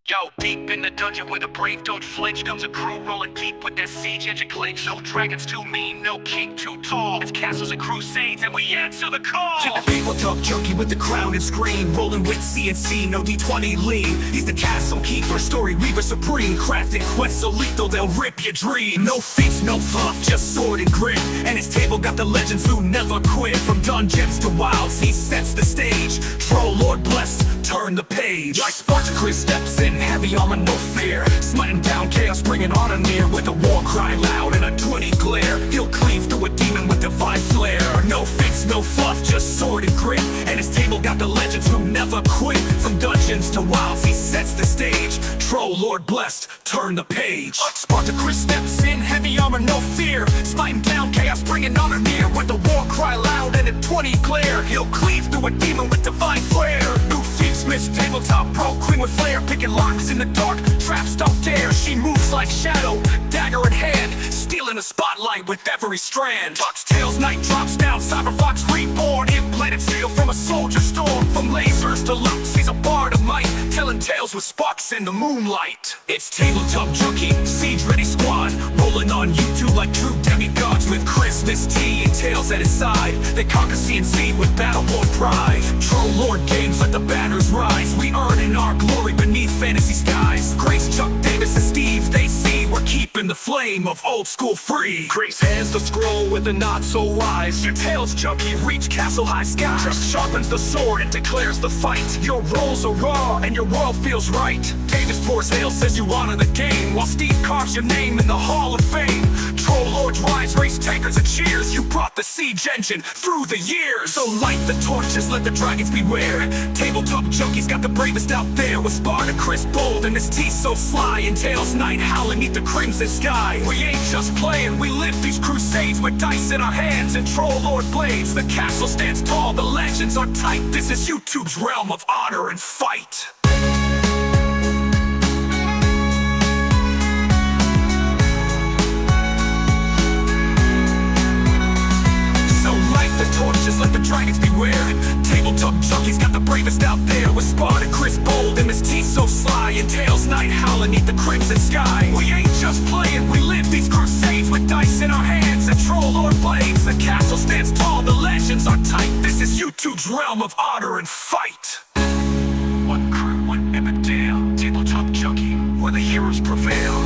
Yo, deep in the dungeon where the brave don't flinch comes a crew rolling deep with their siege engine clinch. No dragons too mean, no king too tall. It's Castles and Crusades and we answer the call. Tabletop Junkie with the crown and scream, rolling with CNC, no D20 lean. He's the castle keeper, story weaver supreme, crafting quests so lethal they'll rip your dream. No feats, no fluff, just sword and grit. And his table got the legends who never quit. From dungeons to wilds, he sets the stage. Troll Lord blessed, turn the page. Like Spartacus steps in, heavy armor, no fear. Smiting down chaos, bringing honor near. With a war cry loud and a 20 glare, he'll cleave through a demon with divine flair. No fix, no fluff, just sword and grit. And his table got the legends who never quit. From dungeons to wilds, he sets the stage. Troll Lord blessed, turn the page. Spartacus steps in, heavy armor, no fear. Smiting down chaos, bringing honor near. With a war cry loud and a 20 glare, he'll cleave through a demon with divine flair. New Smith's tabletop pro queen with flair, picking locks in the dark, traps don't dare. She moves like shadow, dagger in hand, stealing the spotlight with every strand. Fox tails, night drops down, Cyberfox reborn, implanted steel from a soldier storm. From lasers to loops, he's a bard of might, telling tales with sparks in the moonlight. It's Tabletop Junkie, siege ready squad, rolling on YouTube like true demigods. With Christmas tea and tales at his side, they conquer CNC with Paramoor pride. Troll Lord games let the banners rise, we earn in our glory beneath fantasy skies. Grace, Chuck, Davis, and Steve, they see we're keeping the flame of old school free. Grace hands the scroll with a not so wise. Your tales, Junkie, reach castle high skies. Just sharpens the sword and declares the fight. Your rolls are raw and your world feels right. Davis pours hail, says you honor the game, while Steve carves your name in the Hall of Fame. Troll Lords rise, race tankers and cheers. You brought the siege engine through the years. So light the torches, let the dragons beware. Tabletop Junkie's got the bravest out there, with Spartacus bold and his teeth so sly, and Tails night howling neath the crimson sky. We ain't just playing, we live these crusades with dice in our hands and Troll Lord blades. The castle stands tall, the legends are tight. This is YouTube's realm of honor and fight. The torches, let the dragons beware. Tabletop Junkie's got the bravest out there, with Spartacus bold and his teeth so sly, and Tails night howling neath the crimson sky. We ain't just playing, we live these crusades with dice in our hands and Troll Lord blades. The castle stands tall, the legends are tight. This is YouTube's realm of honor and fight. One crew, one epic tale. Tabletop Junkie, where the heroes prevail.